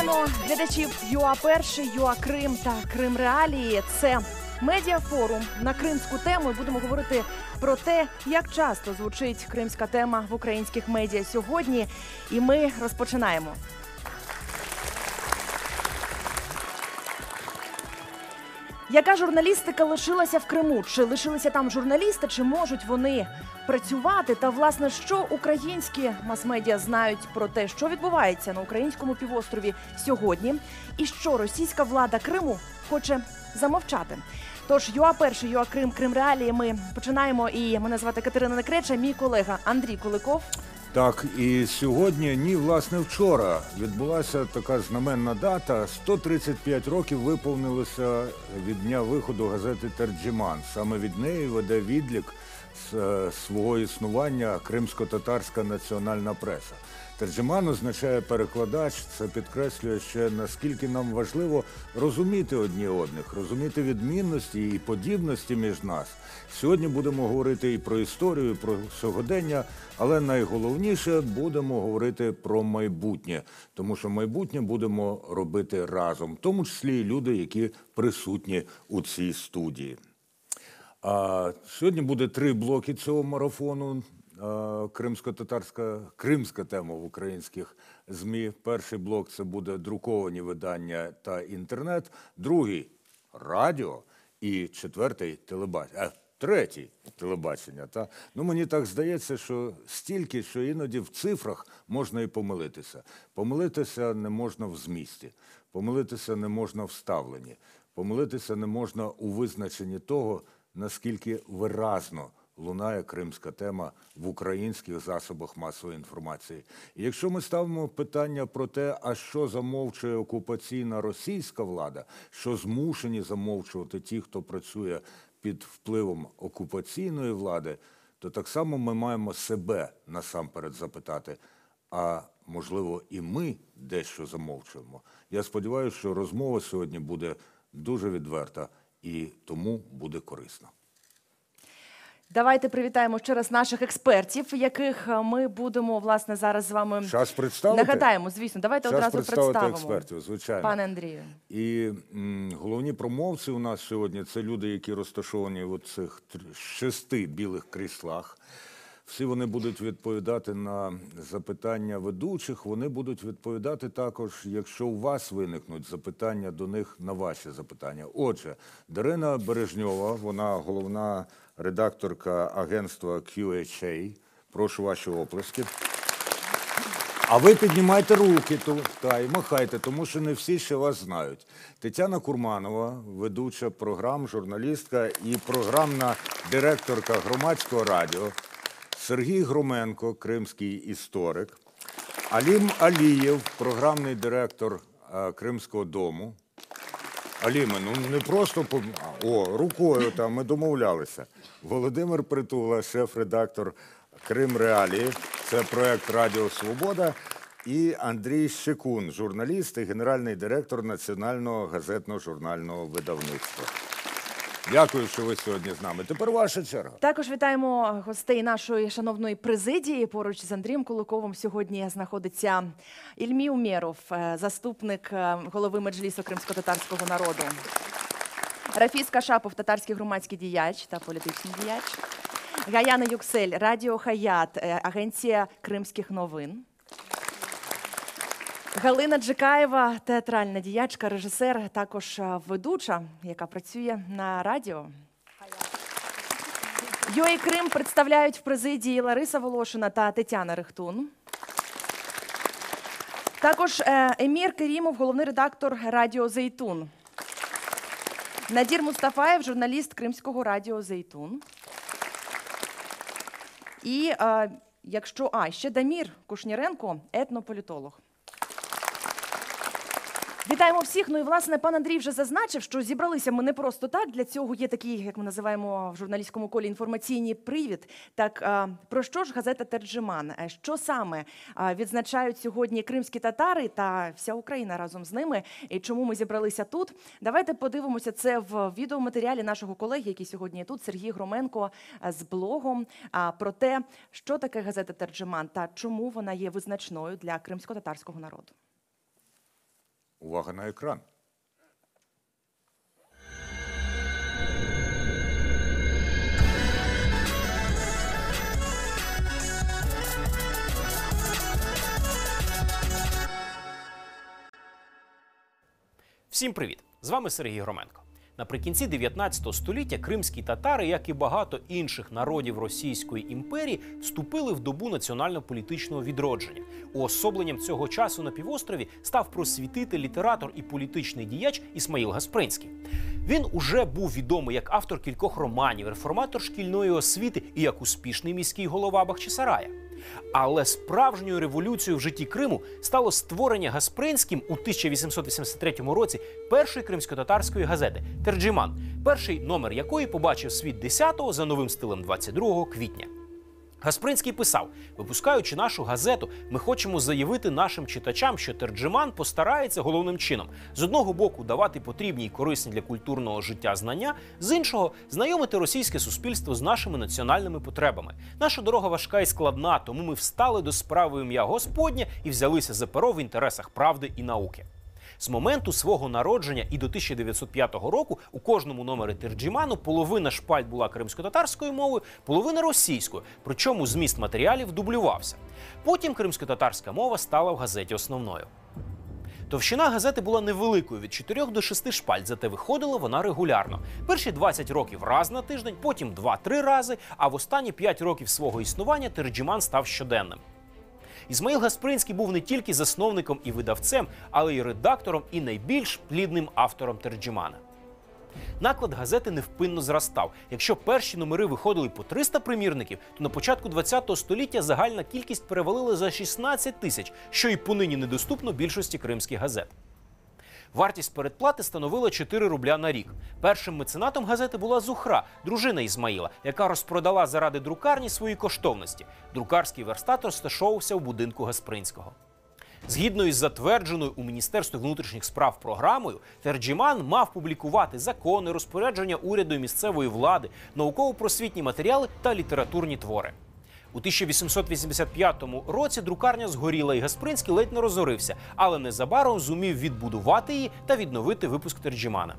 Вітаємо глядачів ЮА Перший, ЮА Крим та Крим Реалії. Це медіафорум на кримську тему. І будемо говорити про те, як часто звучить кримська тема в українських медіа сьогодні. І ми розпочинаємо. Яка журналістика лишилася в Криму? Чи лишилися там журналісти, чи можуть вони працювати? Та, власне, що українські мас-медіа знають про те, що відбувається на українському півострові сьогодні? І що російська влада Криму хоче замовчати? Тож, ЮА Перший, ЮА Крим, Крим Реалії ми починаємо. І мене звати Катерина Некреча, мій колега Андрій Куликов. Так, і сьогодні, власне, вчора відбулася така знаменна дата. 135 років виповнилося від дня виходу газети «Терджіман». Саме від неї веде відлік свого існування кримсько-татарська національна преса. Терджиман означає перекладач, це підкреслює ще, наскільки нам важливо розуміти одні одних, розуміти відмінності і подібності між нас. Сьогодні будемо говорити і про історію, і про сьогодення, але найголовніше будемо говорити про майбутнє, тому що майбутнє будемо робити разом, в тому числі і люди, які присутні у цій студії. Сьогодні буде 3 блоки цього марафону. Кримська тема в українських ЗМІ. Перший блок – це буде друковані видання та інтернет. Другий – радіо. І третій – телебачення. Мені так здається, що стільки, що іноді в цифрах можна і помилитися. Помилитися не можна в змісті, помилитися не можна в ставленні, помилитися не можна у визначенні того, наскільки виразно лунає кримська тема в українських засобах масової інформації. І якщо ми ставимо питання про те, а що замовчує окупаційна російська влада, що змушені замовчувати ті, хто працює під впливом окупаційної влади, то так само ми маємо себе насамперед запитати, а можливо і ми дещо замовчуємо. Я сподіваюся, що розмова сьогодні буде дуже відверта і тому буде корисна. Давайте привітаємо ще раз наших експертів, яких ми будемо, власне, зараз з вами нагадаємо. Звісно, давайте одразу представимо. Експертів, звичайно. Пане Андрію. І головні промовці у нас сьогодні – це люди, які розташовані в цих 6 білих кріслах. Всі вони будуть відповідати на запитання ведучих, вони будуть відповідати також, якщо у вас виникнуть запитання до них на ваші запитання. Отже, Дарина Бережньова, вона головна редакторка агентства QHA. Прошу ваші оплески. А ви піднімайте руки і махайте, тому що не всі ще вас знають. Тетяна Курманова, ведуча програм, журналістка і програмна директорка Громадського радіо. Сергій Громенко, кримський історик. Алім Алієв, програмний директор Кримського дому. Аліме, не просто рукою там ми домовлялися. Володимир Притула, шеф-редактор Крим Реалії, це проект Радіо Свобода. І Андрій Щекун, журналіст і генеральний директор Національного газетно-журнального видавництва. Дякую, що ви сьогодні з нами. Тепер ваша черга. Також вітаємо гостей нашої шановної президії. Поруч з Андрієм Куликовим сьогодні знаходиться Ільмі Умєров, заступник голови Меджлісу кримсько-татарського народу. Рафіс Кашапов, татарський громадський діяч та політичний діяч. Гаяна Юксель, Радіо Хаят, агенція Кримських новин. Галина Джикаєва, театральна діячка, режисер, також ведуча, яка працює на радіо. ЮА Крим представляють в президії Лариса Волошина та Тетяна Рихтун. Також Емір Керімов, головний редактор радіо «Зейтун». Надір Мустафаєв, журналіст Кримського радіо «Зейтун». І ще Дамір Кушніренко, етнополітолог. Вітаємо всіх. І, власне, пан Андрій вже зазначив, що зібралися ми не просто так. Для цього є такий, як ми називаємо в журналістському колі, інформаційний привід. Так, про що ж газета «Терджиман»? Що саме відзначають сьогодні кримські татари та вся Україна разом з ними? І чому ми зібралися тут? Давайте подивимося це в відеоматеріалі нашого колеги, який сьогодні є тут, Сергій Громенко, з блогом про те, що таке газета «Терджиман» та чому вона є визначною для кримсько-татарського народу. Увага на екран. Всім привіт! З вами Сергій Громенко. Наприкінці 19 століття кримські татари, як і багато інших народів Російської імперії, вступили в добу національно-політичного відродження. Уособленням цього часу на півострові став просвітитель, літератор і політичний діяч Ісмаїл Гаспринський. Він уже був відомий як автор кількох романів, реформатор шкільної освіти і як успішний міський голова Бахчисарая. Але справжньою революцією в житті Криму стало створення Гаспринським у 1883 році першої кримсько-татарської газети «Терджиман», перший номер якої побачив світ 10-го за новим стилем 22 квітня. Гаспринський писав: «Випускаючи нашу газету, ми хочемо заявити нашим читачам, що Терджиман постарається головним чином з одного боку давати потрібні і корисні для культурного життя знання, з іншого – знайомити російське суспільство з нашими національними потребами. Наша дорога важка і складна, тому ми встали до справи ім'я Господнє і взялися за перо в інтересах правди і науки». З моменту свого народження і до 1905 року у кожному номері Терджиману половина шпальт була кримсько-татарською мовою, половина російською, причому зміст матеріалів дублювався. Потім кримсько-татарська мова стала в газеті основною. Товщина газети була невеликою – від 4 до 6 шпальт, зате виходила вона регулярно. Перші 20 років раз на тиждень, потім 2-3 рази, а в останні 5 років свого існування Терджиман став щоденним. Ісмаїл Гаспринський був не тільки засновником і видавцем, але й редактором і найбільш плідним автором Терджимана. Наклад газети невпинно зростав. Якщо перші номери виходили по 300 примірників, то на початку ХХ століття загальна кількість перевалила за 16 тисяч, що і понині недоступно більшості кримських газет. Вартість передплати становила 4 рубля на рік. Першим меценатом газети була Зухра, дружина Ісмаїла, яка розпродала заради друкарні свої коштовності. Друкарський верстат розташовувався у будинку Гаспринського. Згідно із затвердженою у Міністерстві внутрішніх справ програмою, Терджиман мав публікувати закони, розпорядження уряду і місцевої влади, науково-просвітні матеріали та літературні твори. У 1885 році друкарня згоріла, і Гаспринський ледь не розорився, але незабаром зумів відбудувати її та відновити випуск Терджимана.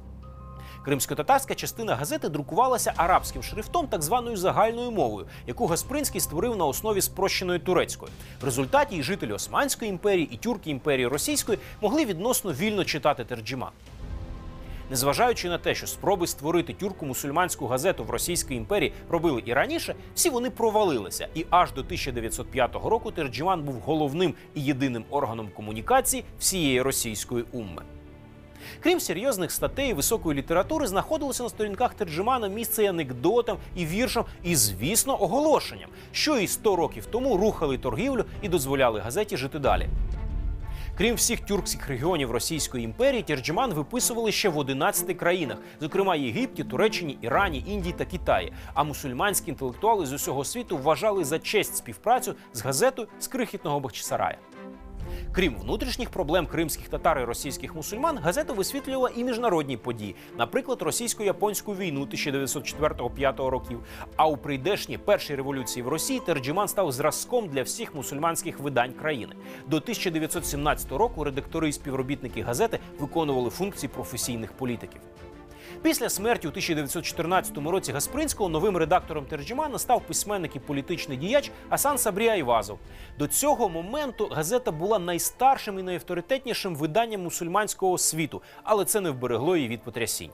Кримсько-татарська частина газети друкувалася арабським шрифтом, так званою загальною мовою, яку Гаспринський створив на основі спрощеної турецької. В результаті і жителі Османської імперії, і тюрки імперії Російської могли відносно вільно читати Терджиман. Незважаючи на те, що спроби створити тюрко-мусульманську газету в Російській імперії робили і раніше, всі вони провалилися. І аж до 1905 року Терджиман був головним і єдиним органом комунікації всієї російської умми. Крім серйозних статей і високої літератури, знаходилося на сторінках Терджимана місце і анекдотам, і віршам, і, звісно, оголошенням, що і 100 років тому рухали торгівлю і дозволяли газеті жити далі. Крім всіх тюркських регіонів Російської імперії, Терджиман виписували ще в 11 країнах, зокрема Єгипті, Туреччині, Ірані, Індії та Китаї. А мусульманські інтелектуали з усього світу вважали за честь співпрацю з газетою з крихітного Бахчисарая. Крім внутрішніх проблем кримських татар і російських мусульман, газета висвітлювала і міжнародні події, наприклад, російсько-японську війну 1904-1905 років. А у прийдешній першій революції в Росії Терджиман став зразком для всіх мусульманських видань країни. До 1917 року редактори і співробітники газети виконували функції професійних політиків. Після смерті у 1914 році Гаспринського новим редактором Терджимана став письменник і політичний діяч Асан Сабрі Айвазов. До цього моменту газета була найстаршим і найавторитетнішим виданням мусульманського світу, але це не вберегло її від потрясінь.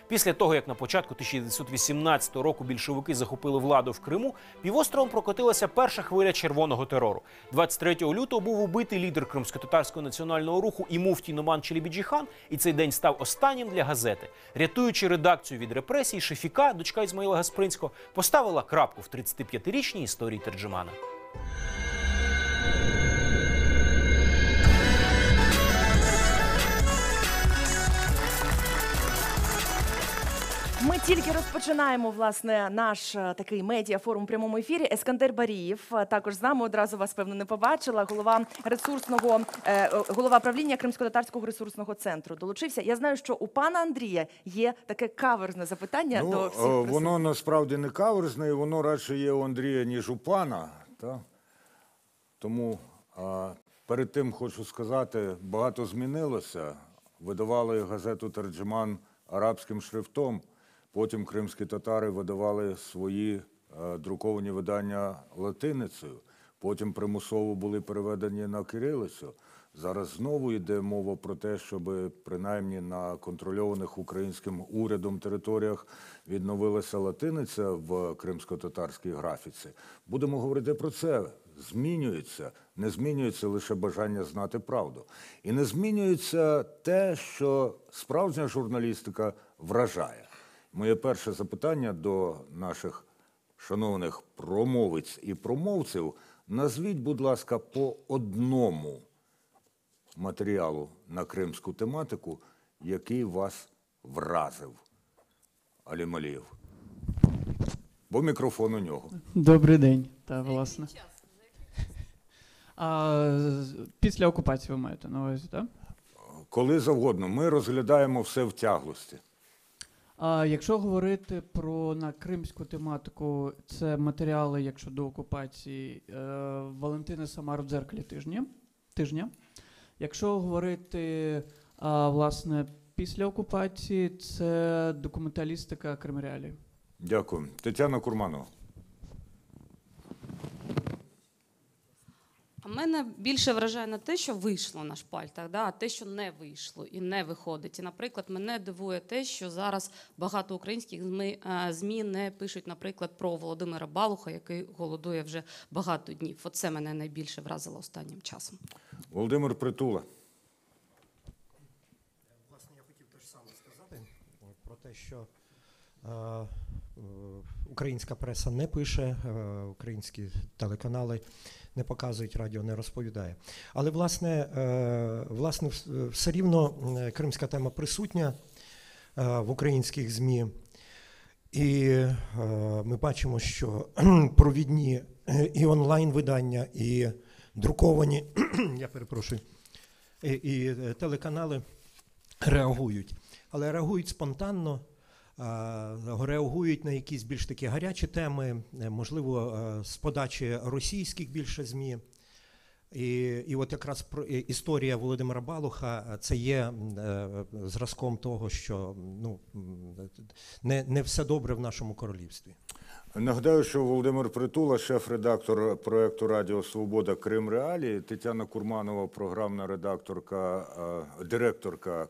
Після того, як на початку 1918 року більшовики захопили владу в Криму, півостровом прокотилася перша хвиля червоного терору. 23 лютого був убитий лідер кримсько-татарського національного руху і муфтій Номан Челебіджіхан, і цей день став останнім для газети. Рятуючи редакцію від репресій, Шефіка, дочка Ісмаїла Гаспринського, поставила крапку в 35-річній історії Терджимана. Ми тільки розпочинаємо, власне, наш такий медіафорум у прямому ефірі. Ескандер Барієв також з нами, одразу вас, певно, не побачила. Голова правління Кримсько-татарського ресурсного центру долучився. Я знаю, що у пана Андрія є таке каверзне запитання до всіх присутніх. Воно насправді не каверзне, воно радше є у Андрія, ніж у пана. Та? Тому Перед тим хочу сказати, багато змінилося. Видавали газету «Терджеман» арабським шрифтом, потім кримські татари видавали свої друковані видання латиницею, потім примусово були переведені на кирилицю. Зараз знову йде мова про те, щоб принаймні на контрольованих українським урядом територіях відновилася латиниця в кримсько-татарській графіці. Будемо говорити про це. Змінюється. Не змінюється лише бажання знати правду. І не змінюється те, що справжня журналістика вражає. Моє перше запитання до наших шановних промовиць і промовців. Назвіть, будь ласка, по одному матеріалу на кримську тематику, який вас вразив. Алім Алієв. Бо мікрофон у нього. Добрий день, та власне. Після окупації ви маєте на увазі, так? Коли завгодно. Ми розглядаємо все в тяглості. Якщо говорити про на кримську тематику, це матеріали, якщо до окупації, Валентини Самар в дзеркалі тижня. Якщо говорити, власне, після окупації, це документалістика Кримреалії. Дякую. Тетяна Курманова. А мене більше вражає не те, що вийшло на шпальтах, а те, що не вийшло і не виходить. І, наприклад, мене дивує те, що зараз багато українських ЗМІ не пишуть, наприклад, про Володимира Балуха, який голодує вже багато днів. Оце мене найбільше вразило останнім часом. Володимир Притула. Власне, я хотів те ж саме сказати про те, що українська преса не пише, українські телеканали не показують, радіо не розповідає. Але, власне, все рівно кримська тема присутня в українських ЗМІ. І ми бачимо, що провідні і онлайн-видання, і друковані, і телеканали реагують. Але реагують спонтанно, реагують на якісь більш такі гарячі теми, можливо, з подачі російських більше ЗМІ. І от якраз історія Володимира Балуха – це є зразком того, що не все добре в нашому королівстві. Нагадаю, що Володимир Притула, шеф-редактор проєкту «Радіо Свобода. Кримреалії», Тетяна Курманова, програмна редакторка, директорка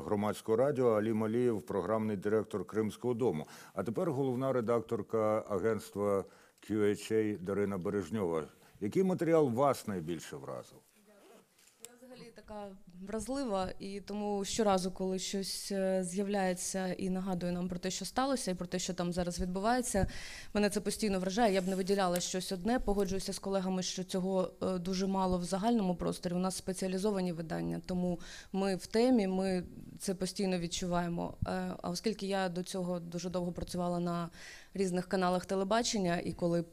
громадського радіо, Алім Алієв, програмний директор Кримського дому. А тепер головна редакторка агентства QHA Дарина Бережньова. Який матеріал вас найбільше вразив? Я взагалі така вразлива, і тому щоразу, коли щось з'являється і нагадує нам про те, що сталося, і про те, що там зараз відбувається, мене це постійно вражає. Я б не виділяла щось одне. Погоджуюся з колегами, що цього дуже мало в загальному просторі. У нас спеціалізовані видання, тому ми в темі, ми це постійно відчуваємо. А оскільки я до цього дуже довго працювала на різних каналах телебачення, і коли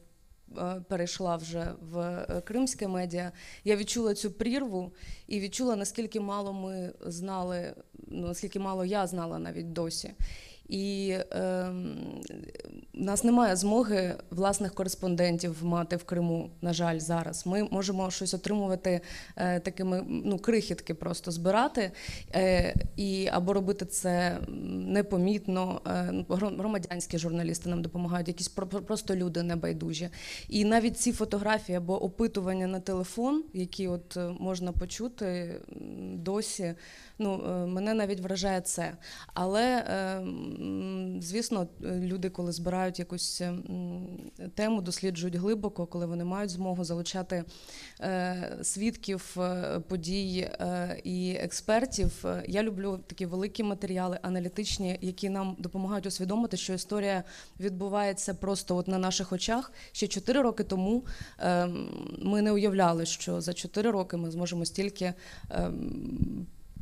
перейшла вже в кримське медіа, я відчула цю прірву і відчула, наскільки мало ми знали, наскільки мало я знала навіть досі. І у нас немає змоги власних кореспондентів мати в Криму, на жаль, зараз. Ми можемо щось отримувати такими, крихітки просто збирати, або робити це непомітно. Громадянські журналісти нам допомагають, якісь просто люди небайдужі. І навіть ці фотографії або опитування на телефон, які от можна почути досі, мене навіть вражає це. Але звісно, люди, коли збирають якусь тему, досліджують глибоко, коли вони мають змогу залучати свідків подій і експертів. Я люблю такі великі матеріали, аналітичні, які нам допомагають усвідомити, що історія відбувається просто от на наших очах. Ще 4 роки тому ми не уявляли, що за 4 роки ми зможемо стільки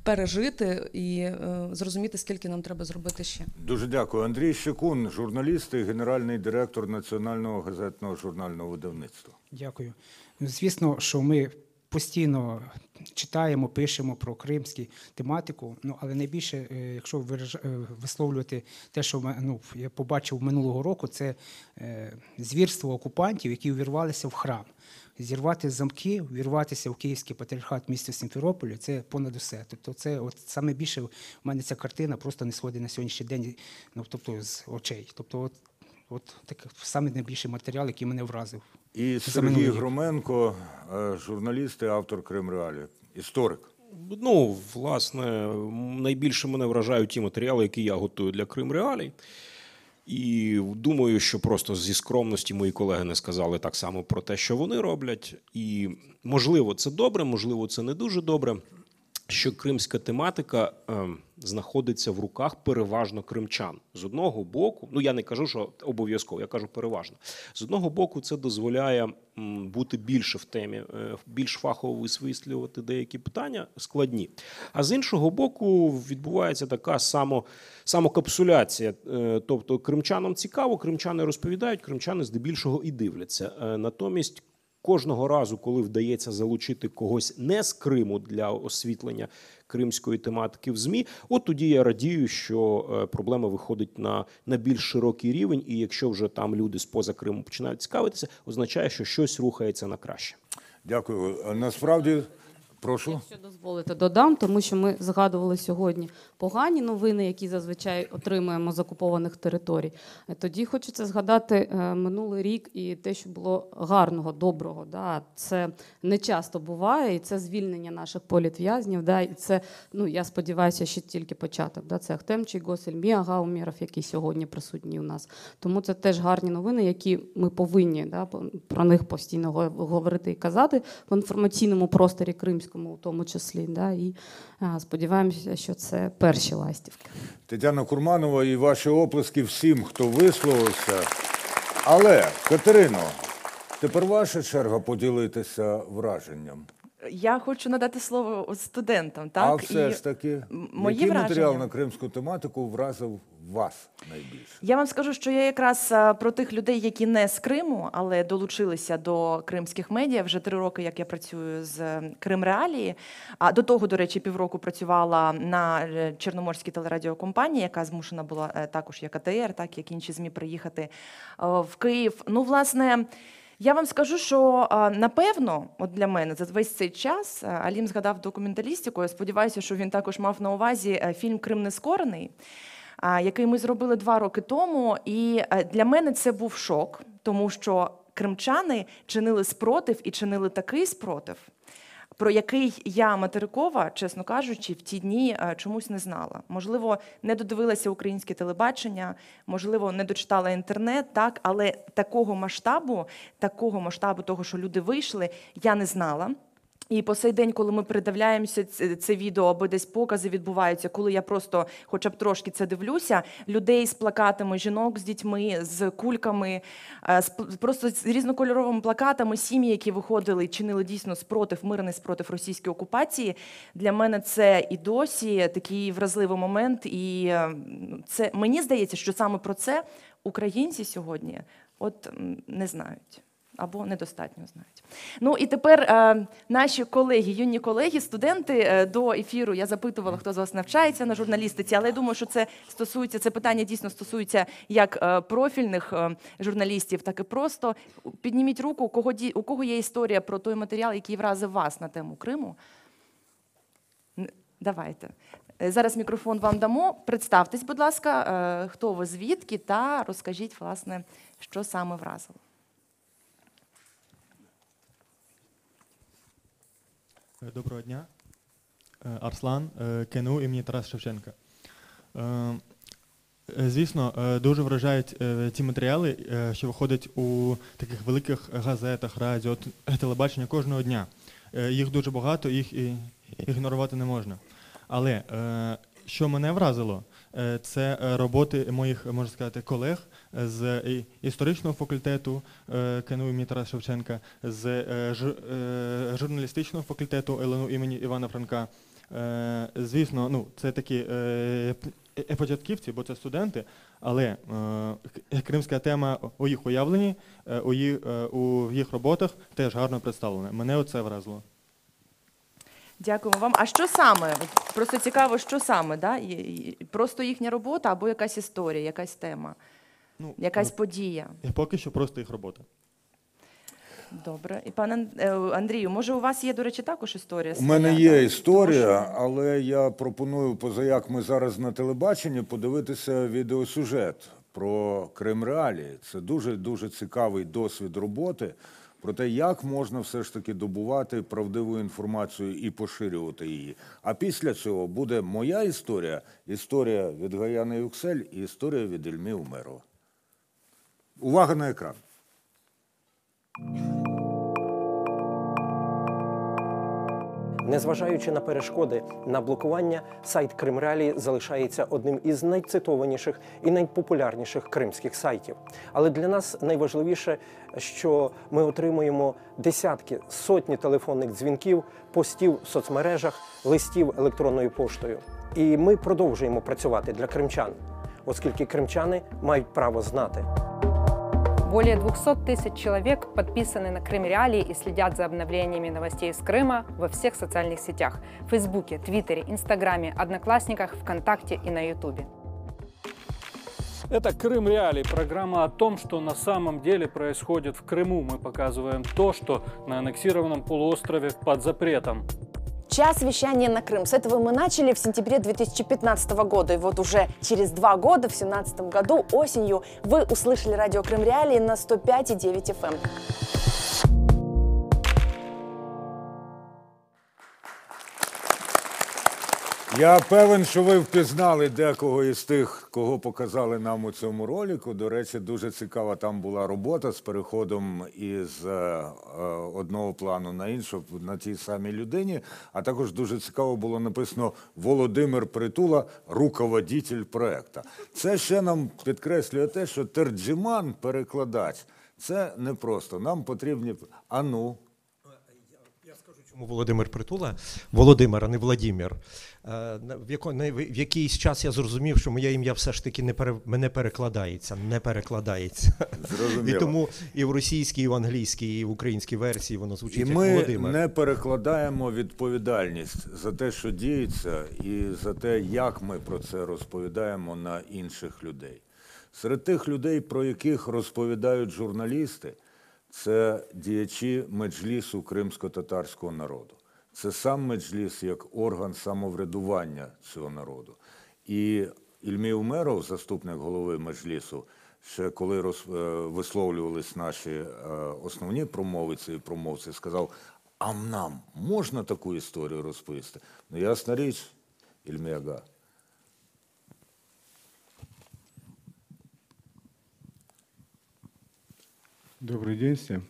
пережити і зрозуміти, скільки нам треба зробити ще. Дуже дякую. Андрій Щекун, журналіст і генеральний директор Національного газетного журнального видавництва. Дякую. Звісно, що ми постійно читаємо, пишемо про кримську тематику, ну, але найбільше, якщо висловлювати те, що я побачив минулого року, це звірство окупантів, які увірвалися в храм. Зірвати замки, увірватися в Київський патріархат міста Сімферополя – це понад усе. Тобто це саме більше в мене ця картина просто не сходить на сьогоднішній день, тобто з очей. Тобто так саме найбільший матеріал, який мене вразив. І Сергій Громенко, журналіст і автор «Кримреалії», історик. Ну, власне, найбільше мене вражають ті матеріали, які я готую для «Кримреалій». І думаю, що просто зі скромності мої колеги не сказали так само про те, що вони роблять. І можливо, це добре, можливо, це не дуже добре, що кримська тематика знаходиться в руках переважно кримчан. З одного боку, ну я не кажу, що обов'язково, я кажу переважно. З одного боку, це дозволяє бути більше в темі, більш фахово висвітлювати деякі питання складні. А з іншого боку, відбувається така самокапсуляція. Тобто кримчанам цікаво, кримчани розповідають, кримчани здебільшого і дивляться. Натомість кожного разу, коли вдається залучити когось не з Криму для освітлення кримської тематики в ЗМІ, от тоді я радію, що проблема виходить на більш широкий рівень, і якщо вже там люди з-поза Криму починають цікавитися, означає, що щось рухається на краще. Дякую. Насправді, прошу. Якщо дозволите, додам, тому що ми згадували сьогодні погані новини, які зазвичай отримуємо з окупованих територій. Тоді хочеться згадати минулий рік і те, що було гарного, доброго. Да? Це не часто буває, і це звільнення наших політв'язнів. Да? І це, ну, я сподіваюся, ще тільки початок. Да? Це Ахтем Чийгоз, Ільмія Гаумєров, який сьогодні присутній у нас. Тому це теж гарні новини, які ми повинні, да, про них постійно говорити і казати в інформаційному просторі кримському, у тому числі. Да? І сподіваємося, що це перші ластівки. Тетяна Курманова, і ваші оплески всім, хто висловився. Але, Катерино, тепер ваша черга поділитися враженням. Я хочу надати слово студентам. Так? А все ж таки, мої який матеріал враження на кримську тематику вразив вас найбільше? Я вам скажу, що я якраз про тих людей, які не з Криму, але долучилися до кримських медіа. Вже 3 роки, як я працюю з «Кримреалії». А до того, до речі, півроку працювала на Чорноморській телерадіокомпанії, яка змушена була також як АТР, так як інші ЗМІ приїхати в Київ. Ну, власне, я вам скажу, що, напевно, от для мене за весь цей час, Алім згадав документалістику, я сподіваюся, що він також мав на увазі фільм «Крим нескорений», який ми зробили 2 роки тому. І для мене це був шок, тому що кримчани чинили спротив і чинили такий спротив, про який я, материкова, чесно кажучи, в ті дні чомусь не знала. Можливо, не додивилася українське телебачення, можливо, не дочитала інтернет, так, але такого масштабу того, що люди вийшли, я не знала. І по сей день, коли ми передивляємося це відео, або десь покази відбуваються, коли я просто хоча б трошки це дивлюся, людей з плакатами, жінок з дітьми, з кульками, просто з різнокольоровими плакатами, сім'ї, які виходили і чинили дійсно спротив, мирний спротив російській окупації, для мене це і досі такий вразливий момент. І це, мені здається, що саме про це українці сьогодні от не знають. Або недостатньо знають. Ну і тепер наші колеги, юні колеги, студенти, до ефіру я запитувала, хто з вас навчається на журналістиці, але я думаю, що це питання дійсно стосується як профільних журналістів, так і просто. Підніміть руку, у кого є історія про той матеріал, який вразив вас на тему Криму. Давайте. Зараз мікрофон вам дамо. Представтесь, будь ласка, хто ви, звідки, та розкажіть, власне, що саме вразило. Доброго дня. Арслан, КНУ імені Тараса Шевченка. Звісно, дуже вражають ті матеріали, що виходять у таких великих газетах, радіо, телебачення кожного дня. Їх дуже багато, їх ігнорувати не можна. Але що мене вразило, це роботи моїх, можна сказати, колег з історичного факультету КНУ імені Тараса Шевченка, з журналістичного факультету ЛНУ імені Івана Франка. Звісно, ну, це такі початківці, бо це студенти, але кримська тема у їх уявленні, у їх роботах теж гарно представлена. Мене оце вразило. Дякуємо вам. А що саме? От просто цікаво, що саме, да? Просто їхня робота або якась історія, якась тема, якась подія? І поки що просто їх робота. Добре. І пане Андрію, може у вас є, до речі, також історія У своя? мене є так? історія, Тому що- але я пропоную, позаяк ми зараз на телебаченні, подивитися відеосюжет про Крим Реалії. Це дуже цікавий досвід роботи про те, як можна все ж таки добувати правдиву інформацію і поширювати її. А після цього буде моя історія, історія від Гаяни Юксель і історія від Ільми Умерова. Увага на екран. Незважаючи на перешкоди на блокування, сайт Кримреалії залишається одним із найцитованіших і найпопулярніших кримських сайтів. Але для нас найважливіше, що ми отримуємо десятки, сотні телефонних дзвінків, постів в соцмережах, листів електронною поштою. І ми продовжуємо працювати для кримчан, оскільки кримчани мають право знати. Более 200 тысяч человек подписаны на Крым Реалии и следят за обновлениями новостей из Крыма во всех социальных сетях – Фейсбуке, Твиттере, Инстаграме, Одноклассниках, ВКонтакте и на Ютубе. Это «Крым Реалии» – программа о том, что на самом деле происходит в Крыму. Мы показываем то, что на аннексированном полуострове под запретом. Час вещания на Крым. С этого мы начали в сентябре 2015 года. И вот уже через 2 года, в 2017 году, осенью, вы услышали радио Крым Реалии на 105,9 FM. Я певен, що ви впізнали декого із тих, кого показали нам у цьому ролику. До речі, дуже цікава там була робота з переходом із одного плану на інший, на тій самій людині. А також дуже цікаво було написано «Володимир Притула, руководитель проекту». Це ще нам підкреслює те, що терджиман, перекладач, це не просто. Нам потрібні... Володимир Притула, Володимир, а не Владимир. В якийсь час я зрозумів, що моє ім'я все ж таки не перекладається. Зрозуміло. І тому і в російській, і в англійській, і в українській версії воно звучить як Володимир. І Володимир. ми не перекладаємо відповідальність за те, що діється, і за те, як ми про це розповідаємо на інших людей. Серед тих людей, про яких розповідають журналісти, це діячі меджлісу кримсько-татарського народу. Це сам меджліс як орган самоврядування цього народу. І Ільмі Умеров, заступник голови меджлісу, ще коли висловлювались наші основні промовиці і промовці, сказав, а нам можна таку історію розповісти? Ну, ясна річ, Ільмі ага. Добрый день всем.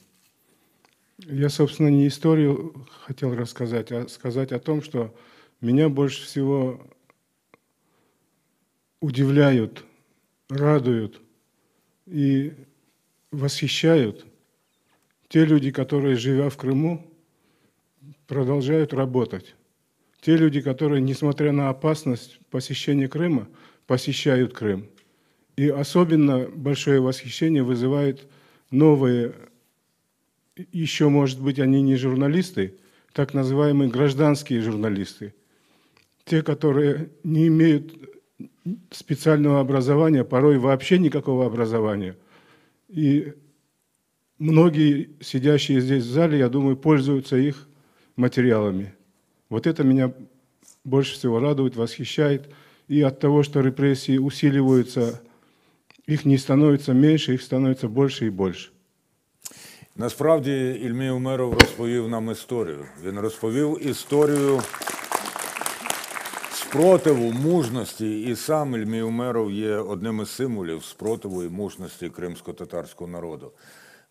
Я, собственно, не историю хотел рассказать, а сказать о том, что меня больше всего удивляют, радуют и восхищают те люди, которые, живя в Крыму, продолжают работать. Те люди, которые, несмотря на опасность посещения Крыма, посещают Крым. И особенно большое восхищение вызывает новые, еще, может быть, они не журналисты, так называемые гражданские журналисты. Те, которые не имеют специального образования, порой вообще никакого образования. И многие, сидящие здесь в зале, я думаю, пользуются их материалами. Вот это меня больше всего радует, восхищает. И от того, что репрессии усиливаются, их не становится меньше, их становится больше и больше. Насправді, Ільмі Умеров розповів нам історію. Він розповів історію спротиву, мужності, і сам Ільмі Умеров є одним із символів спротиву і мужності кримсько-татарського народу.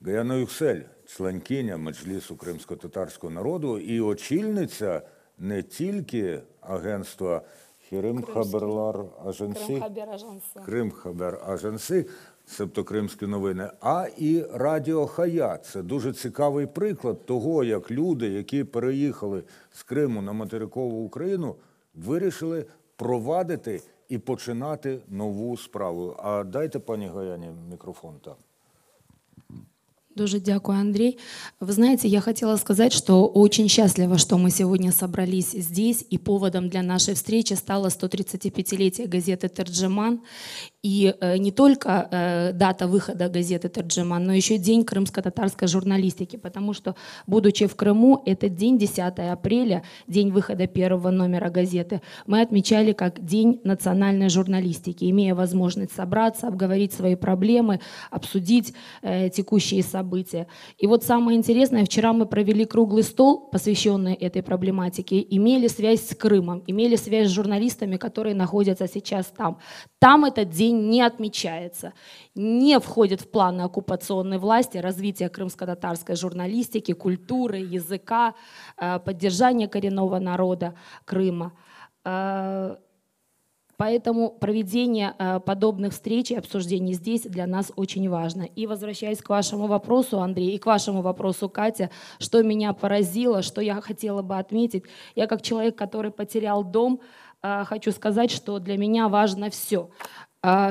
Гаяна Юксель – членкиня меджлісу кримсько-татарського народу і очільниця не тільки агентства Кримхабер Аженсі, себто Кримські новини, а і Радіо Хаят. Це дуже цікавий приклад того, як люди, які переїхали з Криму на материкову Україну, вирішили провадити і починати нову справу. А дайте, пані Гаяні, мікрофон там. Дуже дякую, Андрей. Вы знаете, я хотела сказать, что очень счастлива, что мы сегодня собрались здесь, и поводом для нашей встречи стало 135-летие газеты «Терджеман». И не только дата выхода газеты «Терджеман», но еще День крымско-татарской журналистики, потому что, будучи в Крыму, этот день, 10 апреля, день выхода первого номера газеты, мы отмечали как День национальной журналистики, имея возможность собраться, обговорить свои проблемы, обсудить текущие события. И вот самое интересное, вчера мы провели круглый стол, посвященный этой проблематике, имели связь с Крымом, имели связь с журналистами, которые находятся сейчас там. Там этот день не отмечается, не входит в планы оккупационной власти развитие крымско-татарской журналистики, культуры, языка, поддержания коренного народа Крыма. Поэтому проведение подобных встреч и обсуждений здесь для нас очень важно. И возвращаясь к вашему вопросу, Андрей, и к вашему вопросу, Катя, что меня поразило, что я хотела бы отметить. Я как человек, который потерял дом, хочу сказать, что для меня важно все.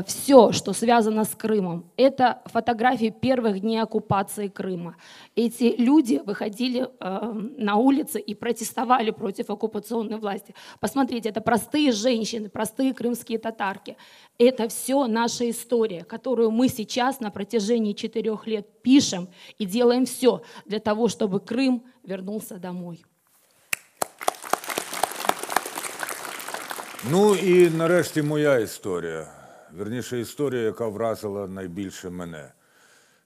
Все, что связано с Крымом, это фотографии первых дней оккупации Крыма. Эти люди выходили на улицы и протестовали против оккупационной власти. Посмотрите, это простые женщины, простые крымские татарки. Это все наша история, которую мы сейчас на протяжении 4 лет пишем и делаем все для того, чтобы Крым вернулся домой. Ну і нарешті моя історія. Вірніше, історія, яка вразила найбільше мене.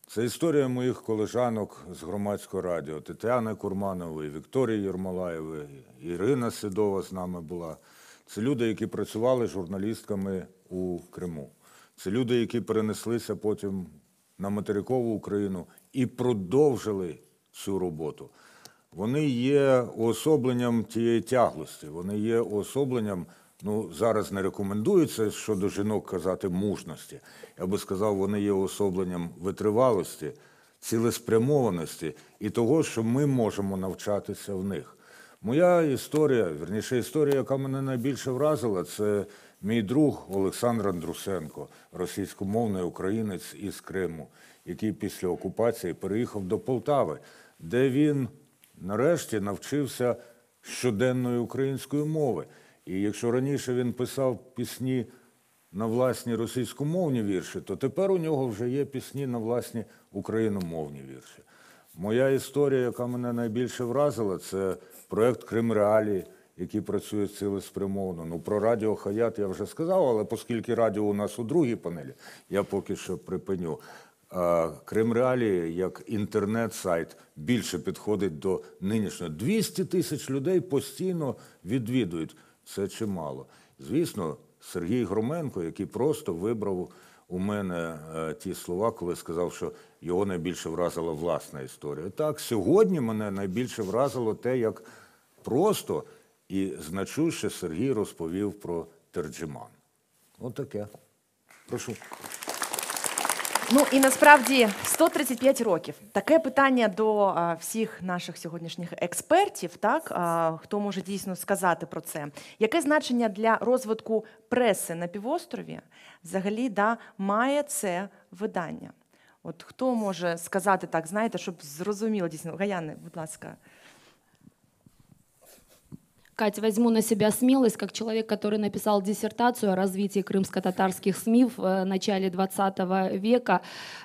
Це історія моїх колежанок з Громадського радіо. Тетяни Курманової, Вікторії Єрмолаєвої, Ірина Седова з нами була. Це люди, які працювали журналістками у Криму. Це люди, які перенеслися потім на материкову Україну і продовжили цю роботу. Вони є уособленням тієї тяглості, вони є уособленням, ну, зараз не рекомендується щодо жінок казати мужності. Я би сказав, вони є уособленням витривалості, цілеспрямованості і того, що ми можемо навчатися в них. Моя історія, вірніше історія, яка мене найбільше вразила, це мій друг Олександр Андрусенко, російськомовний українець із Криму, який після окупації переїхав до Полтави, де він нарешті навчився щоденної української мови. І якщо раніше він писав пісні на власні російськомовні вірші, то тепер у нього вже є пісні на власні україномовні вірші. Моя історія, яка мене найбільше вразила, це проєкт «Крим Реалії», який працює цілеспрямовано. Ну, про радіо «Хаят» я вже сказав, але оскільки радіо у нас у другій панелі, я поки що припиню. Крим Реалії, як інтернет-сайт, більше підходить до нинішнього. 200 тисяч людей постійно відвідують. Це чимало. Звісно, Сергій Громенко, який просто вибрав у мене ті слова, коли сказав, що його найбільше вразила власна історія. Так, сьогодні мене найбільше вразило те, як просто і значуще Сергій розповів про Терджеман. Отаке. Прошу. Ну і насправді 135 років. Таке питання до всіх наших сьогоднішніх експертів, так? Хто може дійсно сказати про це. Яке значення для розвитку преси на півострові взагалі має це видання? От хто може сказати так, знаєте, щоб зрозуміло дійсно? Гаяне, будь ласка. Кать, возьму на себя смелость, как человек, который написал диссертацию о развитии крымско-татарских СМИ в начале 20 века.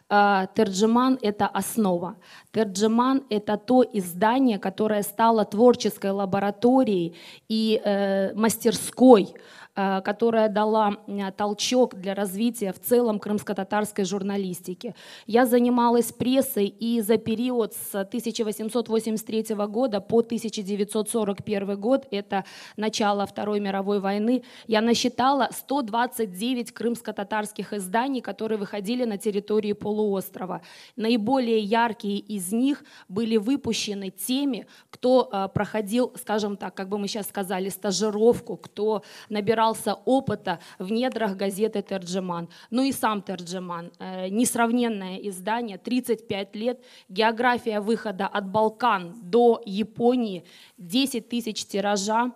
Терджеман – это основа. Терджеман – это то издание, которое стало творческой лабораторией и мастерской, которая дала толчок для развития в целом крымско-татарской журналистики. Я занималась прессой, и за период с 1883 года по 1941 год, это начало Второй мировой войны, я насчитала 129 крымско-татарских изданий, которые выходили на территории полуострова. Наиболее яркие из них были выпущены теми, кто проходил, скажем так, как бы мы сейчас сказали, стажировку, кто набирался опыта в недрах газеты «Терджеман». Ну и сам «Терджеман». Несравненное издание, 35 лет, география выхода от Балкан до Японии, 10 тысяч тиража,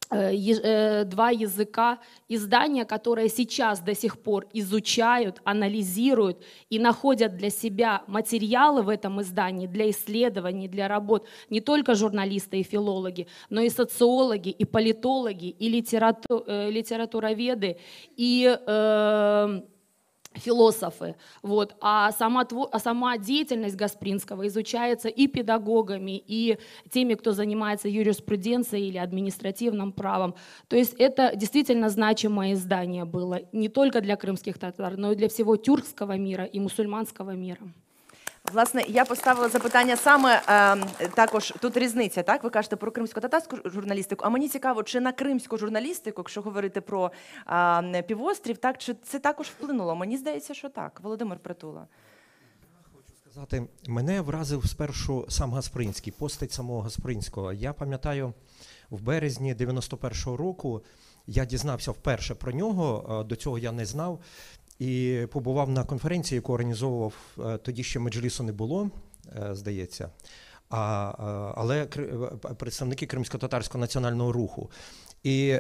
два языка, издания, которые сейчас до сих пор изучают, анализируют и находят для себя материалы в этом издании для исследований, для работ не только журналисты и филологи, но и социологи, и политологи, и литературоведы, и философы. Вот. А сама деятельность Гаспринского изучается и педагогами, и теми, кто занимается юриспруденцией или административным правом. То есть это действительно значимое издание было не только для крымских татар, но и для всего тюркского мира и мусульманского мира. Власне, я поставила запитання саме також, тут різниця, так? Ви кажете про кримсько-татарську журналістику, а мені цікаво, чи на кримську журналістику, якщо говорити про півострів, так, чи це також вплинуло? Мені здається, що так. Володимир Притула. Сказати, мене вразив спершу сам Гаспринський, постать самого Гаспринського. Я пам'ятаю, в березні 91-го року я дізнався вперше про нього, до цього я не знав. І побував на конференції, яку організовував, тоді ще Меджлісу не було, здається, але представники Кримсько-татарського національного руху. І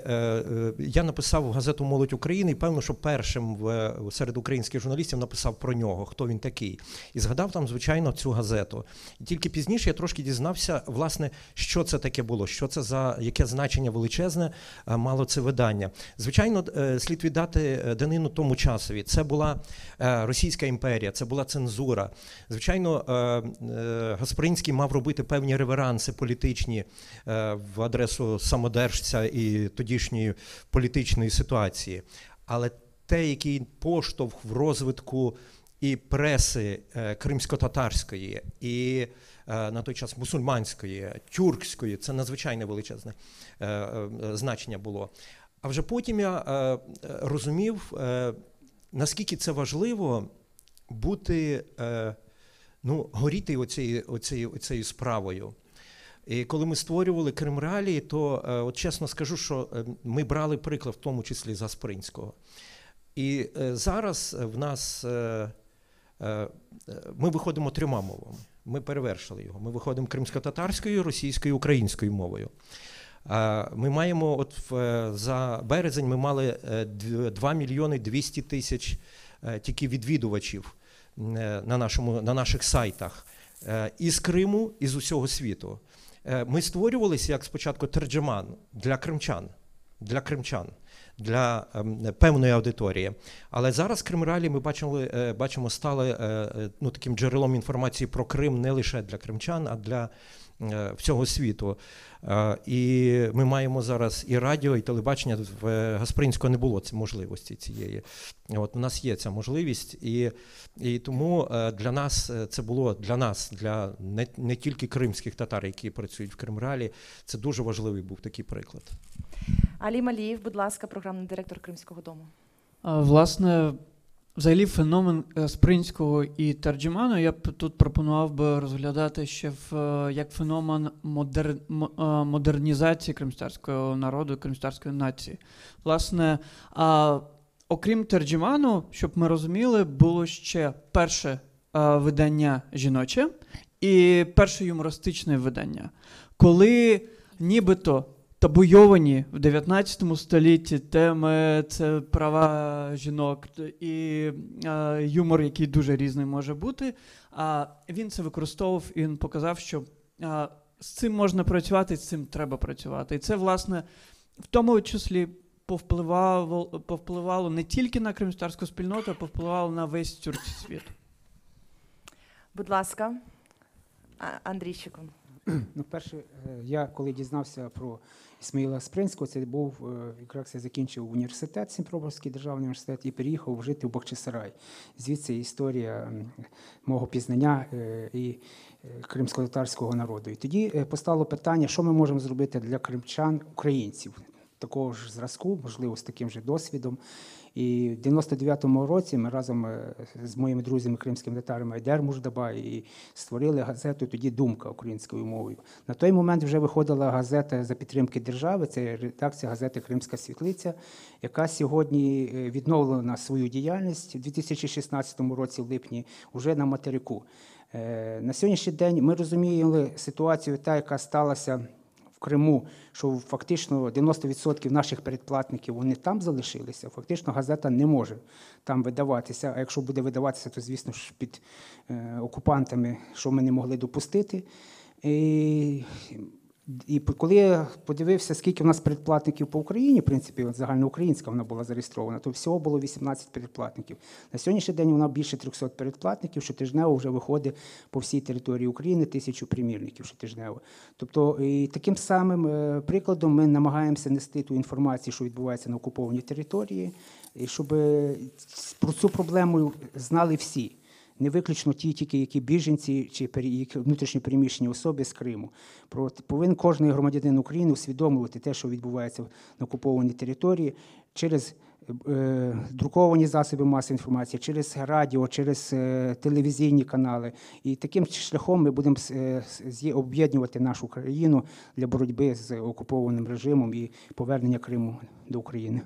я написав в газету «Молодь України», і певно, що першим серед українських журналістів написав про нього, хто він такий. І згадав там, звичайно, цю газету. І тільки пізніше я трошки дізнався, власне, що це таке було, що це за, яке значення величезне мало це видання. Звичайно, слід віддати данину тому часові. Це була Російська імперія, це була цензура. Звичайно, Гаспринський мав робити певні реверанси політичні в адресу самодержця і тодішньої політичної ситуації. Але те, який поштовх в розвитку і преси кримсько-татарської, і на той час мусульманської, тюркської, це надзвичайно величезне значення було. А вже потім я розумів, наскільки це важливо бути, горіти оцією справою. І коли ми створювали Кримреалії, то от чесно скажу, що ми брали приклад в тому числі з Гаспринського. І зараз в нас ми виходимо трьома мовами. Ми перевершили його. Ми виходимо кримсько-татарською, російською, українською мовою. Ми маємо, от за березень ми мали 2 мільйони 200 тисяч тільки відвідувачів на наших сайтах. Із Криму, і з усього світу. Ми створювалися, як спочатку, терджеман для кримчан, для певної аудиторії. Але зараз Кримреалії ми бачимо стали таким джерелом інформації про Крим не лише для кримчан, а для всього світу. І ми маємо зараз і радіо, і телебачення. В Гаспринського не було можливості цієї. От у нас є ця можливість, і тому для нас це було, для не тільки кримських татар, які працюють в Кримреалії, це дуже важливий був такий приклад. Алім Алієв, будь ласка, програмний директор Кримського дому. Власне, взагалі феномен Спринського і Терджеману я б тут пропонував би розглядати ще як феномен модернізації кримськотатарського народу, кримськотатарської нації. Власне, окрім Терджеману, щоб ми розуміли, було ще перше видання жіноче і перше юмористичне видання, коли нібито табуйовані в 19 столітті теми – це права жінок і юмор, який дуже різний може бути. Він це використовував, і він показав, що з цим можна працювати, з цим треба працювати. І це, власне, в тому числі повпливало не тільки на кримськотатарську спільноту, а повпливало на весь тюркський світ. Будь ласка, Андрійчику. Перше, я коли дізнався про Ісмаїла Спринського, це був, якраз я закінчив університет, Сімферопольський державний університет, і переїхав жити в Бахчисарай. Звідси історія мого пізнання і кримсько-татарського народу. І тоді постало питання, що ми можемо зробити для кримчан, українців, такого ж зразку, можливо, з таким же досвідом. І в 99-му році ми разом з моїми друзями кримськими татарами Айдер Муждаба і створили газету тоді «Думка» українською мовою. На той момент вже виходила газета за підтримки держави, це редакція газети «Кримська світлиця», яка сьогодні відновила свою діяльність у 2016 році, в липні, вже на материку. На сьогоднішній день ми розуміємо ситуацію, та, яка сталася в Криму, що фактично 90% наших передплатників вони там залишилися, фактично газета не може там видаватися. А якщо буде видаватися, то, звісно ж, під окупантами, що ми не могли допустити. І коли я подивився, скільки в нас передплатників по Україні, в принципі, загальноукраїнська вона була зареєстрована, то всього було 18 передплатників. На сьогоднішній день вона більше 300 передплатників, щотижнево вже виходить по всій території України 1000 примірників щотижнево. Тобто і таким самим прикладом ми намагаємося нести ту інформацію, що відбувається на окупованій території, і щоб про цю проблему знали всі. Не виключно ті, тільки які біженці чи внутрішньо переміщені особи з Криму. Повинен кожен громадянин України усвідомлювати те, що відбувається на окупованій території, через друковані засоби масової інформації, через радіо, через телевізійні канали. І таким шляхом ми будемо об'єднувати нашу країну для боротьби з окупованим режимом і повернення Криму до України.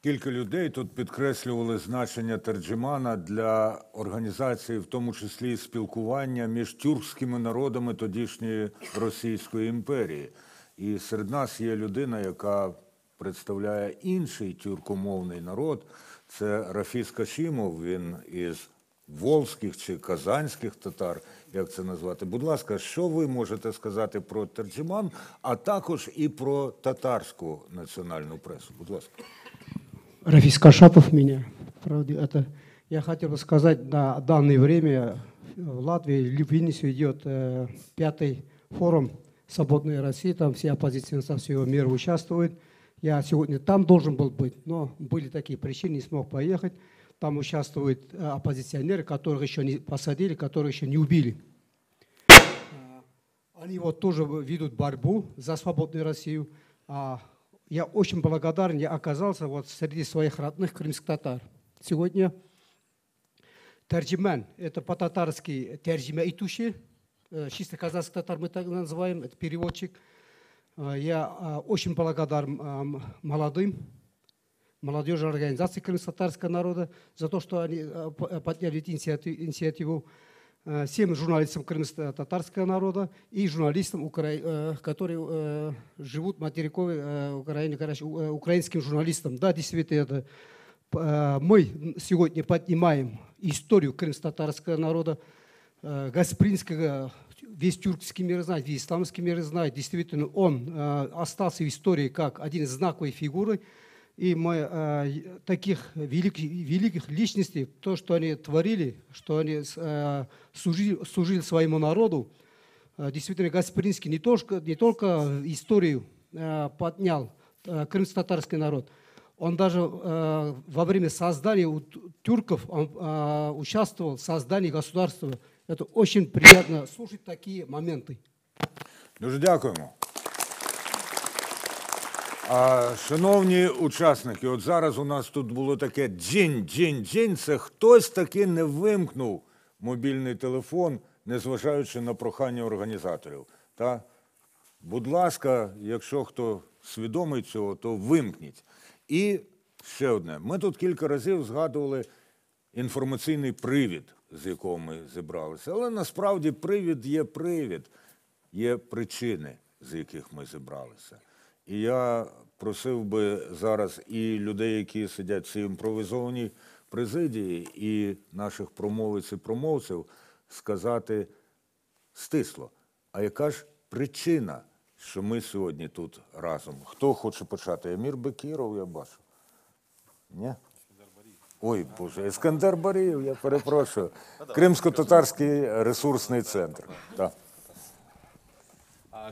Кілька людей тут підкреслювали значення терджемана для організації, в тому числі і спілкування між тюркськими народами тодішньої Російської імперії. І серед нас є людина, яка представляє інший тюркомовний народ. Це Рафіс Кашимов, він із волзьких чи казанських татар, як це назвати. Будь ласка, що ви можете сказати про терджеман, а також і про татарську національну пресу? Будь ласка. Рафис Кашапов меня. Правда, это я хотел бы сказать, на данное время в Латвии, в Вильнюсе идет 5-й форум «Свободная Россия», там все оппозиционеры со всего мира участвуют. Я сегодня там должен был быть, но были такие причины, не смог поехать. Там участвуют оппозиционеры, которых еще не посадили, которых еще не убили. Они вот тоже ведут борьбу за свободную Россию. Я очень благодарен, я оказался вот среди своих родных крымских татар. Сегодня терджиман, это по-татарски терджима итуши, чисто казахский татар мы так называем, это переводчик. Я очень благодарен молодежи организации крымско-татарского народа за то, что они подняли инициативу. Всем журналистам крымско-татарского народа и журналистам, которые живут в материковой Украине, украинским журналистам. Да, действительно, это мы сегодня поднимаем историю крымско-татарского народа, Гаспринского, весь тюркский мир знает, весь исламский мир знает. Действительно, он остался в истории как один из знаковой фигуры. И мы таких великих личностей, то, что они творили, что они служили своему народу, действительно, Гаспринский не только историю поднял крымско-татарский народ, он даже во время создания у тюрков участвовал в создании государства. Это очень приятно слушать такие моменты. Дуже дякуємо. Шановні учасники, от зараз у нас тут було таке джин-джин-джин, це хтось таки не вимкнув мобільний телефон, незважаючи на прохання організаторів. Та? Будь ласка, якщо хто свідомий цього, то вимкніть. І ще одне. Ми тут кілька разів згадували інформаційний привід, з якого ми зібралися. Але насправді привід, є причини, з яких ми зібралися. І я просив би зараз і людей, які сидять в цій імпровізованій президії, і наших промовиць і промовців сказати стисло. А яка ж причина, що ми сьогодні тут разом? Хто хоче почати? Емір Бекіров, я бачу. Ні? Ой, Боже, Ескандер Барієв, я перепрошую. Кримсько-татарський ресурсний центр. Так.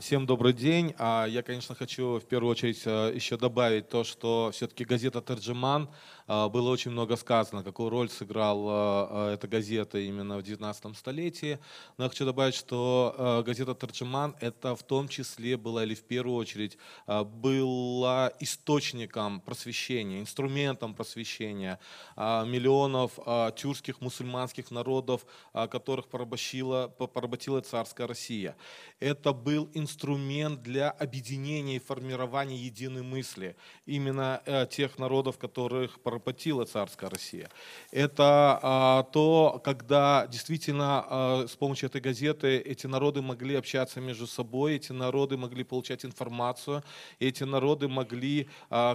Всем добрый день. Я, конечно, хочу в первую очередь еще добавить то, что все-таки газета «Терджеман», было очень много сказано, какую роль сыграла эта газета именно в 19 столетии. Но я хочу добавить, что газета «Терджеман» это в том числе была, или в первую очередь, была источником просвещения, инструментом просвещения миллионов тюркских мусульманских народов, которых поработила царская Россия. Это был инструмент для объединения и формирования единой мысли именно тех народов, которых поработила царская Россия. Это то, когда действительно с помощью этой газеты эти народы могли общаться между собой, эти народы могли получать информацию, эти народы могли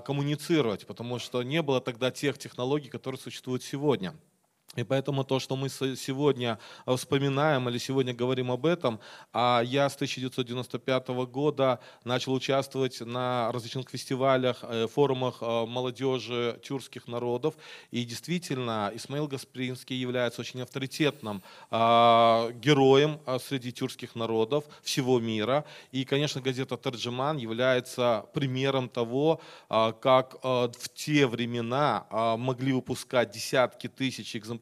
коммуницировать, потому что не было тогда тех технологий, которые существуют сегодня. И поэтому то, что мы сегодня вспоминаем или сегодня говорим об этом, я с 1995 года начал участвовать на различных фестивалях, форумах молодежи тюркских народов. И действительно, Исмаил Гаспринский является очень авторитетным героем среди тюркских народов всего мира. И, конечно, газета «Терджиман» является примером того, как в те времена могли выпускать десятки тысяч экземпляров,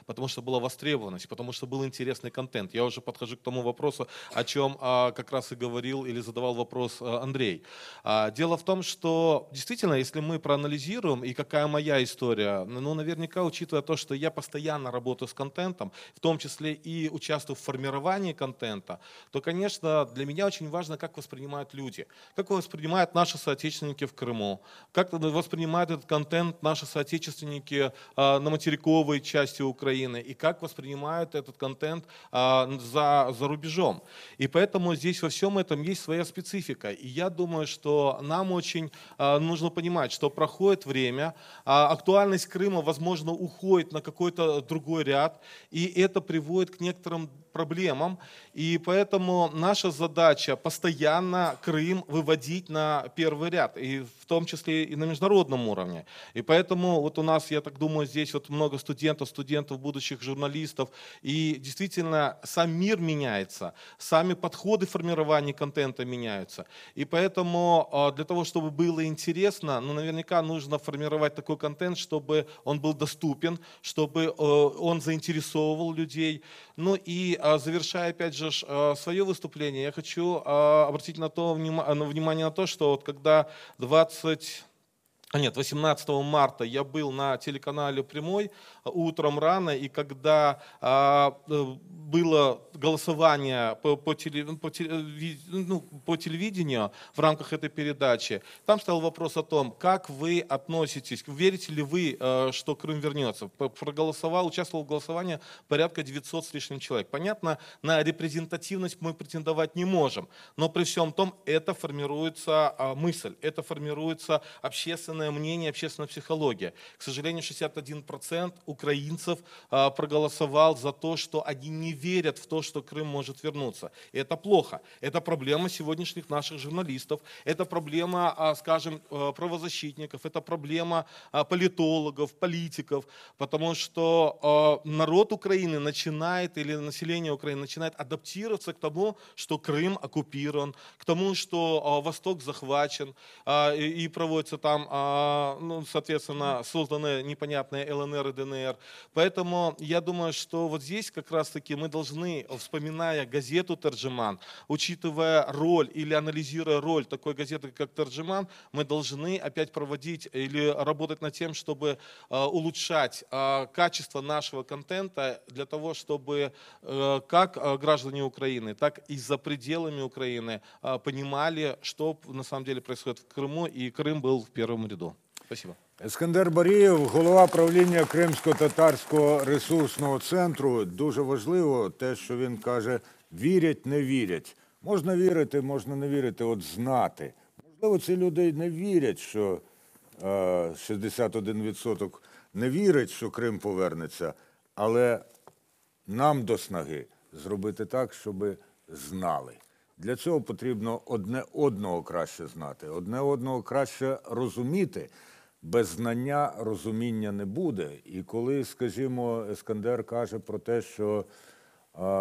потому что была востребованность, потому что был интересный контент. Я уже подхожу к тому вопросу, о чем как раз и говорил или задавал вопрос Андрей. Дело в том, что действительно, если мы проанализируем, и какая моя история, ну, наверняка, учитывая то, что я постоянно работаю с контентом, в том числе и участвую в формировании контента, то, конечно, для меня очень важно, как воспринимают люди, как воспринимают наши соотечественники в Крыму, как воспринимают этот контент наши соотечественники на материковой части Украины и как воспринимают этот контент за рубежом. И поэтому здесь во всем этом есть своя специфика. И я думаю, что нам очень нужно понимать, что проходит время, актуальность Крыма, возможно, уходит на какой-то другой ряд, и это приводит к некоторым проблемам. И поэтому наша задача постоянно Крым выводить на первый ряд, и в том числе и на международном уровне. И поэтому вот у нас, я так думаю, здесь вот много студентов, будущих журналистов, и действительно сам мир меняется, сами подходы формирования контента меняются. И поэтому для того, чтобы было интересно, ну, наверняка нужно формировать такой контент, чтобы он был доступен, чтобы он заинтересовывал людей. Ну и завершая опять же свое выступление, я хочу обратить внимание на то, что вот когда 18 марта я был на телеканале «Прямой» утром рано, и когда было голосование по телевидению в рамках этой передачи, там стал вопрос о том, как вы относитесь, верите ли вы, что Крым вернется. Участвовал в голосовании порядка 900 с лишним человек. Понятно, на репрезентативность мы претендовать не можем, но при всем том это формируется мысль, это формируется общественное мнение, общественная психология. К сожалению, 61% украинцев проголосовал за то, что они не верят в то, что Крым может вернуться. И это плохо. Это проблема сегодняшних наших журналистов, это проблема, скажем, правозащитников, это проблема политологов, политиков, потому что народ Украины начинает, или население Украины начинает адаптироваться к тому, что Крым оккупирован, к тому, что Восток захвачен, и проводится там, ну, соответственно, созданы непонятные ЛНР и ДНР. Поэтому я думаю, что вот здесь как раз-таки мы должны, вспоминая газету «Терджиман», учитывая роль или анализируя роль такой газеты, как «Терджиман», мы должны опять проводить или работать над тем, чтобы улучшать качество нашего контента для того, чтобы как граждане Украины, так и за пределами Украины понимали, что на самом деле происходит в Крыму, и Крым был в первом ряду. Спасибо. Ескандер Барієв, голова правління Кримсько-татарського ресурсного центру. Дуже важливо те, що він каже, вірять, не вірять. Можна вірити, можна не вірити, от знати. Можливо, ці люди не вірять, що 61% не вірить, що Крим повернеться, але нам до снаги зробити так, щоб знали. Для цього потрібно одне одного краще знати, одне одного краще розуміти. Без знання розуміння не буде. І коли, скажімо, Ескандер каже про те, що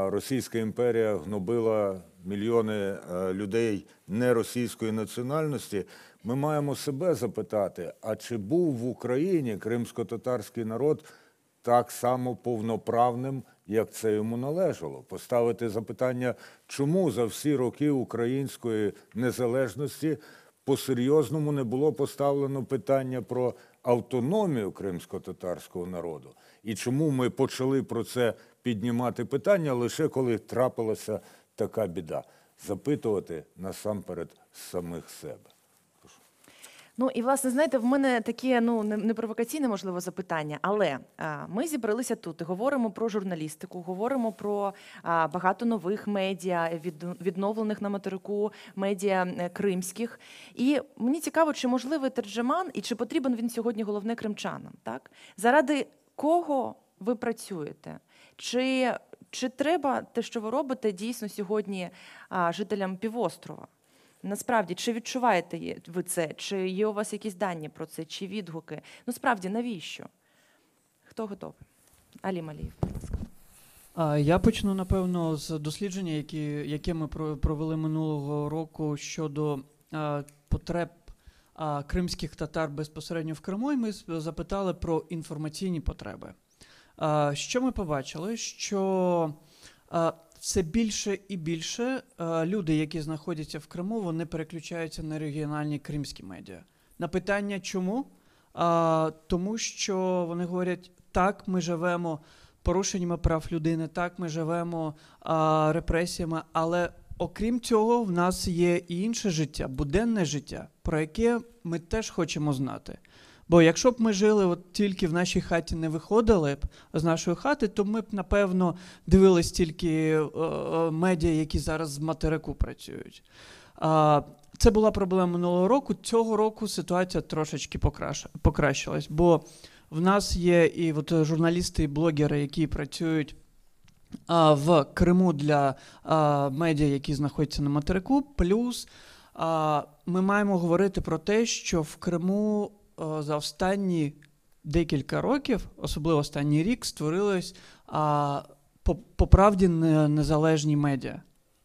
Російська імперія гнобила мільйони людей неросійської національності, ми маємо себе запитати, а чи був в Україні кримсько-татарський народ так само повноправним, як це йому належало? Поставити запитання, чому за всі роки української незалежності по-серйозному не було поставлено питання про автономію кримсько-татарського народу. І чому ми почали про це піднімати питання лише коли трапилася така біда. запитувати насамперед самих себе. Ну і власне, знаєте, в мене таке не провокаційне, можливо, запитання, але ми зібралися тут і говоримо про журналістику, говоримо про багато нових медіа, відновлених на материку медіа кримських. І мені цікаво, чи можливий терджеман і чи потрібен він сьогодні головне кримчанам, так? Заради кого ви працюєте? Чи треба те, що ви робите, дійсно сьогодні жителям півострова? Насправді, чи відчуваєте ви це? Чи є у вас якісь дані про це, чи відгуки? Ну, справді, навіщо? Хто готовий? Алім Алієв, будь ласка. Я почну, напевно, з дослідження, яке ми провели минулого року щодо потреб кримських татар безпосередньо в Криму, і ми запитали про інформаційні потреби. Що ми побачили? Що все більше і більше люди, які знаходяться в Криму, вони переключаються на регіональні кримські медіа. На питання чому? Тому що вони говорять, так, ми живемо порушеннями прав людини, так, ми живемо репресіями, але окрім цього в нас є і інше життя, буденне життя, про яке ми теж хочемо знати. Бо якщо б ми жили тільки в нашій хаті, не виходили б з нашої хати, то ми б, напевно, дивились тільки медіа, які зараз з материку працюють. Це була проблема минулого року. Цього року ситуація трошечки покращилась, бо в нас є і журналісти, і блогери, які працюють в Криму для медіа, які знаходяться на материку. Плюс ми маємо говорити про те, що в Криму за останні декілька років, особливо останній рік, створились по правді незалежні медіа.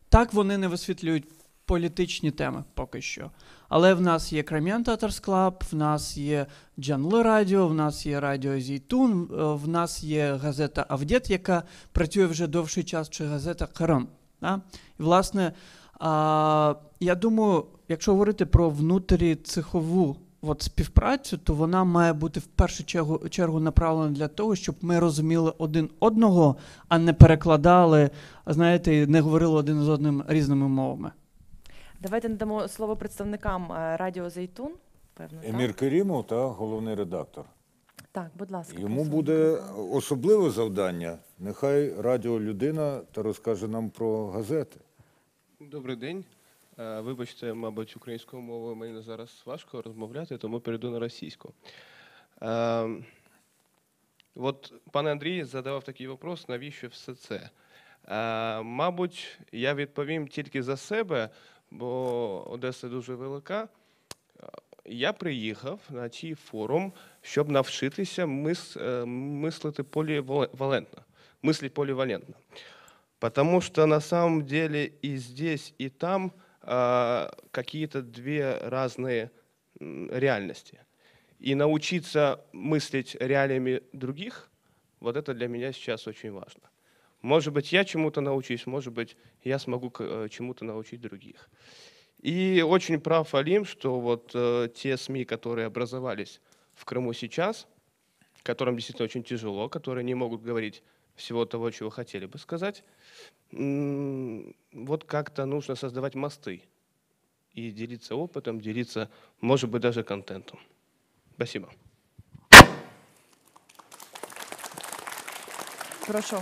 Так, вони не висвітлюють політичні теми поки що. Але в нас є Crimean Tatars Club, в нас є Canlı Радіо, в нас є Радіо Зейтун, в нас є газета Авдет, яка працює вже довший час, чи газета Крим. І, власне, я думаю, якщо говорити про внутріцехову співпрацю, то вона має бути в першу чергу направлена для того, щоб ми розуміли один одного, а не перекладали, знаєте, не говорили один з одним різними мовами. Давайте надамо слово представникам Радіо Зейтун. Певно, Емір Керімов, головний редактор. Так, будь ласка. Йому буде особливе завдання. Нехай радіолюдина та розкаже нам про газети. Добрий день. Вибачте, мабуть, українською мовою мені зараз важко розмовляти, тому перейду на російську. От пан Андрій задавав такий вопрос, навіщо все це? Мабуть, я відповім тільки за себе, бо Одеса дуже велика. Я приїхав на цей форум, щоб навчитися мислити поливалентно. Мыслить поливалентно. Потому что на самом деле и здесь, и там какие-то две разные реальности. И научиться мыслить реалиями других, вот это для меня сейчас очень важно. Может быть, я чему-то научусь, может быть, я смогу чему-то научить других. И очень прав Алим, что вот те СМИ, которые образовались в Крыму сейчас, которым действительно очень тяжело, которые не могут говорить всего того, чего хотели бы сказать, вот как-то нужно создавать мосты и делиться опытом, делиться, может быть, даже контентом. Спасибо. Прошу.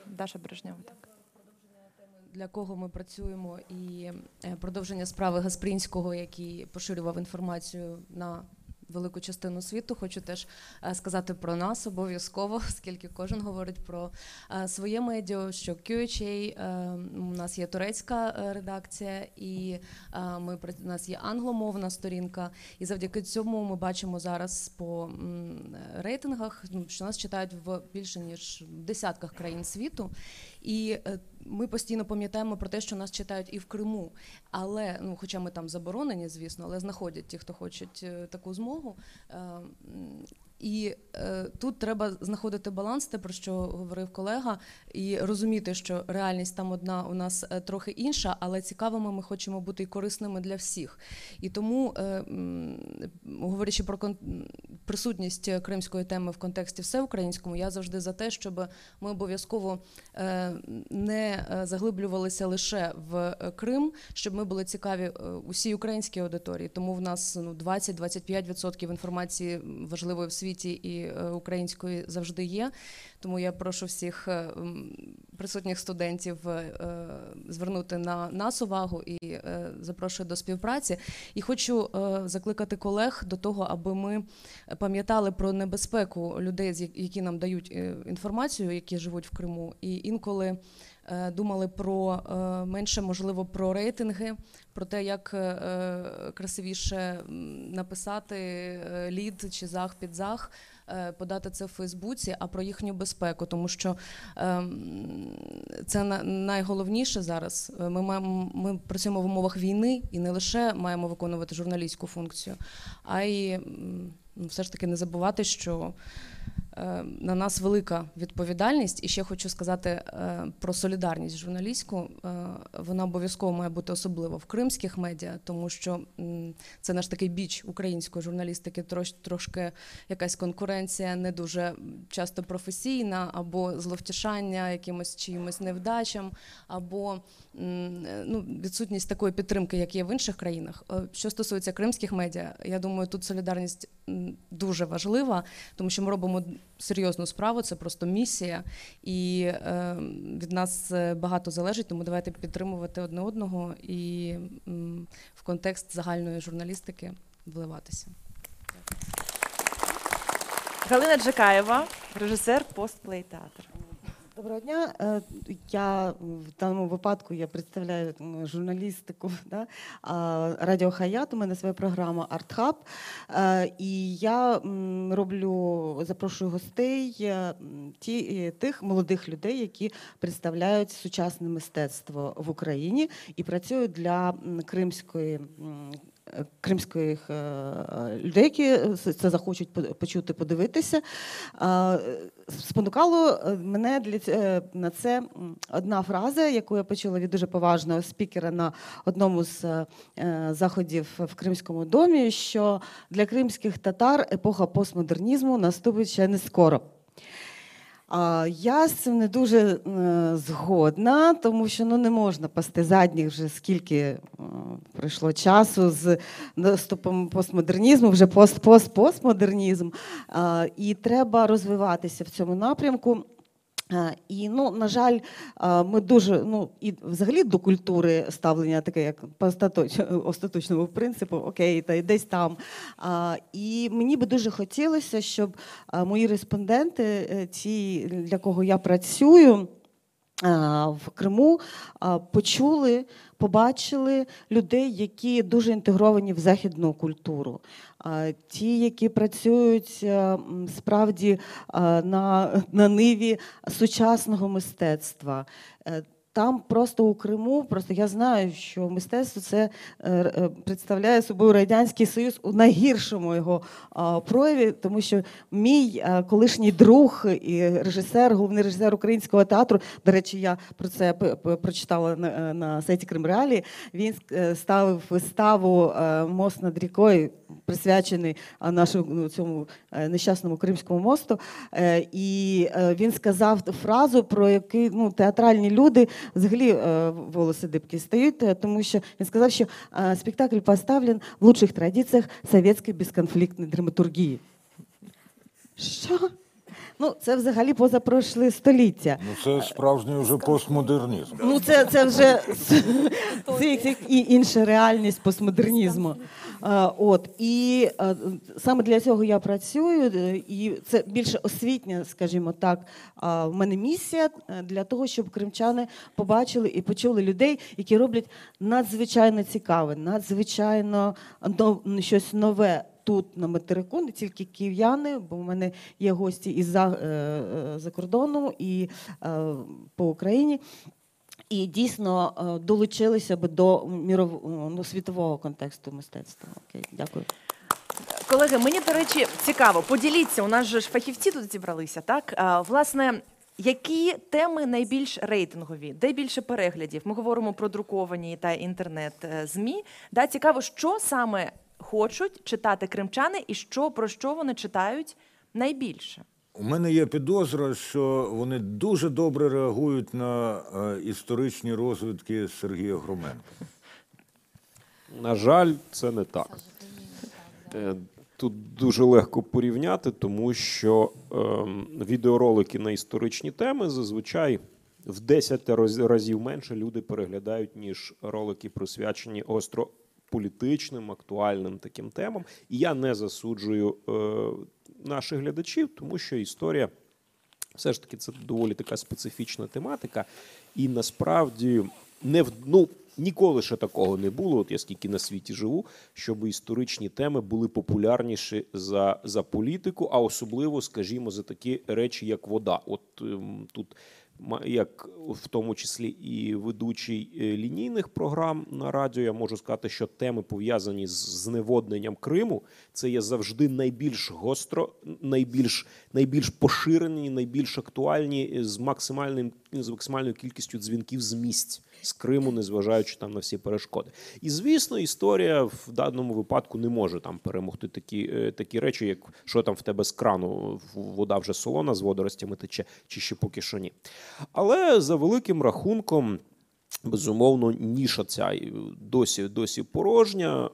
Даша Брежнєва. Для кого ми працюємо, і продовження справи Гаспрінського, який поширював інформацію на велику частину світу. Хочу теж сказати про нас обов'язково, оскільки кожен говорить про своє медіа, що QHA, у нас є турецька редакція, і у нас є англомовна сторінка, і завдяки цьому ми бачимо зараз по рейтингах, що нас читають в більше ніж десятках країн світу, і ми постійно пам'ятаємо про те, що нас читають і в Криму, але, хоча ми там заборонені, звісно, але знаходять ті, хто хочуть таку змогу. І тут треба знаходити баланс, те, про що говорив колега, і розуміти, що реальність там одна, у нас трохи інша, але цікавими ми хочемо бути і корисними для всіх. І тому, говорячи про присутність кримської теми в контексті всеукраїнському, я завжди за те, щоб ми обов'язково не заглиблювалися лише в Крим, щоб ми були цікаві усій українській аудиторії. Тому в нас 20-25% інформації важливої в світі і української завжди є. Тому я прошу всіх присутніх студентів звернути на нас увагу і запрошую до співпраці. І хочу закликати колег до того, аби ми пам'ятали про небезпеку людей, які нам дають інформацію, які живуть в Криму, і інколи думали про менше, можливо, про рейтинги, про те, як красивіше написати лід чи зах під зах, подати це в Фейсбуці, а про їхню безпеку, тому що це найголовніше зараз. Ми працюємо в умовах війни і не лише маємо виконувати журналістську функцію, а й все ж таки не забувати, що на нас велика відповідальність. І ще хочу сказати про солідарність журналістську. Вона обов'язково має бути особливо в кримських медіа, тому що це наш такий біч української журналістики, трошки якась конкуренція не дуже часто професійна, або зловтішання якимось чиїмось невдачам, або відсутність такої підтримки, як є в інших країнах. Що стосується кримських медіа, я думаю, тут солідарність дуже важлива, тому що ми робимо серйозну справу, це просто місія, і від нас багато залежить, тому давайте підтримувати одне одного і в контекст загальної журналістики вливатися. Галина Джакаєва, режисер «Постплей театр». Доброго дня. Я в даному випадку представляю журналістику, да? Радіо Хаят, у мене своя програма «Артхаб». І я запрошую гостей, тих молодих людей, які представляють сучасне мистецтво в Україні і працюють для кримських людей, які це захочуть почути, подивитися. Спонукало мене на це одна фраза, яку я почула від дуже поважного спікера на одному з заходів в Кримському домі, що для кримських татар епоха постмодернізму наступить ще не скоро. Я з цим не дуже згодна, тому що не можна пасти задніх вже скільки пройшло часу з наступом постмодернізму, вже постмодернізм. І треба розвиватися в цьому напрямку. І, на жаль, ми дуже, і взагалі до культури ставлення таке, як по остаточному принципу, окей, та й десь там. І мені би дуже хотілося, щоб мої респонденти, ті, для кого я працюю в Криму, почули, побачили людей, які дуже інтегровані в західну культуру. Ті, які працюють справді на ниві сучасного мистецтва. Там просто у Криму, я знаю, що мистецтво це представляє собою Радянський Союз у найгіршому його прояві, тому що мій колишній друг і режисер, головний режисер Українського театру, до речі, я про це прочитала на сайті Кримреалії, він ставив виставу «Мост над рікою», присвячений нашому цьому нещасному Кримському мосту, і він сказав фразу, про яку театральні люди взагалі волоси дибки стають, тому що він сказав, що спектакль поставлен в лучших традиціях совєтської безконфліктної драматургії. Що? Це взагалі позапрошле століття. Це справжній вже постмодернізм. Це вже інша реальність постмодернізму. І саме для цього я працюю, і це більше освітня, скажімо так, в мене місія для того, щоб кримчани побачили і почули людей, які роблять надзвичайно цікаве, надзвичайно щось нове. Тут на материку, не тільки київ'яни, бо в мене є гості із-за кордону, і по Україні. І дійсно долучилися б до світового контексту мистецтва. Окей, дякую. Колеги, мені, до речі, цікаво, поділіться, у нас же ж фахівці тут зібралися, так? Власне, які теми найбільш рейтингові, де більше переглядів? Ми говоримо про друковані та інтернет-ЗМІ. Да, цікаво, що саме хочуть читати кримчани і про що вони читають найбільше? У мене є підозра, що вони дуже добре реагують на історичні розвідки Сергія Громенка. На жаль, це не так. Тут дуже легко порівняти, тому що відеоролики на історичні теми зазвичай в 10 разів менше люди переглядають, ніж ролики, присвячені остро політичним, актуальним таким темам. І я не засуджую наших глядачів, тому що історія все ж таки це доволі така специфічна тематика. І насправді ніколи ще такого не було, от я скільки на світі живу, щоб історичні теми були популярніші за політику, а особливо, скажімо, за такі речі, як вода. От тут, як в тому числі і ведучий лінійних програм на радіо, я можу сказати, що теми, пов'язані з зневодненням Криму, це є завжди найбільш гостро, найбільш поширені, найбільш актуальні, з максимальною кількістю дзвінків з місць з Криму, незважаючи там на всі перешкоди. І, звісно, історія в даному випадку не може там перемогти такі речі, як що там в тебе з крану, вода вже солона з водоростями тече, чи ще поки що ні. Але за великим рахунком, безумовно, ніша ця досі порожня,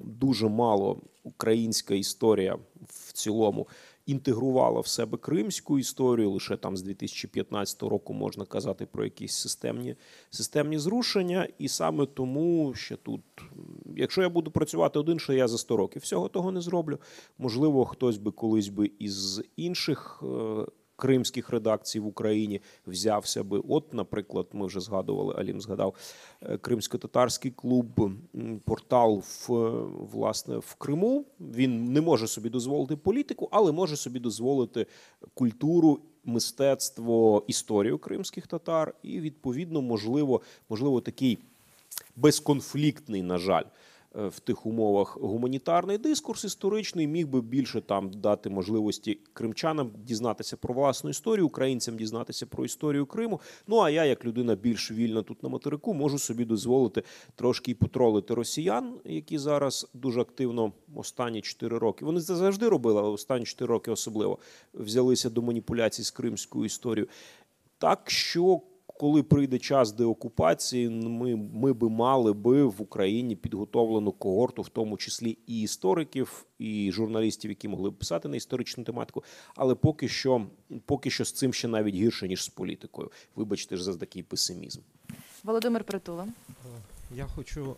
дуже мало українська історія в цілому інтегрувала в себе кримську історію, лише там з 2015 року можна казати про якісь системні зрушення, і саме тому ще тут, якщо я буду працювати один, що я за 100 років всього того не зроблю, можливо, хтось би колись би із інших кримських редакцій в Україні взявся би. От, наприклад, ми вже згадували, Алім згадав, Кримсько-татарський клуб, портал власне в Криму. Він не може собі дозволити політику, але може собі дозволити культуру, мистецтво, історію кримських татар і, відповідно, можливо, такий безконфліктний, на жаль, в тих умовах гуманітарний дискурс історичний міг би більше там дати можливості кримчанам дізнатися про власну історію, українцям дізнатися про історію Криму. Ну, а я, як людина більш вільна тут на материку, можу собі дозволити трошки і потролити росіян, які зараз дуже активно останні 4 роки, вони це завжди робили, але останні 4 роки особливо, взялися до маніпуляцій з кримською історією. Так що, коли прийде час деокупації, ми би мали в Україні підготовлену когорту, в тому числі і істориків, і журналістів, які могли б писати на історичну тематику, але поки що з цим ще навіть гірше, ніж з політикою. Вибачте ж за такий песимізм. Володимир Притула. Я хочу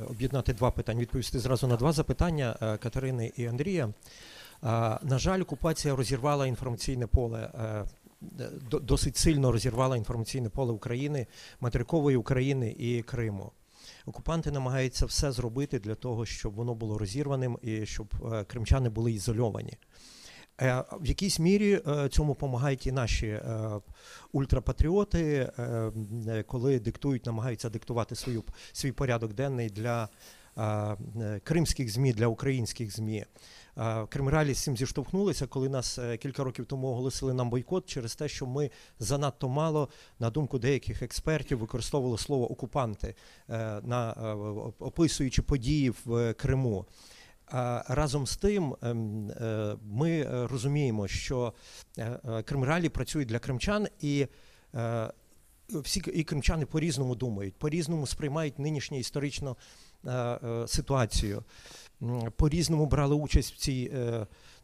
об'єднати 2 питання, відповісти зразу на 2 запитання Катерини і Андрія. На жаль, окупація розірвала інформаційне поле, досить сильно розірвала інформаційне поле України, материкової України і Криму. Окупанти намагаються все зробити для того, щоб воно було розірваним і щоб кримчани були ізольовані. В якійсь мірі цьому допомагають і наші ультрапатріоти, коли намагаються диктувати свій порядок денний для кримських ЗМІ, для українських ЗМІ. Кримреалії з цим зіштовхнулися, коли нас кілька років тому оголосили нам бойкот через те, що ми занадто мало, на думку деяких експертів, використовували слово «окупанти», описуючи події в Криму. Разом з тим, ми розуміємо, що Кримреалії працюють для кримчан, і кримчани по-різному думають, по-різному сприймають нинішню історичну ситуацію, по-різному брали участь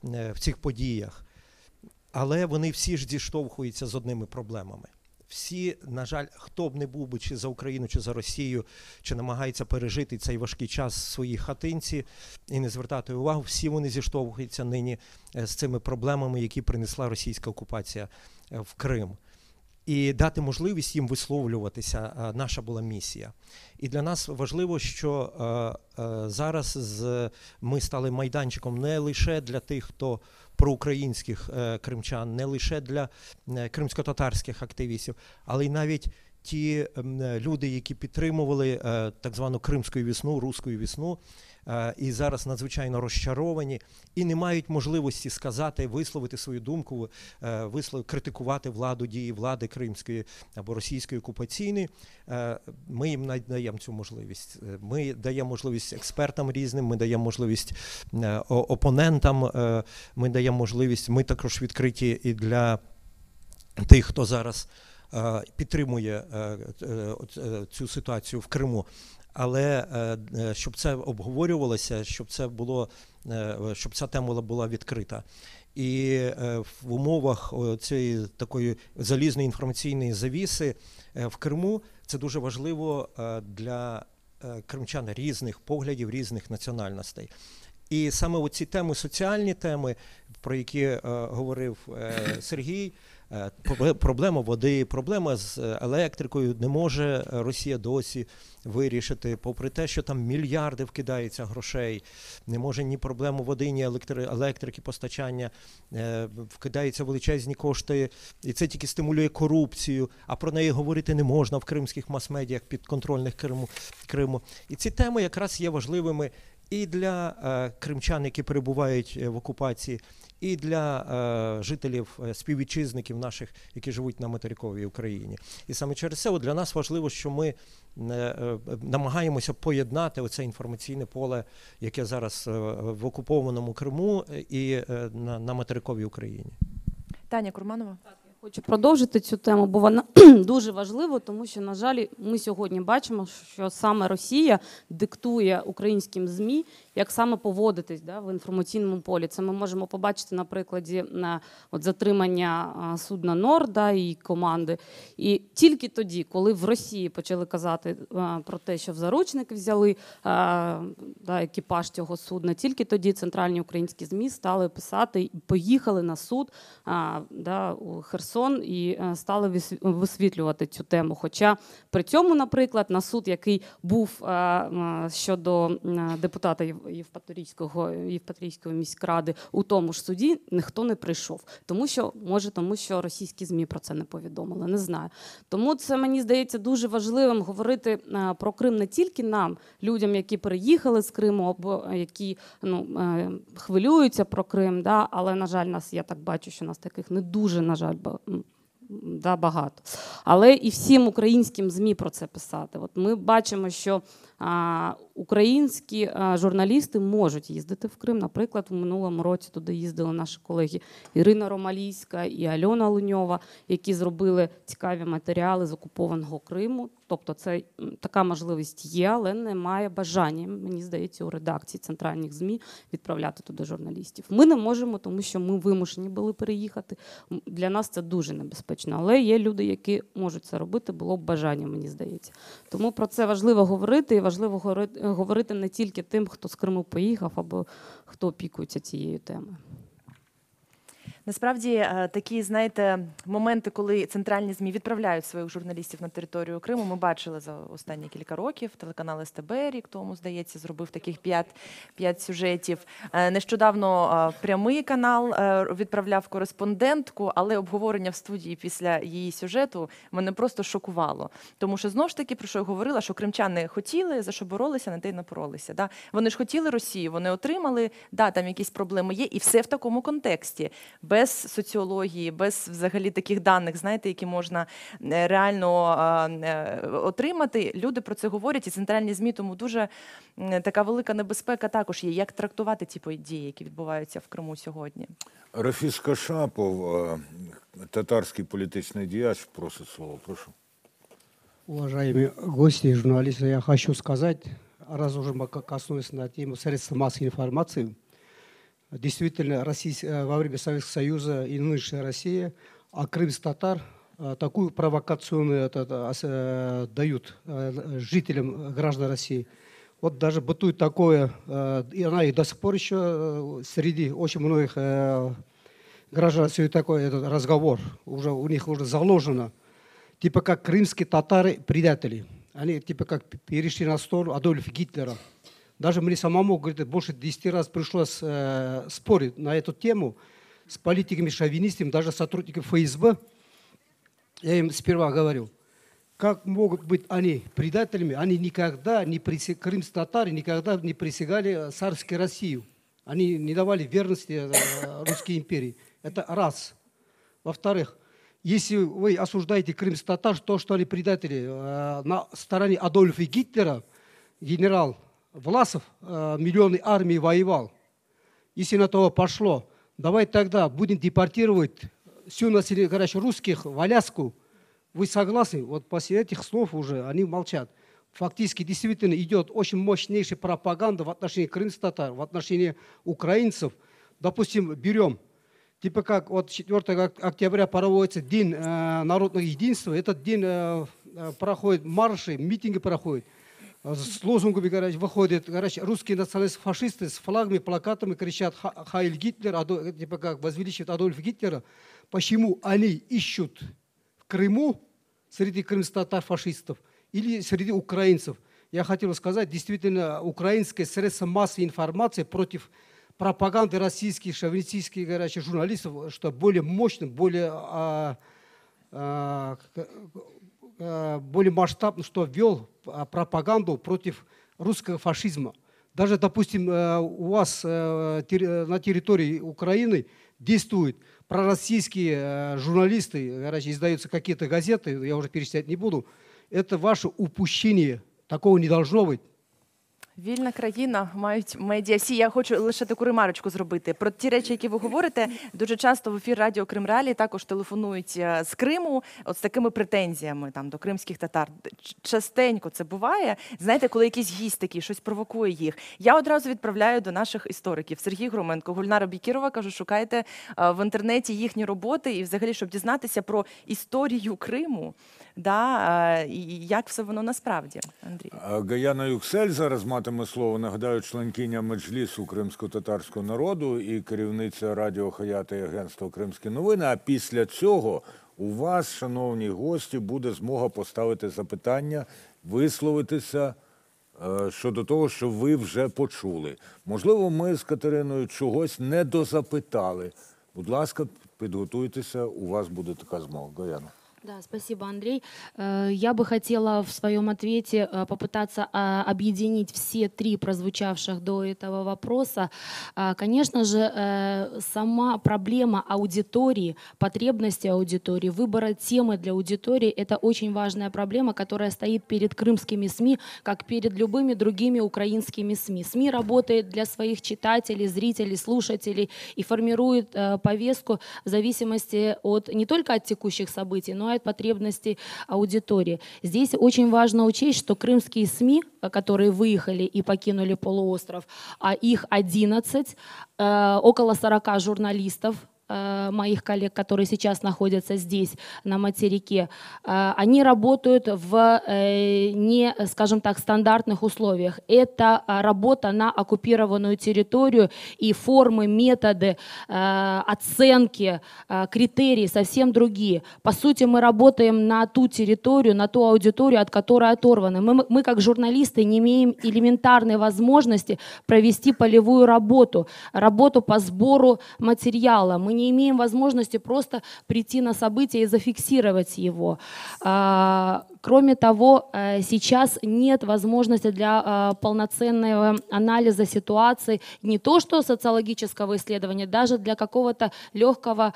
в цих подіях. Але вони всі ж зіштовхуються з одними проблемами. Всі, на жаль, хто б не був би чи за Україну, чи за Росію, чи намагається пережити цей важкий час в своїй хатинці і не звертати увагу, всі вони зіштовхуються нині з цими проблемами, які принесла російська окупація в Крим. І дати можливість їм висловлюватися – наша була місія. І для нас важливо, що зараз ми стали майданчиком не лише для тих, хто проукраїнських кримчан, не лише для кримсько-татарських активістів, але й навіть ті люди, які підтримували так звану Кримську весну, Руську весну, і зараз надзвичайно розчаровані, і не мають можливості сказати, висловити свою думку, критикувати владу, дії влади кримської або російської окупаційної, ми їм надаємо цю можливість. Ми даємо можливість експертам різним, ми даємо можливість опонентам, ми даємо можливість, ми також відкриті і для тих, хто зараз підтримує цю ситуацію в Криму. Але щоб це обговорювалося, щоб ця тема була відкрита. І в умовах цієї такої залізної інформаційної завіси в Криму це дуже важливо для кримчан різних поглядів, різних національностей. І саме оці теми, соціальні теми, про які говорив Сергій, проблема води, проблема з електрикою не може Росія досі вирішити, попри те, що там мільярди вкидається грошей, не може ні проблему води, ні електрики, постачання, вкидаються величезні кошти, і це тільки стимулює корупцію, а про неї говорити не можна в кримських мас-медіях підконтрольних Криму. І ці теми якраз є важливими і для кримчан, які перебувають в окупації, і для жителів, співвітчизників наших, які живуть на материковій Україні. І саме через це для нас важливо, що ми намагаємося поєднати оце інформаційне поле, яке зараз в окупованому Криму і на материковій Україні. Таня Курманова. Хочу продовжити цю тему, бо вона дуже важлива, тому що, на жаль, ми сьогодні бачимо, що саме Росія диктує українським ЗМІ, як саме поводитись в інформаційному полі. Це ми можемо побачити на прикладі затримання судна «Норд» і команди. І тільки тоді, коли в Росії почали казати про те, що в заручники взяли екіпаж цього судна, тільки тоді центральні українські ЗМІ стали писати, поїхали на суд у Херсон і стали висвітлювати цю тему. Хоча при цьому, наприклад, на суд, який був щодо депутата Євпаторійської міськради у тому ж суді, ніхто не прийшов. Тому що російські ЗМІ про це не повідомили, не знаю. Тому це, мені здається, дуже важливим говорити про Крим не тільки нам, людям, які переїхали з Криму, або які хвилюються про Крим, але, на жаль, я так бачу, що нас таких не дуже, на жаль, багато. Але і всім українським ЗМІ про це писати. От ми бачимо, що українські журналісти можуть їздити в Крим. Наприклад, у минулому році туди їздили наші колеги Ірина Ромалійська і Альона Луньова, які зробили цікаві матеріали з окупованого Криму. Тобто це така можливість є, але немає бажання, мені здається, у редакції центральних ЗМІ відправляти туди журналістів. Ми не можемо, тому що ми вимушені були переїхати. Для нас це дуже небезпечно. Але є люди, які можуть це робити, було б бажання, мені здається. Тому про це важливо говорити, і важливо говорити не тільки тим, хто з Криму поїхав, або хто опікується цією темою. Насправді такі, знаєте, моменти, коли центральні ЗМІ відправляють своїх журналістів на територію Криму, ми бачили за останні кілька років. Телеканал СТБ рік тому, здається, зробив таких 5 сюжетів. Нещодавно прямий канал відправляв кореспондентку, але обговорення в студії після її сюжету мене просто шокувало. Тому що, знову ж таки, про що я говорила, що кримчани хотіли, за що боролися, на те й напоролися. Да? Вони ж хотіли Росію, вони отримали, там якісь проблеми є, і все в такому контексті. Без соціології, без взагалі таких даних, знаєте, які можна реально отримати. Люди про це говорять, і центральні ЗМІ, тому дуже така велика небезпека також є. Як трактувати ті події, які відбуваються в Криму сьогодні? Рафіс Кашапов, татарський політичний діяч, просить слово. Прошу. Уважаемые гости и журналисты, я хочу сказать, раз уже мы коснулись на тему средств массовой информации, действительно, во время Советского Союза и нынешняя Россия, а крымских татар такую провокационную дают жителям, граждан России. Вот даже бытует такое, и она и до сих пор еще среди очень многих граждан России такой этот разговор, уже у них уже заложено, типа как крымские татары предатели. Они типа как перешли на сторону Адольфа Гитлера. Даже мне самому, говорит, больше 10 раз пришлось спорить на эту тему с политиками-шовинистами, даже сотрудниками ФСБ. Я им сперва говорю, как могут быть они предателями? Они никогда не крымские татары никогда не присягали царской Россию. Они не давали верности Русской империи. Это раз. Во-вторых, если вы осуждаете крымских татар, то, что они предатели, на стороне Адольфа Гитлера генерал Власов миллионы армии воевал. Если на то пошло, давай тогда будем депортировать всю население, короче, русских в Аляску. Вы согласны? Вот после этих слов уже они молчат. Фактически действительно идет очень мощнейшая пропаганда в отношении крымских татар, в отношении украинцев. Допустим, берем, типа как вот 4 октября проводится День народного единства, этот день проходят марши, митинги проходят. С лозунгами, короче, выходят, короче, русские националисты-фашисты с флагами, плакатами кричат «Хайль Гитлер», типа как возвеличивают Адольфа Гитлера. Почему они ищут в Крыму среди крымских татар-фашистов или среди украинцев? Я хотел сказать, действительно, украинское средство массовой информации против пропаганды российских шовинистических, короче, журналистов, что более мощным, более масштабно, что ввел пропаганду против русского фашизма. Даже, допустим, у вас на территории Украины действуют пророссийские журналисты, короче, издаются какие-то газеты, я уже перечислять не буду. Это ваше упущение. Такого не должно быть. Вільна країна, мають медіа всі. Я хочу лише таку ремарочку зробити. Про ті речі, які ви говорите, дуже часто в ефір Радіо Крим Реалії також телефонують з Криму от з такими претензіями там, до кримських татар. Частенько це буває. Знаєте, коли якийсь гість такий, щось провокує їх. Я одразу відправляю до наших істориків. Сергій Громенко, Гульнара Бікірова, кажу, шукайте в інтернеті їхні роботи і взагалі, щоб дізнатися про історію Криму. Да, і як все воно насправді, Андрій? Гаяна Юксель зараз матиме слово. Нагадаю, членкиня Меджлісу кримсько-татарського народу і керівниця радіо «Хаята» і агентства «Кримські новини». А після цього у вас, шановні гості, буде змога поставити запитання, висловитися щодо того, що ви вже почули. Можливо, ми з Катериною чогось не дозапитали. Будь ласка, підготуйтеся, у вас буде така змога. Гаяна. Да, спасибо, Андрей. Я бы хотела в своем ответе попытаться объединить все три прозвучавших до этого вопроса. Конечно же, сама проблема аудитории, потребности аудитории, выбора темы для аудитории – это очень важная проблема, которая стоит перед крымскими СМИ, как перед любыми другими украинскими СМИ. СМИ работает для своих читателей, зрителей, слушателей и формирует повестку в зависимости не только от текущих событий, но и от потребностей аудитории. Здесь очень важно учесть, что крымские СМИ, которые выехали и покинули полуостров, а их 11, около 40 журналистов, моих коллег, которые сейчас находятся здесь, на материке, они работают в не, скажем так, стандартных условиях. Это работа на оккупированную территорию, и формы, методы, оценки, критерии совсем другие. По сути, мы работаем на ту территорию, на ту аудиторию, от которой оторваны. Мы как журналисты не имеем элементарной возможности провести полевую работу, работу по сбору материала. Мы не имеем возможности просто прийти на событие и зафиксировать его. Кроме того, сейчас нет возможности для полноценного анализа ситуации, не то что социологического исследования, даже для какого-то легкого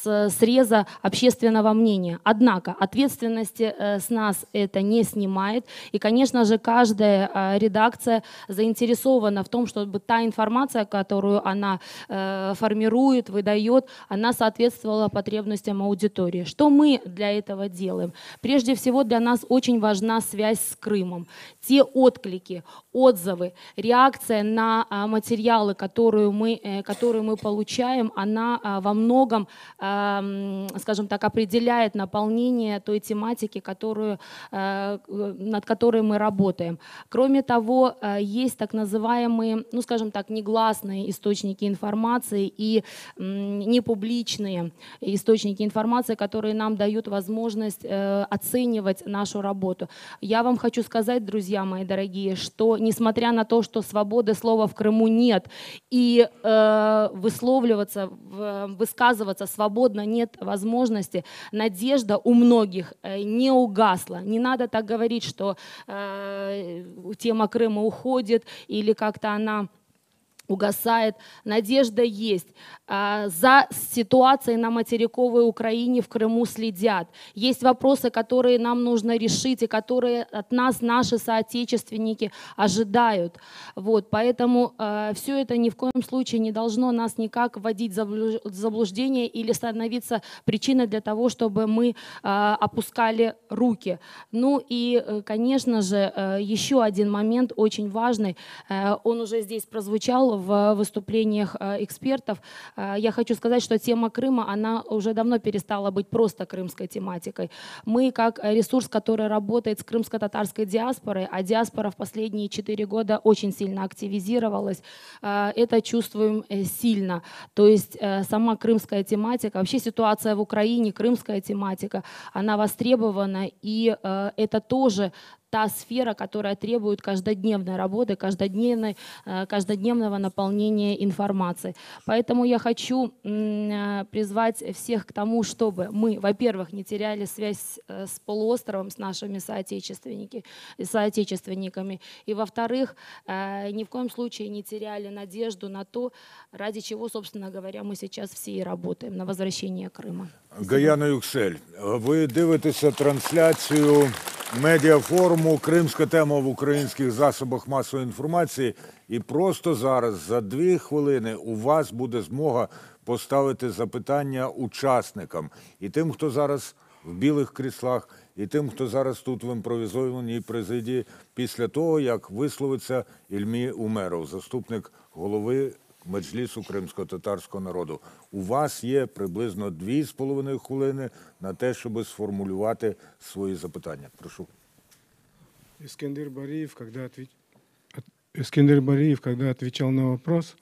среза общественного мнения. Однако ответственности с нас это не снимает. И, конечно же, каждая редакция заинтересована в том, чтобы та информация, которую она формирует, выдает, она соответствовала потребностям аудитории. Что мы для этого делаем? Прежде всего, для нас очень важна связь с Крымом. Те отклики, отзывы, реакция на материалы, которые мы получаем, она во многом, скажем так, определяет наполнение той тематики, над которой мы работаем. Кроме того, есть так называемые, скажем так, негласные источники информации и непубличные источники информации, которые нам дают возможность оценивать нашу работу. Я вам хочу сказать, друзья мои дорогие, что несмотря на то, что свободы слова в Крыму нет, и высказываться свободно нет возможности, надежда у многих не угасла. Не надо так говорить, что тема Крыма уходит или как-то она угасает. Надежда есть. За ситуацией на материковой Украине, в Крыму следят. Есть вопросы, которые нам нужно решить и которые от нас наши соотечественники ожидают. Вот, поэтому все это ни в коем случае не должно нас никак вводить в заблуждение или становиться причиной для того, чтобы мы опускали руки. Ну и, конечно же, еще один момент очень важный. Он уже здесь прозвучал в выступлениях экспертов. Я хочу сказать, что тема Крыма, она уже давно перестала быть просто крымской тематикой. Мы как ресурс, который работает с крымско-татарской диаспорой, а диаспора в последние 4 года очень сильно активизировалась, это чувствуем сильно. То есть сама крымская тематика, вообще ситуация в Украине, крымская тематика, она востребована, и это тоже та сфера, которая требует каждодневной работы, каждодневного наполнения информацией. Поэтому я хочу призвать всех к тому, чтобы мы, во-первых, не теряли связь с полуостровом, с нашими соотечественниками, и, во-вторых, ни в коем случае не теряли надежду на то, ради чего, собственно говоря, мы сейчас все и работаем, на возвращение Крыма. Гаяна Юксель, ви дивитеся трансляцію медіафоруму «Кримська тема в українських засобах масової інформації». І просто зараз, за 2 хвилини, у вас буде змога поставити запитання учасникам. І тим, хто зараз в білих кріслах, і тим, хто зараз тут в імпровізованій президії, після того, як висловиться Ільмі Умеров, заступник голови Меджлісу кримсько-татарського народу. У вас є приблизно 2,5 хвилини на те, щоб сформулювати свої запитання. Прошу. Искандер Бариев, когда отвечал на вопрос,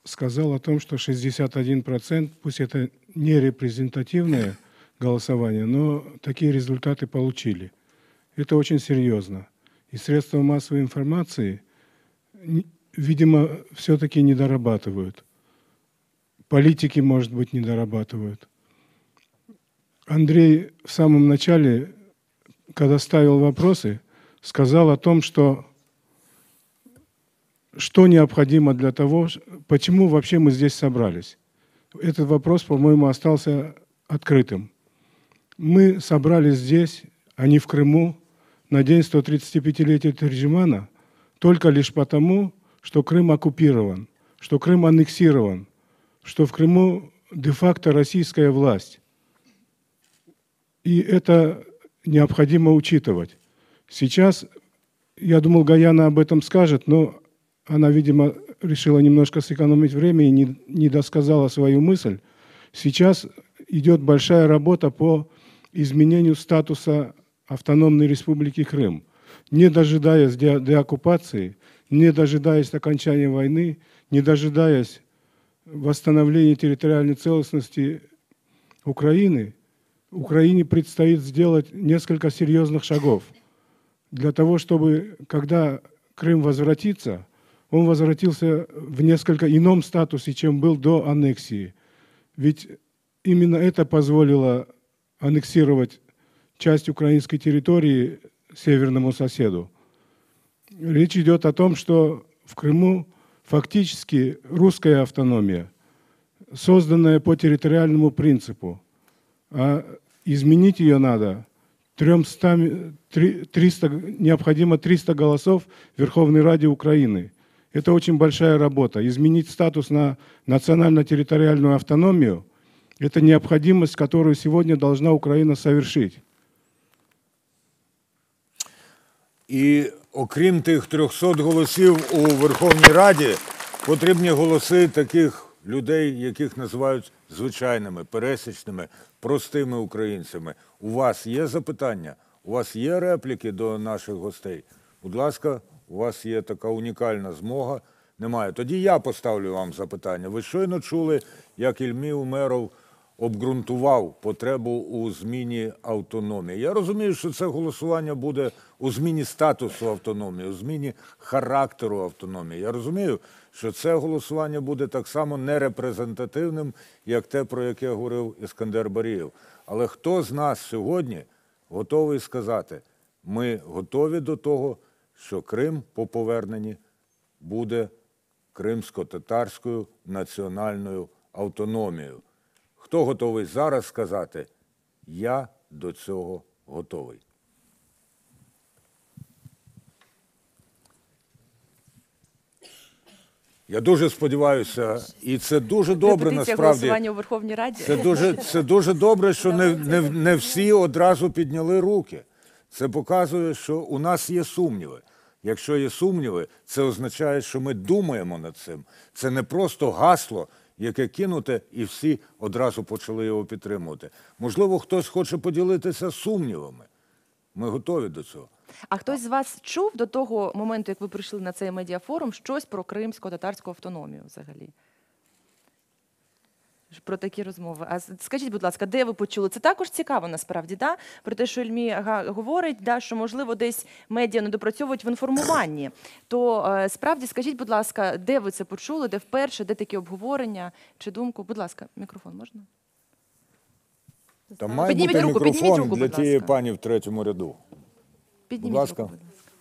сказал о том, что 61%, пусть это не репрезентативное голосование, но такие результаты получили. Это очень серьезно. И средства массовой информации, видимо, все-таки не дорабатывают. Политики, может быть, не дорабатывают. Андрей в самом начале, когда ставил вопросы, сказал о том, что необходимо для того, почему вообще мы здесь собрались. Этот вопрос, по-моему, остался открытым. Мы собрались здесь, а не в Крыму, на день 135-летия Терджимана, только лишь потому, что Крым оккупирован, что Крым аннексирован, что в Крыму де-факто российская власть. И это необходимо учитывать. Сейчас, я думал, Гаяна об этом скажет, но она, видимо, решила немножко сэкономить время и не досказала свою мысль. Сейчас идет большая работа по изменению статуса автономной республики Крым. Не дожидаясь деоккупации, не дожидаясь окончания войны, не дожидаясь восстановления территориальной целостности Украины, Украине предстоит сделать несколько серьезных шагов для того, чтобы, когда Крым возвратится, он возвратился в несколько ином статусе, чем был до аннексии. Ведь именно это позволило аннексировать часть украинской территории северному соседу. Речь идет о том, что в Крыму фактически русская автономия, созданная по территориальному принципу, а изменить ее надо необходимо 300 голосов в Верховной Раде Украины. Это очень большая работа. Изменить статус на национально-территориальную автономию – это необходимость, которую сегодня должна Украина совершить. І окрім тих 300 голосів у Верховній Раді, потрібні голоси таких людей, яких називають звичайними, пересічними, простими українцями. У вас є запитання? У вас є репліки до наших гостей? Будь ласка, у вас є така унікальна змога. Немає. Тоді я поставлю вам запитання. Ви щойно чули, як Ільмі Умеров обґрунтував потребу у зміні автономії. Я розумію, що це голосування буде у зміні статусу автономії, у зміні характеру автономії. Я розумію, що це голосування буде так само нерепрезентативним, як те, про яке говорив Іскандер Барієв. Але хто з нас сьогодні готовий сказати, ми готові до того, що Крим по поверненні буде кримсько-татарською національною автономією? Хто готовий зараз сказати, я до цього готовий? Я дуже сподіваюся, і це дуже добре Репетиція насправді. голосування у Верховній Раді. Це дуже добре, що не всі одразу підняли руки. Це показує, що у нас є сумніви. Якщо є сумніви, це означає, що ми думаємо над цим. Це не просто гасло, яке кинуте, і всі одразу почали його підтримувати. Можливо, хтось хоче поділитися сумнівами. Ми готові до цього. А хтось з вас чув до того моменту, як ви прийшли на цей медіафорум, щось про кримсько-татарську автономію взагалі? Про такі розмови. А скажіть, будь ласка, де ви почули? Це також цікаво насправді, да? Про те, що Ільмі говорить, да, що, можливо, десь медіа не допрацьовують в інформуванні. То справді, скажіть, будь ласка, де ви це почули, де вперше, де такі обговорення чи думку? Будь ласка, мікрофон можна? Там має бути мікрофон для тієї пані в третьому ряду. Підніміть будь ласка. руку, будь ласка.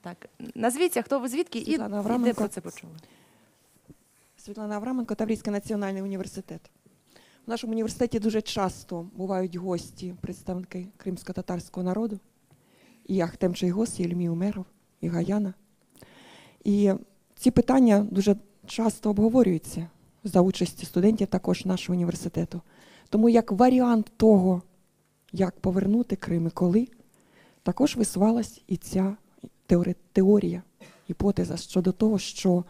Так, назвіться, хто ви звідки і де про це почули. Світлана Авраменко, Таврійський національний університет. В нашому університеті дуже часто бувають гості, представники кримсько-татарського народу. І Ахтем Чайгос, і Ільмі Умеров, і Гаяна. І ці питання дуже часто обговорюються за участі студентів також нашого університету. Тому як варіант того, як повернути Крим і коли, також висувалась і ця теорія, гіпотеза щодо того, що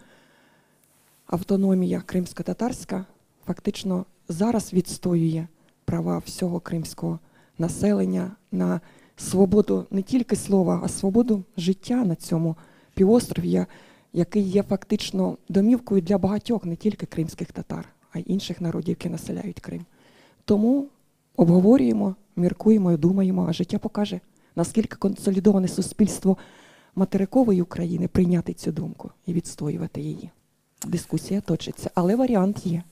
автономія кримсько-татарська фактично зараз відстоює права всього кримського населення на свободу не тільки слова, а свободу життя на цьому півострові, який є фактично домівкою для багатьох, не тільки кримських татар, а й інших народів, які населяють Крим. Тому обговорюємо, міркуємо і думаємо, а життя покаже, наскільки консолідоване суспільство материкової України прийняти цю думку і відстоювати її. Дискусія точиться, але варіант є.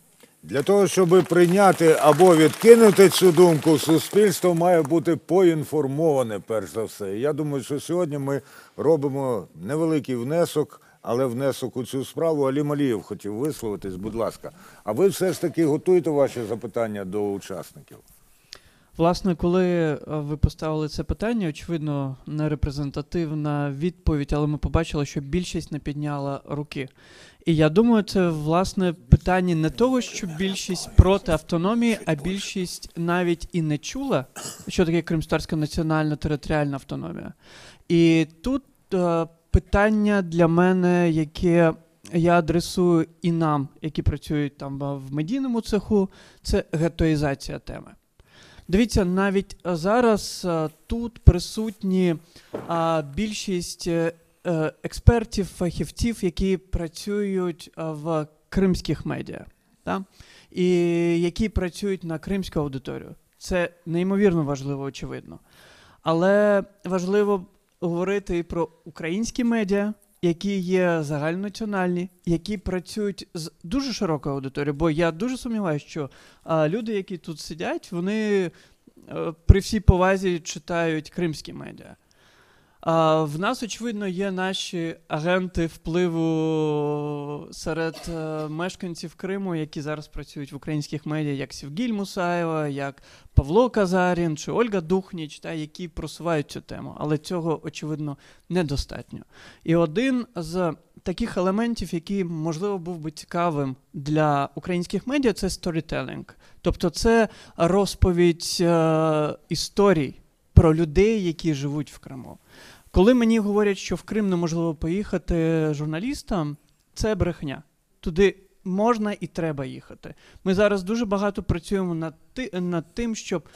Для того, щоб прийняти або відкинути цю думку, суспільство має бути поінформоване, перш за все. Я думаю, що сьогодні ми робимо невеликий внесок, але внесок у цю справу. Алім Алієв хотів висловитись, будь ласка. А ви все ж таки готуєте ваші запитання до учасників? Власне, коли ви поставили це питання, очевидно, не репрезентативна відповідь, але ми побачили, що більшість не підняла руки. І я думаю, це, власне, питання не того, що більшість проти автономії, а більшість навіть і не чула, що таке кримськотатарська національна територіальна автономія. І тут питання для мене, яке я адресую і нам, які працюють там в медійному цеху, це гетоїзація теми. Дивіться, навіть зараз тут присутні більшість експертів, фахівців, які працюють в кримських медіа, так? І які працюють на кримську аудиторію. Це неймовірно важливо, очевидно. Але важливо говорити і про українські медіа, які є загальнонаціональні, які працюють з дуже широкою аудиторією. Бо я дуже сумніваюся, що люди, які тут сидять, вони при всій повазі читають кримські медіа. В нас, очевидно, є наші агенти впливу серед мешканців Криму, які зараз працюють в українських медіа, як Севгіль Мусаєва, як Павло Казарін чи Ольга Духніч, які просувають цю тему. Але цього, очевидно, недостатньо. І один з таких елементів, який, можливо, був би цікавим для українських медіа, це сторітелінг. Тобто це розповідь історій про людей, які живуть в Криму. Коли мені говорять, що в Крим неможливо поїхати журналістам, це брехня. Туди можна і треба їхати. Ми зараз дуже багато працюємо над тим, щоб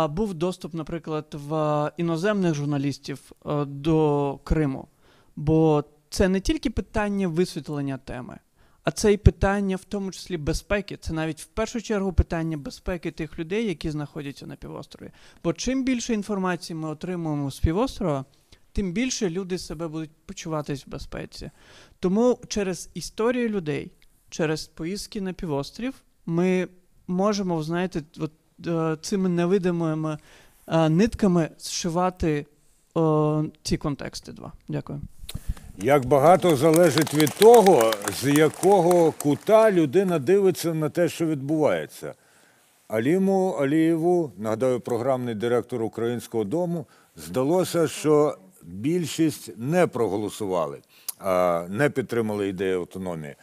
був доступ, наприклад, в іноземних журналістів до Криму. Бо це не тільки питання висвітлення теми, а це і питання, в тому числі безпеки. Це навіть в першу чергу питання безпеки тих людей, які знаходяться на півострові. Бо чим більше інформації ми отримуємо з півострова, тим більше люди себе будуть почуватись в безпеці. Тому через історію людей, через поїздки на півострів, ми можемо, знаєте, от, цими невидимими нитками зшивати ці контексти два. Дякую. Як багато залежить від того, з якого кута людина дивиться на те, що відбувається. Аліму Алієву, нагадаю, програмний директор Українського дому, здалося, що більшість не проголосували, не підтримали ідею автономії.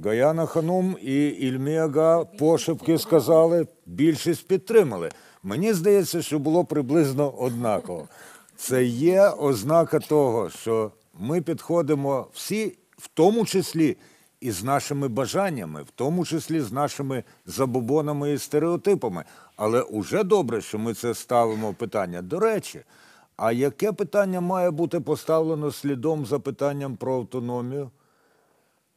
Гаяна Ханум і Ільмі Ага пошепки сказали, більшість підтримали. Мені здається, що було приблизно однаково. Це є ознака того, що ми підходимо всі, в тому числі і з нашими бажаннями, в тому числі з нашими забобонами і стереотипами. Але уже добре, що ми це ставимо питання. До речі, а яке питання має бути поставлено слідом за питанням про автономію?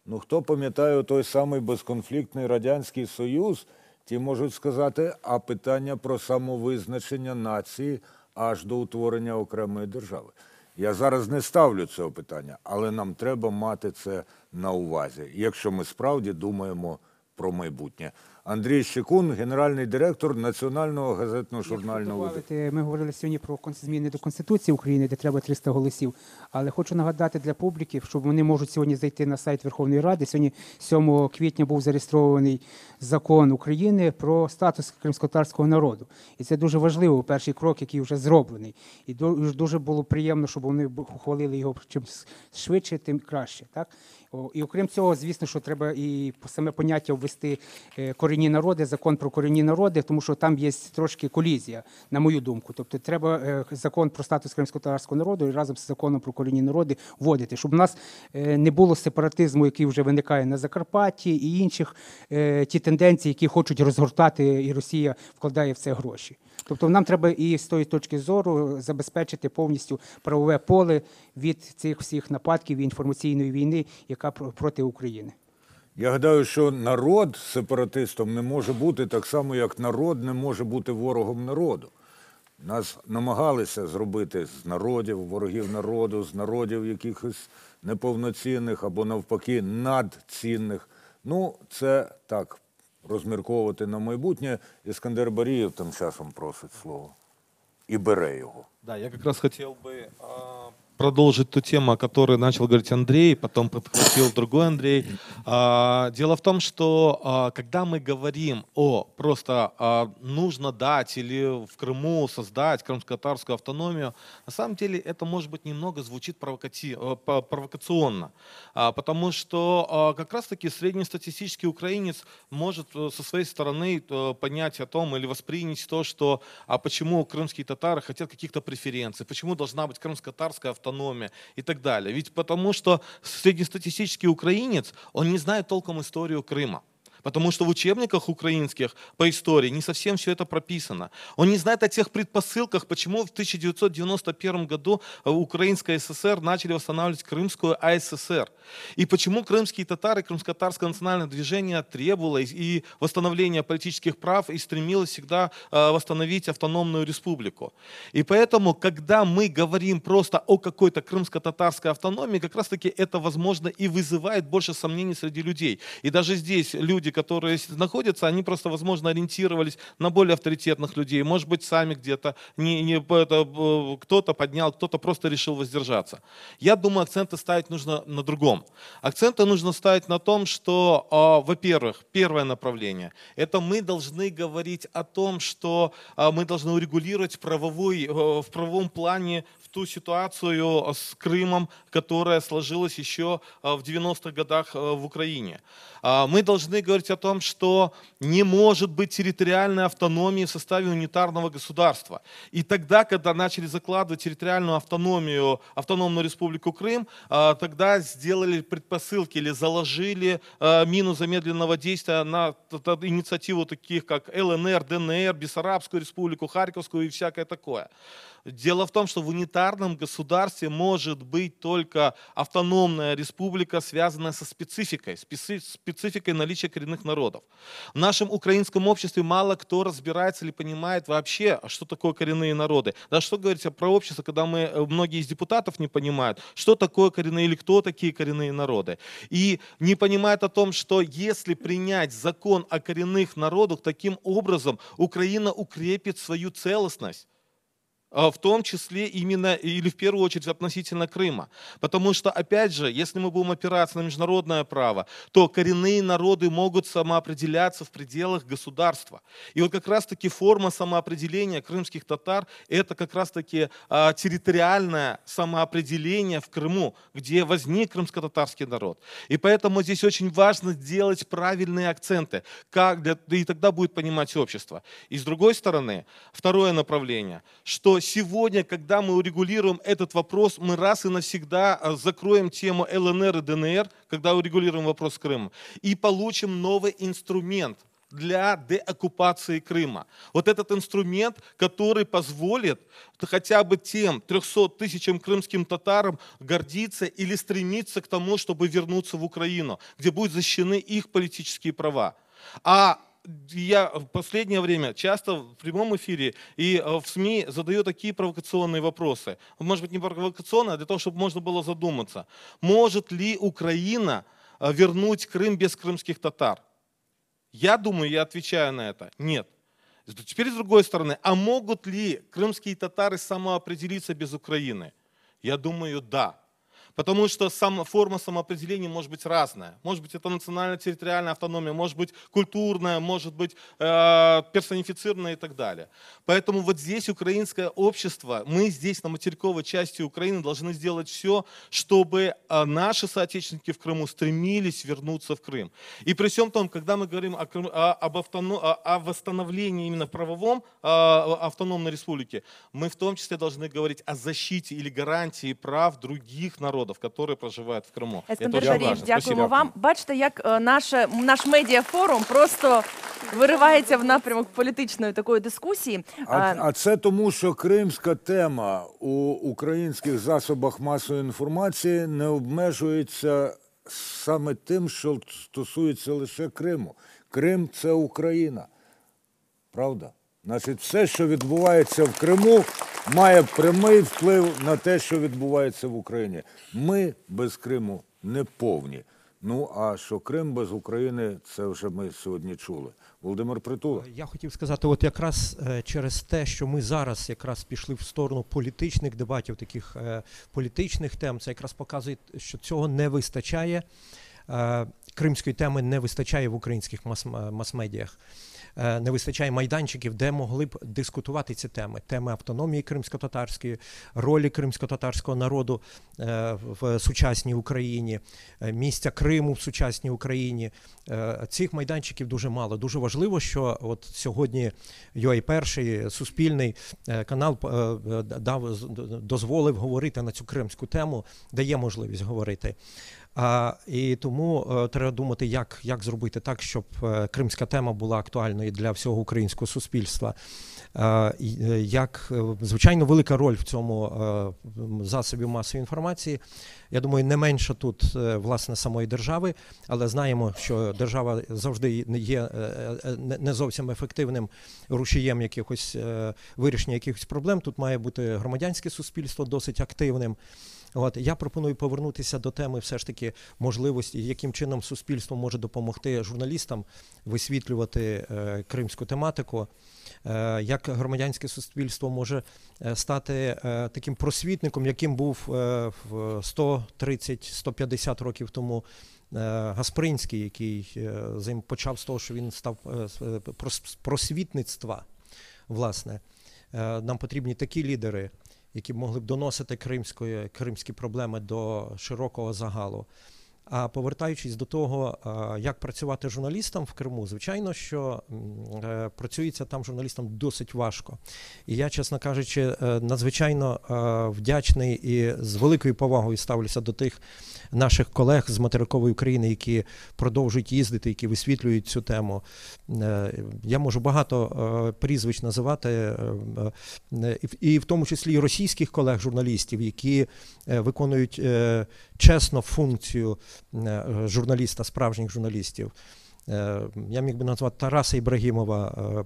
Ну, хто пам'ятає той самий безконфліктний Радянський Союз, ті можуть сказати, а питання про самовизначення нації аж до утворення окремої держави. Я зараз не ставлю цього питання, але нам треба мати це на увазі, якщо ми справді думаємо про майбутнє. Андрій Щекун, генеральний директор Національного газетно-журнального видання. Ми говорили сьогодні про зміни до Конституції України, де треба 300 голосів. Але хочу нагадати для публіки, що вони можуть сьогодні зайти на сайт Верховної Ради. Сьогодні 7 квітня був зареєстрований закон України про статус кримськотатарського народу. І це дуже важливо, перший крок, який вже зроблений. І дуже було приємно, щоб вони ухвалили його чим швидше, тим краще. Так? І окрім цього, звісно, що треба і саме поняття ввести корінні народи, закон про корінні народи, тому що там є трошки колізія, на мою думку. Тобто треба закон про статус кримськотатарського народу і разом з законом про корінні народи вводити, щоб у нас не було сепаратизму, який вже виникає на Закарпатті і інших ті тенденції, які хочуть розгортати, і Росія вкладає в це гроші. Тобто нам треба і з тої точки зору забезпечити повністю правове поле від цих всіх нападків і інформаційної війни, яка проти України. Я гадаю, що народ сепаратистом не може бути так само, як народ не може бути ворогом народу. Нас намагалися зробити з народів, ворогів народу, з народів якихось неповноцінних або навпаки надцінних. Ну, це так, розмірковувати на майбутнє. Іскандер Барієв тим часом просить слово. І бере його. Да, я как раз хотел бы продолжить ту тему, о которой начал говорить Андрей, потом подхватил другой Андрей. Дело в том, что когда мы говорим о просто нужно дать или в Крыму создать крымско-татарскую автономию, на самом деле это, может быть, немного звучит провокационно, потому что как раз-таки среднестатистический украинец может со своей стороны понять о том или воспринять то, что почему крымские татары хотят каких-то преференций, почему должна быть крымско-татарская автономия и так далее. Ведь потому что среднестатистический украинец, он не знает толком историю Крыма. Потому что в учебниках украинских по истории не совсем все это прописано. Он не знает о тех предпосылках, почему в 1991 году Украинская ССР начали восстанавливать Крымскую АССР. И почему крымские татары, крымско-татарское национальное движение требовало и восстановления политических прав и стремилось всегда восстановить автономную республику. И поэтому, когда мы говорим просто о какой-то крымско-татарской автономии, как раз-таки это, возможно, и вызывает больше сомнений среди людей. И даже здесь люди, которые находятся, они просто, возможно, ориентировались на более авторитетных людей. Может быть, сами где-то кто-то поднял, кто-то просто решил воздержаться. Я думаю, акценты ставить нужно на другом. Акценты нужно ставить на том, что, во-первых, первое направление, это мы должны говорить о том, что мы должны урегулировать в правовом плане ту ситуацию с Крымом, которая сложилась еще в 90-х годах в Украине. Мы должны говорить о том, что не может быть территориальной автономии в составе унитарного государства. И тогда, когда начали закладывать территориальную автономию, автономную республику Крым, тогда сделали предпосылки или заложили мину замедленного действия на инициативу таких, как ЛНР, ДНР, Бессарабскую республику, Харьковскую и всякое такое. Дело в том, что в унитарном государстве может быть только автономная республика, связанная со спецификой наличия коренных народов. В нашем украинском обществе мало кто разбирается или понимает вообще, что такое коренные народы. Да что говорить про общество, когда многие из депутатов не понимают, что такое коренные или кто такие коренные народы. И не понимают о том, что если принять закон о коренных народах, таким образом Украина укрепит свою целостность. В том числе именно или в первую очередь относительно Крыма. Потому что, опять же, если мы будем опираться на международное право, то коренные народы могут самоопределяться в пределах государства. И вот как раз-таки форма самоопределения крымских татар – это как раз-таки территориальное самоопределение в Крыму, где возник крымско-татарский народ. И поэтому здесь очень важно делать правильные акценты, и тогда будет понимать общество. И с другой стороны, второе направление, что сегодня, когда мы урегулируем этот вопрос, мы раз и навсегда закроем тему ЛНР и ДНР, когда урегулируем вопрос Крыма, и получим новый инструмент для деоккупации Крыма. Вот этот инструмент, который позволит хотя бы тем 300 тысячам крымским татарам гордиться или стремиться к тому, чтобы вернуться в Украину, где будут защищены их политические права. Я в последнее время часто в прямом эфире и в СМИ задаю такие провокационные вопросы. Может быть, не провокационные, а для того, чтобы можно было задуматься. Может ли Украина вернуть Крым без крымских татар? Я думаю, я отвечаю на это. Нет. Теперь с другой стороны, а могут ли крымские татары самоопределиться без Украины? Я думаю, да. Потому что форма самоопределения может быть разная. Может быть, это национально-территориальная автономия, может быть, культурная, может быть, персонифицированная и так далее. Поэтому вот здесь украинское общество, мы здесь на материковой части Украины должны сделать все, чтобы наши соотечественники в Крыму стремились вернуться в Крым. И при всем том, когда мы говорим о восстановлении именно правовом автономной республики, мы в том числе должны говорить о защите или гарантии прав других народов, которые проживають в Криму. Ескандер Шарієв, дякуємо вам. Бачите, як наш медіафорум просто виривається в напрямок політичної такої дискусії. А це тому, що кримська тема у українських засобах масової інформації не обмежується саме тим, що стосується лише Криму. Крим – це Україна. Правда? Значить, все, що відбувається в Криму, має прямий вплив на те, що відбувається в Україні. Ми без Криму не повні. Ну, а що Крим без України, це вже ми сьогодні чули. Володимир Притула. Я хотів сказати, от якраз через те, що ми зараз якраз пішли в сторону політичних дебатів, таких політичних тем, це якраз показує, що цього не вистачає, кримської теми не вистачає в українських мас-медіях. Не вистачає майданчиків, де могли б дискутувати ці теми. Теми автономії кримсько-татарської, ролі кримсько-татарського народу в сучасній Україні, місця Криму в сучасній Україні. Цих майданчиків дуже мало. Дуже важливо, що от сьогодні UA1, суспільний канал дозволив говорити на цю кримську тему, дає можливість говорити. І тому треба думати, як зробити так, щоб кримська тема була актуальною для всього українського суспільства. Звичайно, велика роль в цьому засобі масової інформації. Я думаю, не менше тут, власне, самої держави, але знаємо, що держава завжди є не зовсім ефективним рушієм вирішення якихось проблем. Тут має бути громадянське суспільство досить активним. Я пропоную повернутися до теми все ж таки можливості, яким чином суспільство може допомогти журналістам висвітлювати кримську тематику, як громадянське суспільство може стати таким просвітником, яким був 130-150 років тому Гаспринський, який почав з того, що він став просвітництва, власне. Нам потрібні такі лідери, які б могли б доносити кримські проблеми до широкого загалу. А повертаючись до того, як працювати журналістам в Криму, звичайно, що працюється там журналістам досить важко. І я, чесно кажучи, надзвичайно вдячний і з великою повагою ставлюся до тих наших колег з материкової України, які продовжують їздити, які висвітлюють цю тему. Я можу багато прізвищ називати, і в тому числі і російських колег-журналістів, які виконують чесно функцію журналіста, справжніх журналістів. Я міг би назвати Тараса Ібрагімова,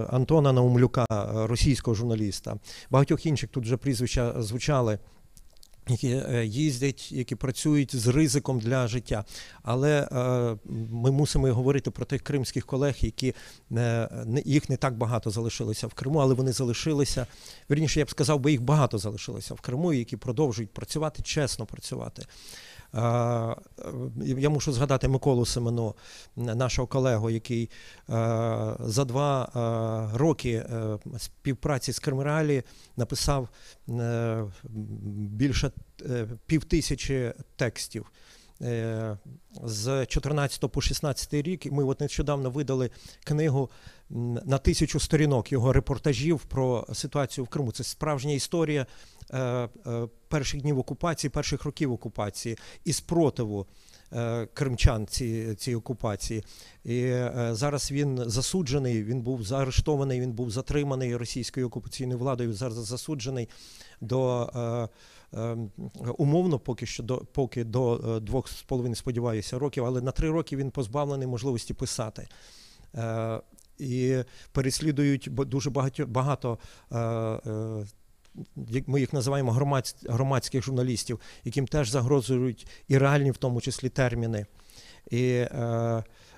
Антона Наумлюка, російського журналіста. Багатьох інших тут вже прізвища звучали, які їздять, які працюють з ризиком для життя. Але ми мусимо говорити про тих кримських колег, які їх не так багато залишилося в Криму, але вони залишилися, вірніше, я б сказав, їх багато залишилося в Криму, які продовжують працювати, чесно працювати. Я мушу згадати Миколу Семену, нашого колегу, який за 2 роки співпраці з Кримреалії написав більше 5000 текстів. З 14 по 16 рік ми от нещодавно видали книгу на 1000 сторінок його репортажів про ситуацію в Криму. Це справжня історія перших днів окупації, перших років окупації і спротиву кримчан цієї окупації. І зараз він засуджений, він був заарештований, він був затриманий російською окупаційною владою, зараз засуджений до умовно поки до 2,5, сподіваюся, років, але на 3 роки він позбавлений можливості писати. І переслідують дуже багато ми їх називаємо громадських журналістів, яким теж загрожують і реальні в тому числі терміни. І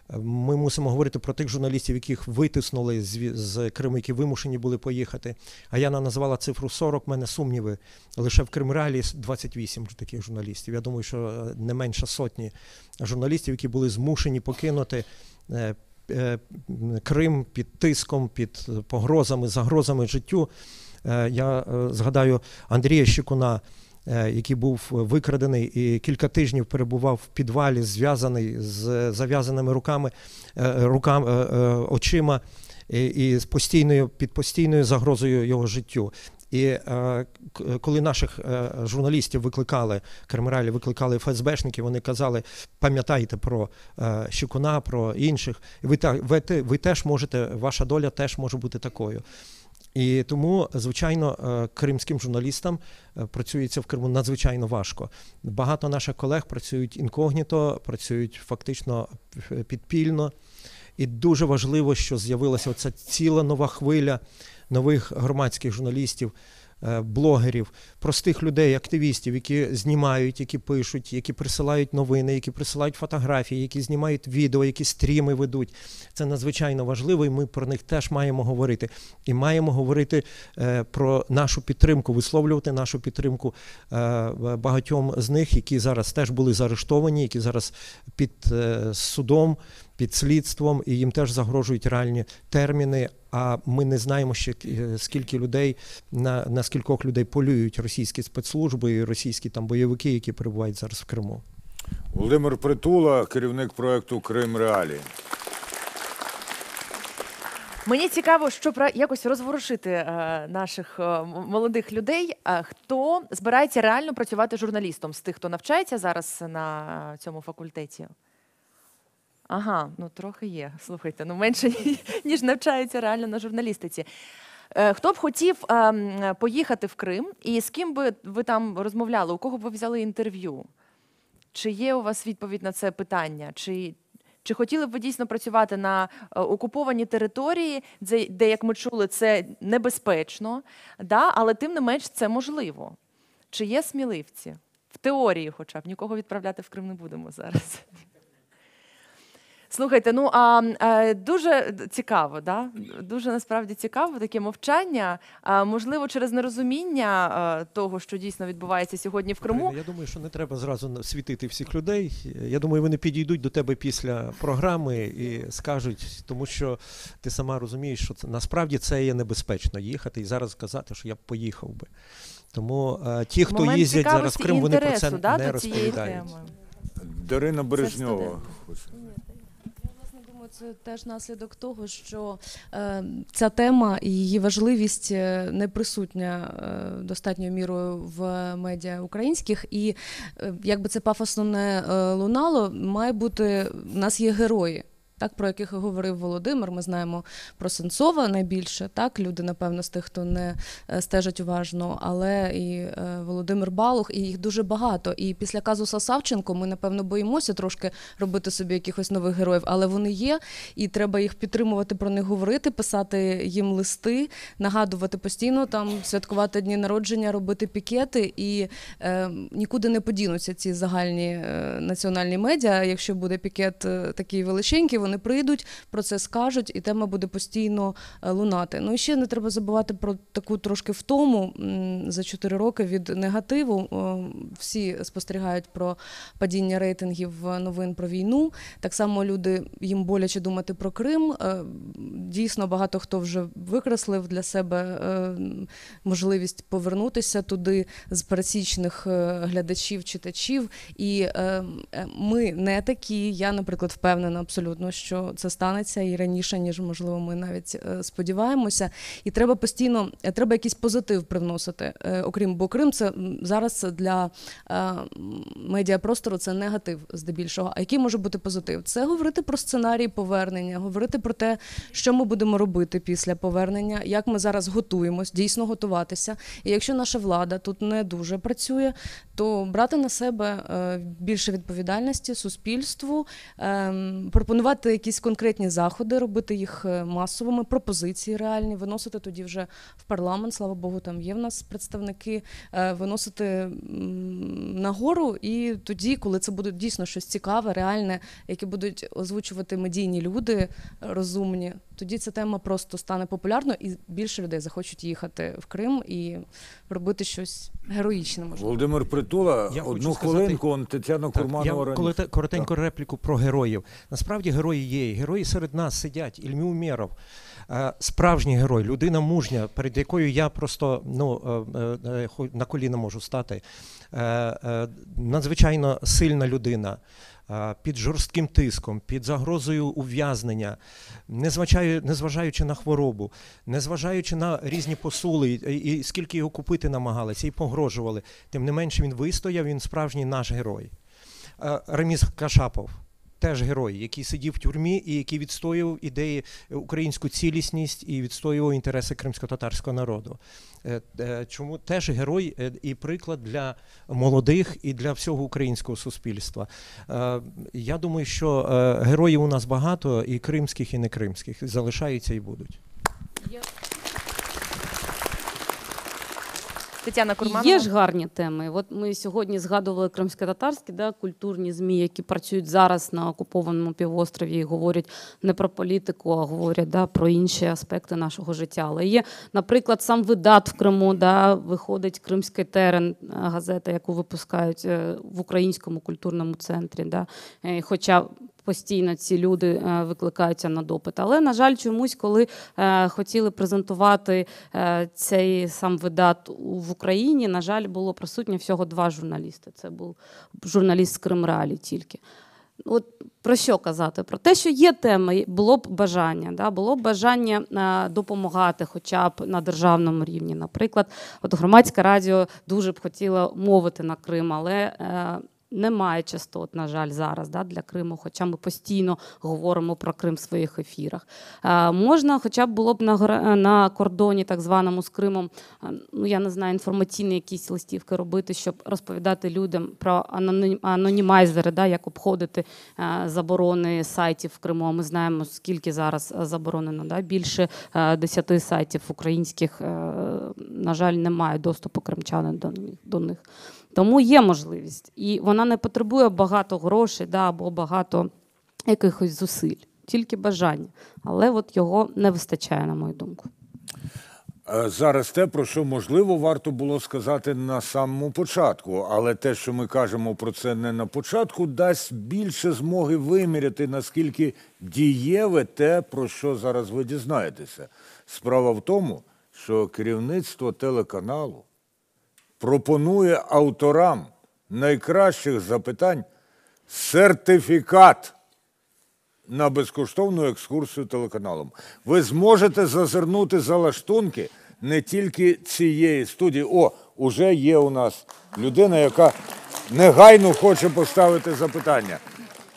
ми мусимо говорити про тих журналістів, яких витиснули з Криму, які вимушені були поїхати. А Яна назвала цифру 40, в мене сумніви. Лише в Кримреалії 28 таких журналістів. Я думаю, що не менше сотні журналістів, які були змушені покинути Крим під тиском, під погрозами, загрозами життю. Я згадаю Андрія Щекуна, який був викрадений і кілька тижнів перебував в підвалі, зв'язаний з зав'язаними очима і під постійною загрозою його життю. І коли наших журналістів викликали, Кримреалії викликали ФСБшники, вони казали, пам'ятайте про Щекуна, про інших, і ви теж можете, ваша доля теж може бути такою. І тому, звичайно, кримським журналістам працюється в Криму надзвичайно важко. Багато наших колег працюють інкогніто, працюють фактично підпільно. І дуже важливо, що з'явилася оця ціла нова хвиля нових громадських журналістів, блогерів, простих людей, активістів, які знімають, які пишуть, які присилають новини, які присилають фотографії, які знімають відео, які стріми ведуть. Це надзвичайно важливо, і ми про них теж маємо говорити. І маємо говорити про нашу підтримку, висловлювати нашу підтримку багатьом з них, які зараз теж були заарештовані, які зараз під судом, під слідством, і їм теж загрожують реальні терміни, а ми не знаємо ще, скільки людей, на скількох людей полюють російські спецслужби і російські там бойовики, які перебувають зараз в Криму. Володимир Притула, керівник проєкту «Кримреалії». Мені цікаво, щоб якось розворушити наших молодих людей, хто збирається реально працювати журналістом з тих, хто навчається зараз на цьому факультеті. Ага, ну трохи є, слухайте, ну менше, ніж навчаються реально на журналістиці. Хто б хотів поїхати в Крим і з ким би ви там розмовляли, у кого б ви взяли інтерв'ю? Чи є у вас відповідь на це питання? Чи хотіли б ви дійсно працювати на окупованій території, де, як ми чули, це небезпечно, да? Але тим не менш це можливо? Чи є сміливці? В теорії хоча б, нікого відправляти в Крим не будемо зараз. Слухайте, дуже цікаво, да? Дуже насправді цікаво таке мовчання. Можливо, через нерозуміння того, що дійсно відбувається сьогодні в Криму. Я думаю, що не треба зразу світити всіх людей. Я думаю, вони підійдуть до тебе після програми і скажуть, тому що ти сама розумієш, що насправді це є небезпечно їхати і зараз сказати, що я б поїхав би. Тому ті, хто Момент їздять зараз в Крим, вони про це інтересу, не розповідають. Дарина Бережньова. Це теж наслідок того, що ця тема і її важливість не присутня достатньою мірою в медіа українських. І якби це пафосно не лунало, має бути, в нас є герої. Так, про яких говорив Володимир, ми знаємо про Сенцова найбільше, так, люди, напевно, з тих, хто не стежать уважно, але і Володимир Балух, і їх дуже багато. І після казуса Савченко ми, напевно, боїмося трошки робити собі якихось нових героїв, але вони є, і треба їх підтримувати, про них говорити, писати їм листи, нагадувати постійно, там, святкувати дні народження, робити пікети, і нікуди не подінуться ці загальні національні медіа. Якщо буде пікет такий величенький, вони прийдуть, про це скажуть, і тема буде постійно лунати. Ну і ще не треба забувати про таку трошки втому за 4 роки від негативу. Всі спостерігають про падіння рейтингів новин про війну. Так само люди, їм боляче думати про Крим. Дійсно, багато хто вже викреслив для себе можливість повернутися туди з пересічних глядачів, читачів. І ми не такі, я, наприклад, впевнена абсолютно, що це станеться і раніше, ніж, можливо, ми навіть сподіваємося. І треба постійно, треба якийсь позитив привносити, бо Крим це зараз для медіапростору це негатив здебільшого. А який може бути позитив? Це говорити про сценарій повернення, говорити про те, що ми будемо робити після повернення, як ми зараз готуємось, дійсно готуватися. І якщо наша влада тут не дуже працює, то брати на себе більше відповідальності суспільству, пропонувати якісь конкретні заходи, робити їх масовими, пропозиції реальні, виносити тоді вже в парламент, слава Богу, там є в нас представники, виносити нагору, і тоді, коли це буде дійсно щось цікаве, реальне, яке будуть озвучувати медійні люди розумні, тоді ця тема просто стане популярною і більше людей захочуть їхати в Крим і робити щось героїчне, можливо. Володимир Притула, одну хвилинку, Тетяна Курманова. Я коротеньку репліку про героїв. Насправді герої є. Герої серед нас сидять. Ільмі Умєров, справжній герой, людина мужня, перед якою я просто на коліна можу стати. Надзвичайно сильна людина. Під жорстким тиском, під загрозою ув'язнення, незважаючи на хворобу, незважаючи на різні посули, і скільки його купити намагалися, і погрожували. Тим не менше він вистояв, він справжній наш герой. Реміз Кашапов. Теж герой, який сидів в тюрмі і який відстоював ідеї, українську цілісність і відстоював інтереси кримсько-татарського народу. Чому теж герой і приклад для молодих і для всього українського суспільства. Я думаю, що героїв у нас багато, і кримських, і не кримських, залишаються і будуть. Тетяна Курманова. Є ж гарні теми. От ми сьогодні згадували кримсько-татарські, культурні ЗМІ, які працюють зараз на окупованому півострові і говорять не про політику, а говорять про інші аспекти нашого життя. Але є, наприклад, сам видат в Криму, виходить «Кримський терен», газета, яку випускають в Українському культурному центрі. Хоча постійно ці люди викликаються на допит. Але, на жаль, чомусь, коли хотіли презентувати цей сам видат в Україні, на жаль, було присутнє всього 2 журналісти. Це був журналіст з Кримреалій тільки. От про що казати? Про те, що є теми, було б бажання. Було б бажання допомагати хоча б на державному рівні. Наприклад, Громадське радіо дуже б хотіло мовити на Крим, але немає частот, на жаль, зараз для Криму, хоча ми постійно говоримо про Крим в своїх ефірах. Можна хоча б було б на кордоні так званому з Кримом, я не знаю, інформаційні якісь листівки робити, щоб розповідати людям про анонімайзери, як обходити заборони сайтів в Криму. Ми знаємо, скільки зараз заборонено. Більше 10 сайтів українських, на жаль, немає доступу кримчани до них. Тому є можливість. І вона не потребує багато грошей або багато якихось зусиль, тільки бажання. Але от його не вистачає, на мою думку. Зараз те, про що, можливо, варто було сказати на самому початку, але те, що ми кажемо про це не на початку, дасть більше змоги виміряти, наскільки дієве те, про що зараз ви дізнаєтеся. Справа в тому, що керівництво телеканалу пропонує авторам найкращих запитань сертифікат на безкоштовну екскурсію телеканалом. Ви зможете зазирнути за лаштунки не тільки цієї студії. О, уже є у нас людина, яка негайно хоче поставити запитання.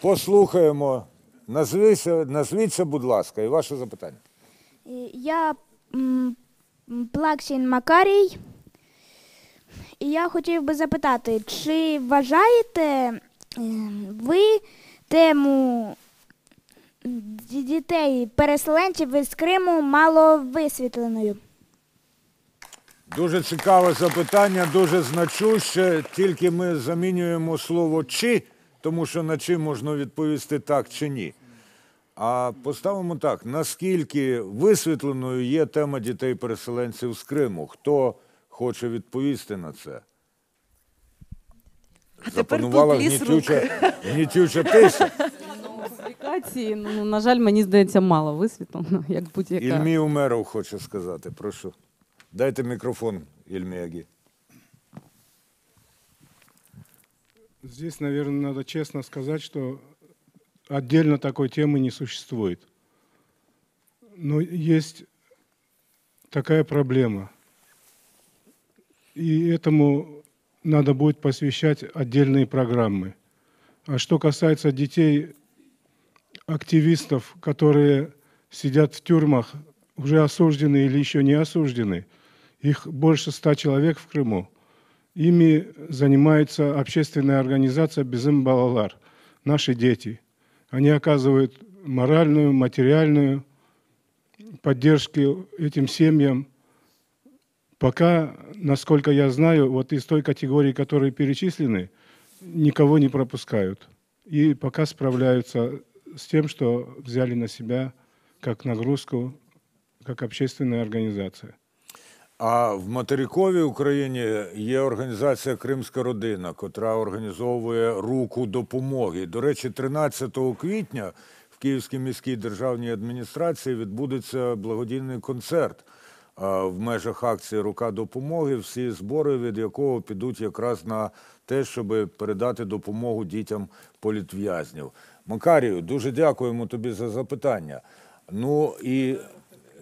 Послухаємо. Назвіться, будь ласка, і ваше запитання. Я Плаксін Макарій. І я хотів би запитати, чи вважаєте ви тему дітей-переселенців із Криму мало висвітленою? Дуже цікаве запитання, дуже значуще, тільки ми замінюємо слово «чи», тому що на «чи» можна відповісти так чи ні. А поставимо так, наскільки висвітленою є тема дітей-переселенців з Криму? Хто хоче відповісти на це? Запанувала гнітюча тиша. Публікації, на жаль, мені здається, мало висвітлено, як будь-яка. Ільмі Умеров хоче сказати, прошу. Дайте микрофон Ильме Аги. Здесь, наверное, надо честно сказать, что отдельно такой темы не существует. Но есть такая проблема. И этому надо будет посвящать отдельные программы. А что касается детей, активистов, которые сидят в тюрьмах, уже осуждены или еще не осуждены, их больше 100 человек в Крыму. Ими занимается общественная организация «Безым Балалар», наши дети. Они оказывают моральную, материальную поддержку этим семьям. Пока, насколько я знаю, вот из той категории, которые перечислены, никого не пропускают. И пока справляются с тем, что взяли на себя как нагрузку, как общественная организация. А в материковій Україні є організація «Кримська родина», котра організовує руку допомоги. До речі, 13 квітня в Київській міській державній адміністрації відбудеться благодійний концерт в межах акції «Рука допомоги», всі збори від якого підуть якраз на те, щоб передати допомогу дітям політв'язнів. Макарію, дуже дякуємо тобі за запитання. Ну і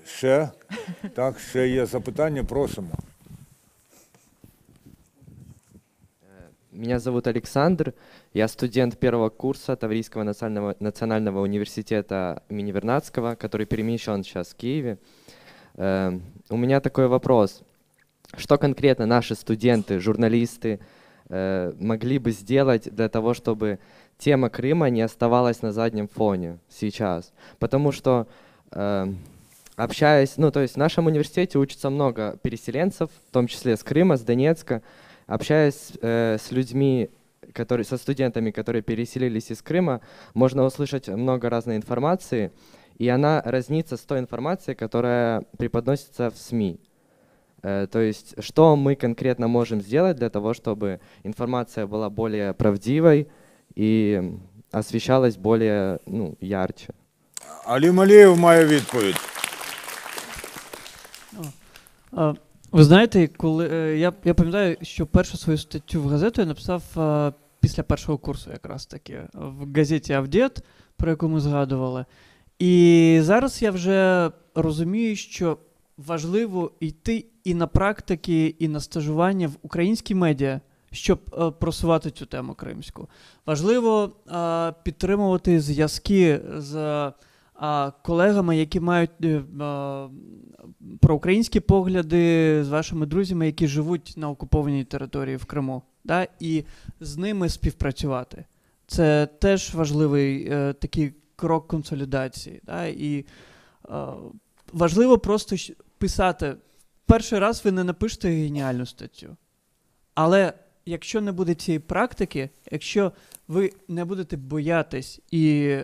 ще є запитання, просимо. Меня зовут Александр, я студент первого курса Таврийского национального университета имени Вернадского, который перемещен сейчас в Киеве. У меня такой вопрос. Что конкретно наши студенты, журналисты могли бы сделать для того, чтобы тема Крыма не оставалась на заднем фоне сейчас? Потому что общаясь, то есть в нашем университете учатся много переселенцев, в том числе с Крыма, с Донецка. Общаясь с людьми, со студентами, которые переселились из Крыма, можно услышать много разной информации, и она разнится с той информацией, которая преподносится в СМИ. То есть, что мы конкретно можем сделать для того, чтобы информация была более правдивой и освещалась более ярче? Алім Алієв має відповідь. Ви знаєте, коли я пам'ятаю, що першу свою статтю в газету я написав після першого курсу якраз таки в газеті «Авдєт», про яку ми згадували. І зараз я вже розумію, що важливо йти і на практики, і на стажування в українські медіа, щоб просувати цю тему кримську. Важливо підтримувати зв'язки з колегами, які мають проукраїнські погляди, з вашими друзями, які живуть на окупованій території в Криму, да? І з ними співпрацювати. Це теж важливий такий крок консолідації. Да? І важливо просто писати. Перший раз ви не напишете геніальну статтю, але якщо не буде цієї практики, якщо ви не будете боятись і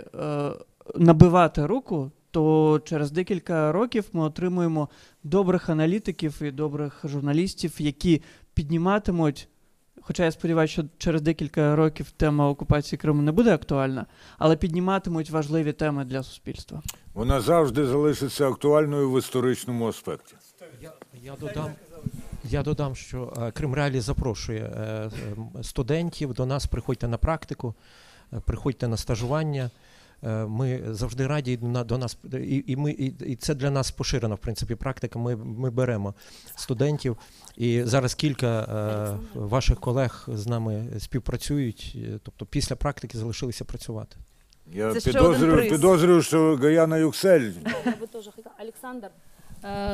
набивати руку, то через декілька років ми отримуємо добрих аналітиків і добрих журналістів, які підніматимуть, хоча я сподіваюся, що через декілька років тема окупації Криму не буде актуальна, але підніматимуть важливі теми для суспільства. Вона завжди залишиться актуальною в історичному аспекті. Я додам, що Кримреалії запрошує студентів до нас, приходьте на практику, приходьте на стажування. Ми завжди раді до нас, і це для нас поширена, в принципі, практика. Ми беремо студентів, і зараз кілька ваших колег з нами співпрацюють, тобто після практики залишилися працювати. Я підозрюю, що Гаяна Юксель. Я бы тоже хотела. Александр,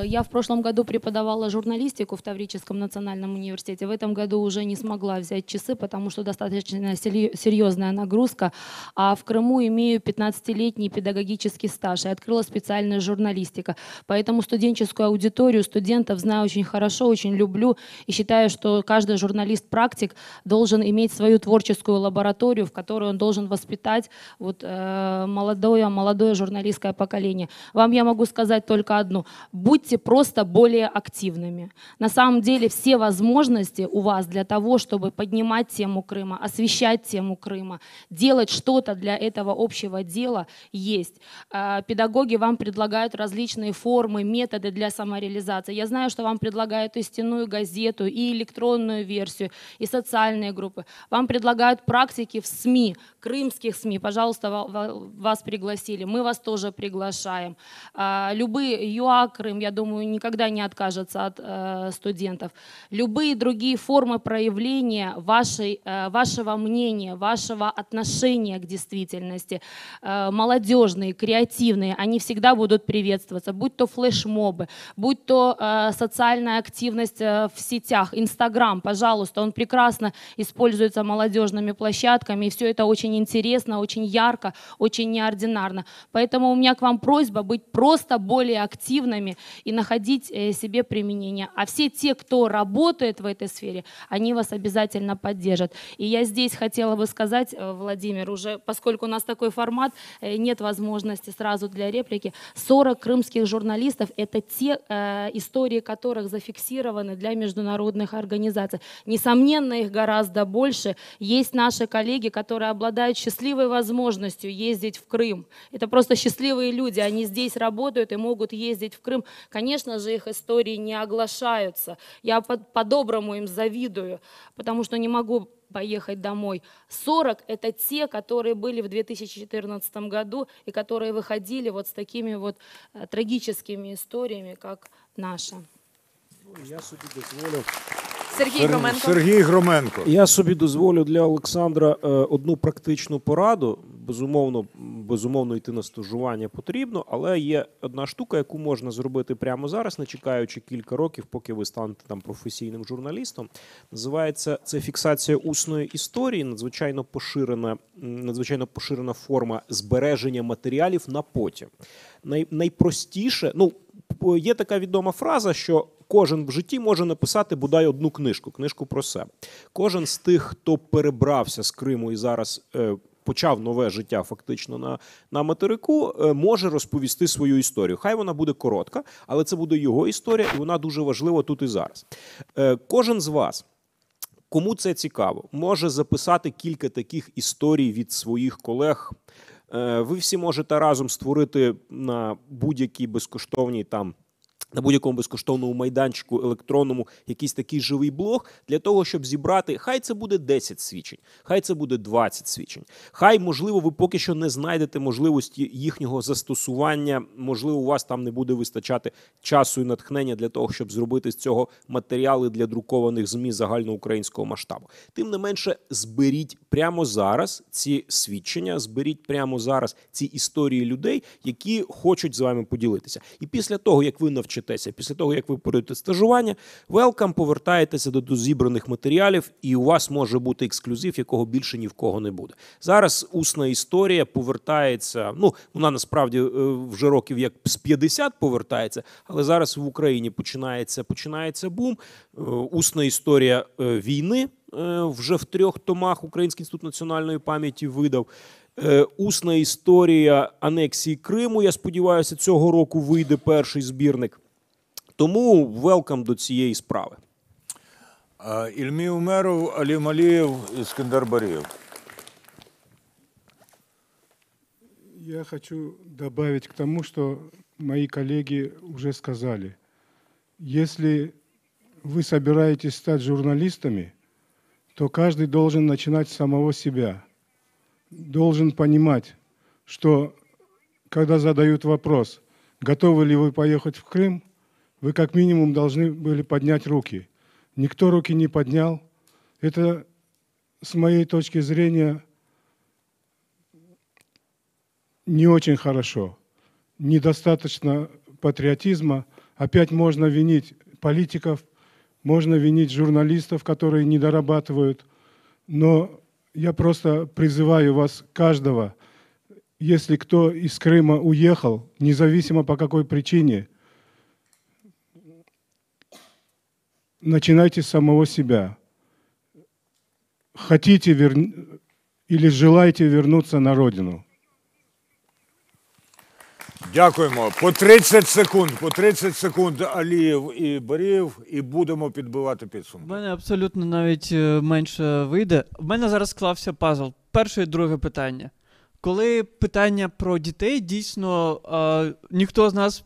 я в прошлом году преподавала журналистику в Таврическом национальном университете. В этом году уже не смогла взять часы, потому что достаточно серьезная нагрузка. А в Крыму имею 15-летний педагогический стаж и открыла специальная журналистика. Поэтому студенческую аудиторию, студентов знаю очень хорошо, очень люблю. И считаю, что каждый журналист-практик должен иметь свою творческую лабораторию, в которой он должен воспитать молодое журналистское поколение. Вам я могу сказать только одно. Будьте просто более активными. На самом деле все возможности у вас для того, чтобы поднимать тему Крыма, освещать тему Крыма, делать что-то для этого общего дела есть. Педагоги вам предлагают различные формы, методы для самореализации. Я знаю, что вам предлагают и стенную газету, и электронную версию, и социальные группы. Вам предлагают практики в СМИ, крымских СМИ. Пожалуйста, вас пригласили. Мы вас тоже приглашаем. Любые ЮА Крым, я думаю, никогда не откажется от студентов. Любые другие формы проявления вашего мнения, вашего отношения к действительности, молодежные, креативные, они всегда будут приветствоваться. Будь то флешмобы, будь то социальная активность в сетях, Инстаграм, пожалуйста, он прекрасно используется молодежными площадками, и все это очень интересно, очень ярко, очень неординарно. Поэтому у меня к вам просьба быть просто более активными и находить себе применение. А все те, кто работает в этой сфере, они вас обязательно поддержат. И я здесь хотела бы сказать, Владимир, уже поскольку у нас такой формат, нет возможности сразу для реплики, 40 крымских журналистов – это те истории, которых зафиксированы для международных организаций. Несомненно, их гораздо больше. Есть наши коллеги, которые обладают счастливой возможностью ездить в Крым. Это просто счастливые люди, они здесь работают и могут ездить в Крым. Конечно же, их истории не оглашаются. Я по-доброму им завидую, потому что не могу поехать домой. 40 – это те, которые были в 2014 году и которые выходили вот с такими вот трагическими историями, как наша. Я собі дозволю. Сергій Громенко. Я собі дозволю для Олександра одну практичну пораду. Безумовно, йти на стажування потрібно, але є одна штука, яку можна зробити прямо зараз, не чекаючи кілька років, поки ви станете там професійним журналістом. Називається це фіксація усної історії, надзвичайно поширена форма збереження матеріалів на потім. Найпростіше, є така відома фраза, що кожен в житті може написати бодай одну книжку про себе. Кожен з тих, хто перебрався з Криму і зараз почав нове життя фактично на материку, може розповісти свою історію. Хай вона буде коротка, але це буде його історія, і вона дуже важлива тут і зараз. Кожен з вас, кому це цікаво, може записати кілька таких історій від своїх колег. Ви всі можете разом створити на будь-якій безкоштовній на будь-якому безкоштовному майданчику електронному якийсь такий живий блог для того, щоб зібрати, хай це буде 10 свідчень, хай це буде 20 свідчень. Хай, можливо, ви поки що не знайдете можливості їхнього застосування, можливо, у вас там не буде вистачати часу і натхнення для того, щоб зробити з цього матеріали для друкованих ЗМІ загальноукраїнського масштабу. Тим не менше, зберіть прямо зараз ці свідчення, зберіть прямо зараз ці історії людей, які хочуть з вами поділитися. І після того, як ви навчитеся, після того, як ви пройдете стажування, welcome, повертаєтеся до зібраних матеріалів, і у вас може бути ексклюзив, якого більше ні в кого не буде. Зараз усна історія повертається, вона насправді вже років як з 50 повертається, але зараз в Україні починається бум. Усна історія війни вже в 3 томах Український інститут національної пам'яті видав. Усна історія анексії Криму, я сподіваюся, цього року вийде перший збірник. Тому велкам до цієї справи. Ільмі Умеров, Алі Малієв, Іскандер Барієв. Я хочу добавить к тому, что мои коллеги уже сказали. Если вы собираетесь стать журналистами, то каждый должен начинать с самого себя. Должен понимать, что когда задают вопрос, готовы ли вы поехать в Крым, вы как минимум должны были поднять руки. Никто руки не поднял. Это, с моей точки зрения, не очень хорошо. Недостаточно патриотизма. Опять можно винить политиков, можно винить журналистов, которые не дорабатывают. Но я просто призываю вас, каждого, если кто из Крыма уехал, независимо по какой причине, начинайте с самого себя. Хотите или желаете вернуться на родину? Дякуємо. По 30 секунд Алієв і Барієв, і будемо підбивати підсумки. У мене абсолютно навіть менше вийде. У мене зараз склався пазл. Перше і друге питання. Коли питання про дітей, дійсно, ніхто з нас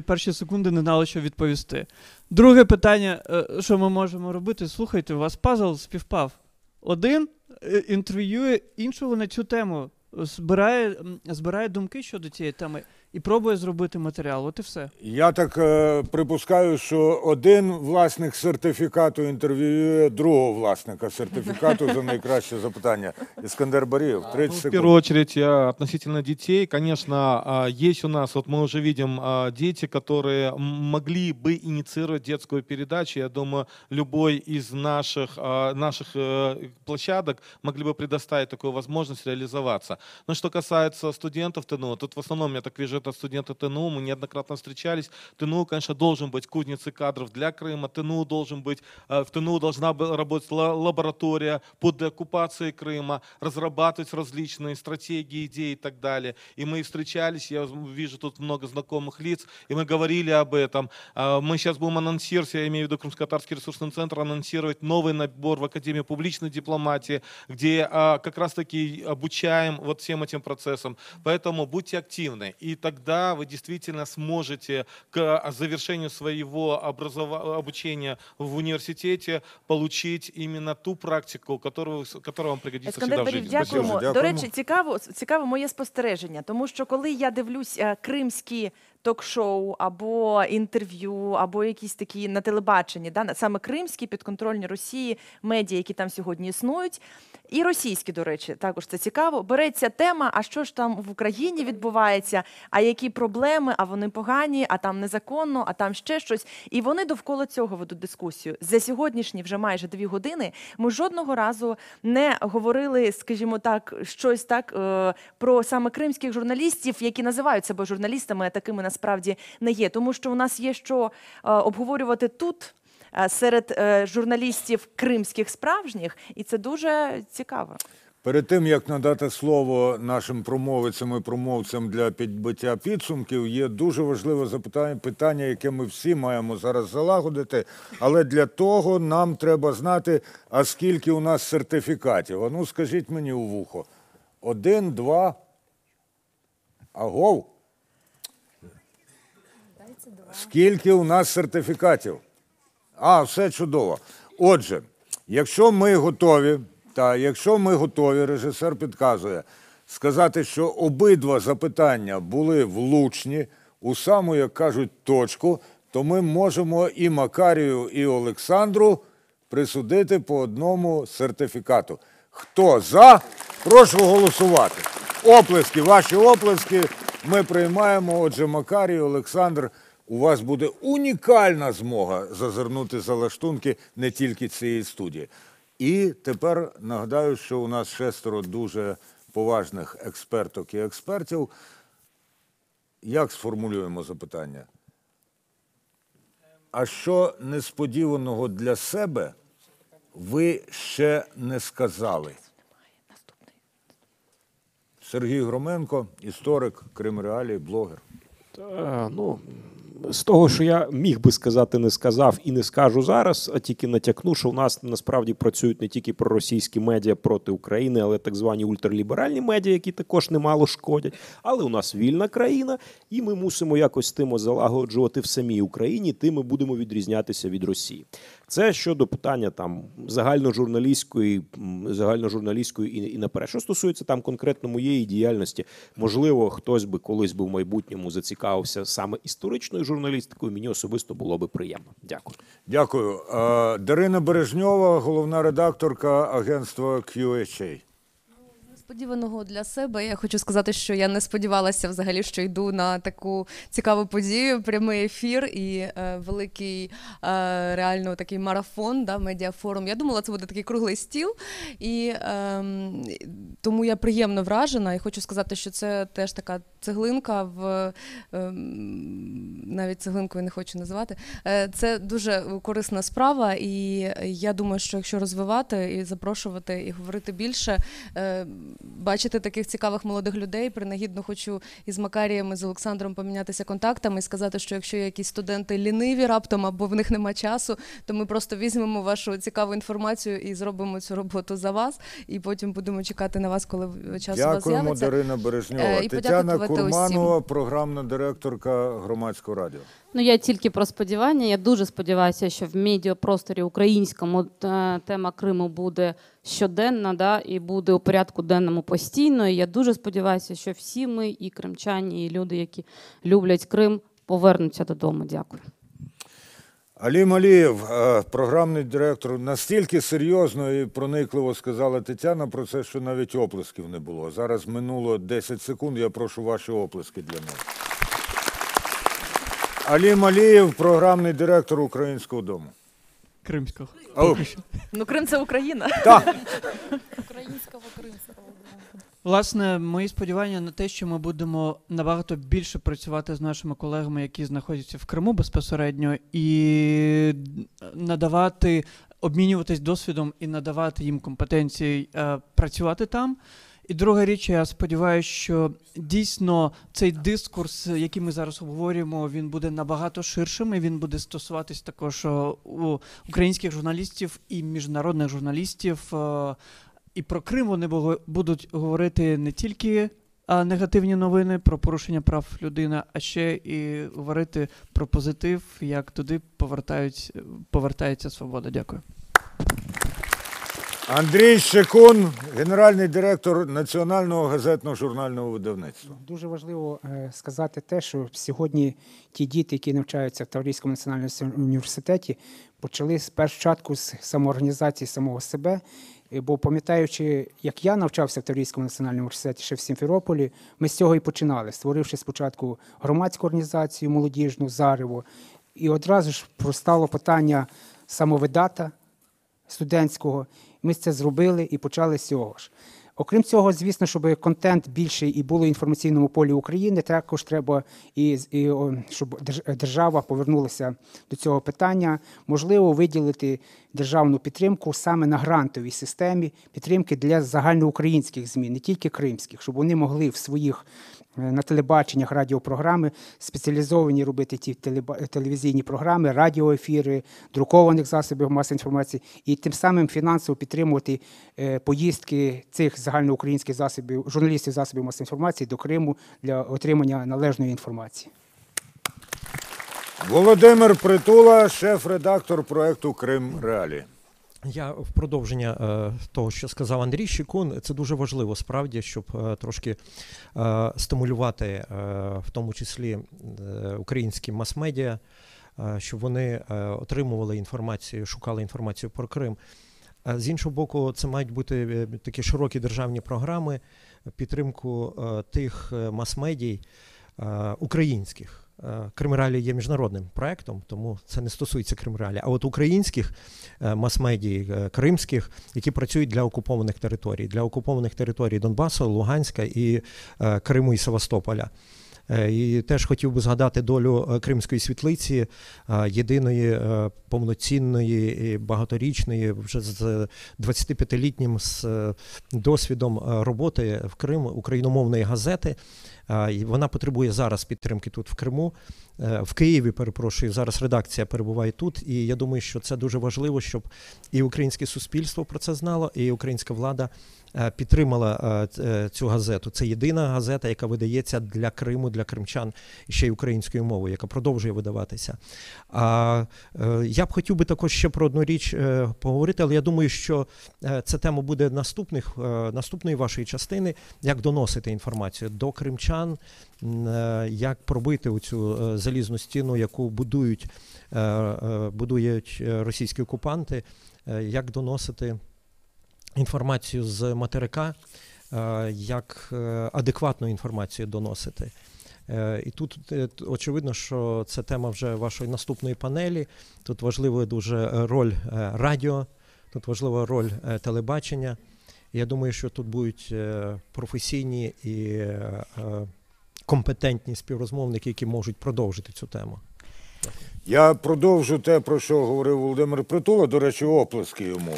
перші секунди не знали, що відповісти. Друге питання, що ми можемо робити? Слухайте, у вас пазл співпав. Один інтерв'ює іншого на цю тему, збирає думки щодо цієї теми і пробує зробити матеріал. От і все. Я так припускаю, що один власник сертифікату інтерв'ює другого власника сертифікату за найкраще запитання. Іскандер Барієв, 30 секунд. В первую очередь, относительно детей, конечно, есть у нас, вот мы уже видим, дети, которые могли бы инициировать детскую передачу. Я думаю, любой из наших площадок могли бы предоставить такую возможность реализоваться. Но что касается студентов ТНУ, тут в основном, я так вижу, это студенты ТНУ, мы неоднократно встречались. ТНУ, конечно, должен быть кузницей кадров для Крыма. В ТНУ должна работать лаборатория по деоккупации Крыма, разрабатывать различные стратегии, идеи и так далее. И мы встречались, я вижу тут много знакомых лиц, и мы говорили об этом. Мы сейчас будем анонсировать, я имею в виду Крымско-Татарский ресурсный центр, анонсировать новый набор в Академию публичной дипломатии, где как раз-таки обучаем вот всем этим процессам. Поэтому будьте активны. И тогда вы действительно сможете к завершению своего обучения в университете получить именно ту практику, которая вам пригодится всегда в жизни. Дякуємо. До речі, цікаво моє спостереження, тому що коли я дивлюсь кримські ток-шоу або інтерв'ю, або якісь такі на телебаченні, саме кримські, підконтрольні Росії, медіа, які там сьогодні існують, і російські, до речі, також це цікаво. Береться тема, а що ж там в Україні відбувається, а які проблеми, а вони погані, а там незаконно, а там ще щось. І вони довкола цього ведуть дискусію. За сьогоднішні вже майже 2 години ми жодного разу не говорили, скажімо так, щось так про саме кримських журналістів, які називають себе журналістами, а такими насправді не є. Тому що у нас є що обговорювати тут, серед журналістів кримських справжніх, і це дуже цікаво. Перед тим, як надати слово нашим промовицям і промовцям для підбиття підсумків, є дуже важливе питання, яке ми всі маємо зараз залагодити, але для того нам треба знати, а скільки у нас сертифікатів. А ну, скажіть мені у вухо. 1, 2, агов? Скільки у нас сертифікатів? Все чудово. Отже, якщо ми готові, режисер підказує, сказати, що обидва запитання були влучні, у саму, як кажуть, точку, то ми можемо і Макарію, і Олександру присудити по 1 сертифікату. Хто за? Прошу голосувати. Оплески, ваші оплески ми приймаємо. Отже, Макарій, Олександр, у вас буде унікальна змога зазирнути за лаштунки не тільки цієї студії. І тепер нагадаю, що у нас 6 дуже поважних експерток і експертів. Як сформулюємо запитання? А що несподіваного для себе ви ще не сказали? Сергій Громенко, історик, Крим.Реалії, блогер. Ну, з того, що я міг би сказати, не сказав і не скажу зараз, а тільки натякну, що в нас насправді працюють не тільки проросійські медіа проти України, але так звані ультраліберальні медіа, які також немало шкодять. Але у нас вільна країна, і ми мусимо якось з тим залагоджувати в самій Україні, тим ми будемо відрізнятися від Росії. Це щодо питання там загальножурналістської і наперед. Що стосується там конкретно моєї діяльності, можливо, хтось би колись би в майбутньому зацікавився саме історичною журналістикою, мені особисто було би приємно. Дякую. Дякую. Дарина Бережньова, головна редакторка агентства QHA. Несподіваного для себе я хочу сказати, що я не сподівалася взагалі, що йду на таку цікаву подію, прямий ефір і великий реально такий марафон, медіафорум. Я думала, це буде такий круглий стіл, і тому я приємно вражена і хочу сказати, що це теж така цеглинка навіть цеглинкою не хочу називати. Це дуже корисна справа, і я думаю, що якщо розвивати і запрошувати, і говорити більше, бачити таких цікавих молодих людей, принагідно хочу із Макарієм, і з Олександром помінятися контактами і сказати, що якщо є якісь студенти ліниві раптом, або в них нема часу, то ми просто візьмемо вашу цікаву інформацію і зробимо цю роботу за вас, і потім будемо чекати на вас, коли час у вас з'явиться. Дякуємо, Дарина Бережньова. Тетяна Курманова, програмна директорка Громадського радіо. Ну, я тільки про сподівання. Я дуже сподіваюся, що в медіапросторі українському тема Криму буде щоденна, і буде у порядку денному постійно. І я дуже сподіваюся, що всі ми, і кримчані, і люди, які люблять Крим, повернуться додому. Дякую. Алім Алієв, програмний директор, настільки серйозно і проникливо сказала Тетяна про це, що навіть оплесків не було. Зараз минуло 10 секунд, я прошу ваші оплески для неї. Алім Алієв, програмний директор Українського дому. Кримського. Ну, Крим – це Україна. Так. Українського Кримського. Власне, мої сподівання на те, що ми будемо набагато більше працювати з нашими колегами, які знаходяться в Криму безпосередньо, і надавати, обмінюватись досвідом і надавати їм компетенції працювати там. І друга річ, я сподіваюся, що дійсно цей дискурс, який ми зараз обговорюємо, він буде набагато ширшим, і він буде стосуватись також українських журналістів і міжнародних журналістів. І про Крим вони будуть говорити не тільки негативні новини про порушення прав людини, а ще і говорити про позитив, як туди повертається свобода. Дякую. Андрій Щекун, генеральний директор Національного газетно-журнального видавництва. Дуже важливо сказати те, що сьогодні ті діти, які навчаються в Таврійському національному університеті, почали спочатку з самоорганізації самого себе. Бо пам'ятаючи, як я навчався в Таврійському національному університеті ще в Сімферополі, ми з цього і починали, створивши спочатку громадську організацію молодіжну «Зарево». І одразу ж постало питання самовидата студентського. Ми це зробили і почали з цього ж. Окрім цього, звісно, щоб контент більший і було в інформаційному полі України, також треба, щоб держава повернулася до цього питання. Можливо, виділити державну підтримку саме на грантовій системі, підтримки для загальноукраїнських ЗМІ, не тільки кримських, щоб вони могли в своїх на телебаченнях радіопрограми спеціалізовані робити ті телевізійні програми, радіоефіри, друкованих засобів масової інформації і тим самим фінансово підтримувати поїздки цих загальноукраїнських засобів, журналістів засобів масової інформації до Криму для отримання належної інформації. Володимир Притула, шеф-редактор проєкту «Крим.Реалії». Я в продовження того, що сказав Андрій Щекун, це дуже важливо справді, щоб трошки стимулювати в тому числі українські мас-медіа, щоб вони отримували інформацію, шукали інформацію про Крим. З іншого боку, це мають бути такі широкі державні програми, підтримку тих мас-медій українських. Крим.Реалії є міжнародним проєктом, тому це не стосується Крим.Реалії. А от українських мас-медій, кримських, які працюють для окупованих територій Донбасу, Луганська і Криму і Севастополя. І теж хотів би згадати долю Кримської світлиці, єдиної повноцінної і багаторічної, вже з 25-літнім досвідом роботи в Криму україномовної газети. І вона потребує зараз підтримки тут в Криму, в Києві, перепрошую, зараз редакція перебуває тут, і я думаю, що це дуже важливо, щоб і українське суспільство про це знало, і українська влада підтримала цю газету. Це єдина газета, яка видається для Криму, для кримчан, і ще й українською мовою, яка продовжує видаватися. Я б хотів би також ще про одну річ поговорити, але я думаю, що ця тема буде наступної вашої частини, як доносити інформацію до кримчан, як пробити оцю залізну стіну, яку будують російські окупанти, як доносити інформацію з материка, як адекватну інформацію доносити. І тут очевидно, що це тема вже вашої наступної панелі. Тут важлива дуже роль радіо, тут важлива роль телебачення. Я думаю, що тут будуть професійні і компетентні співрозмовники, які можуть продовжити цю тему. Я продовжу те, про що говорив Володимир Притула, до речі, оплески йому.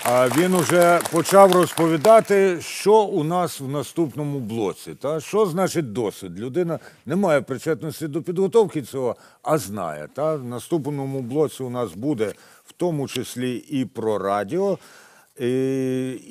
А він уже почав розповідати, що у нас в наступному блоці. Що значить досвід? Людина не має причетності до підготовки цього, а знає. В наступному блоці у нас буде в тому числі і про радіо.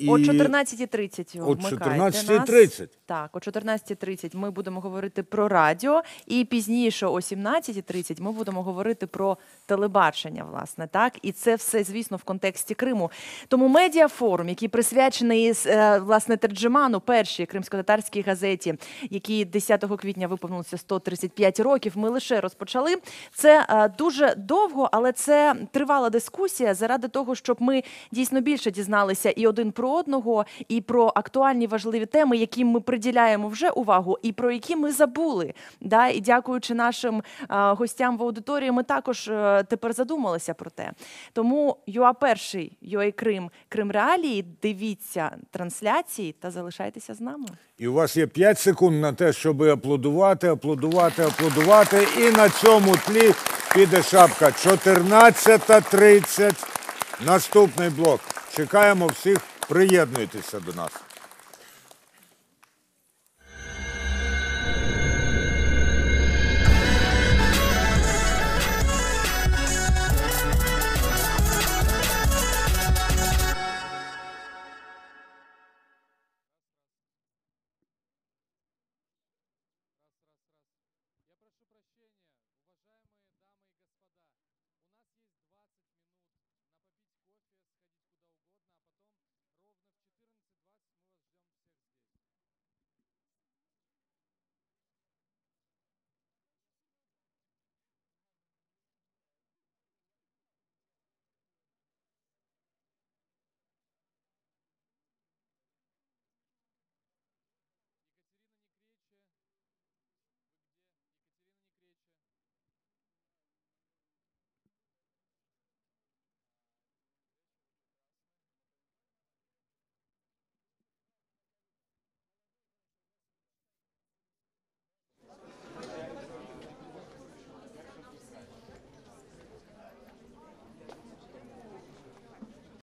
О 14:30 О вмикайте 14:30? нас. Так, о 14:30 ми будемо говорити про радіо, і пізніше о 17:30 ми будемо говорити про телебачення, власне, так? І це все, звісно, в контексті Криму. Тому медіафорум, який присвячений, власне, Терджиману, першій кримсько-татарській газеті, якій 10 квітня виповнилося 135 років, ми лише розпочали. Це дуже довго, але це тривала дискусія заради того, щоб ми дійсно більше дізналися і один про одного, і про актуальні важливі теми, яким ми приділяємо вже увагу, і про які ми забули. Да? І дякуючи нашим гостям в аудиторії, ми також тепер задумалися про те. Тому ЮА-1, ЮА-Крим, Крим Реалії, дивіться трансляції та залишайтеся з нами. І у вас є 5 секунд на те, щоб аплодувати, аплодувати, аплодувати. І на цьому тлі піде шапка. 14:30. Наступний блок. Чекаємо всіх, приєднуйтеся до нас.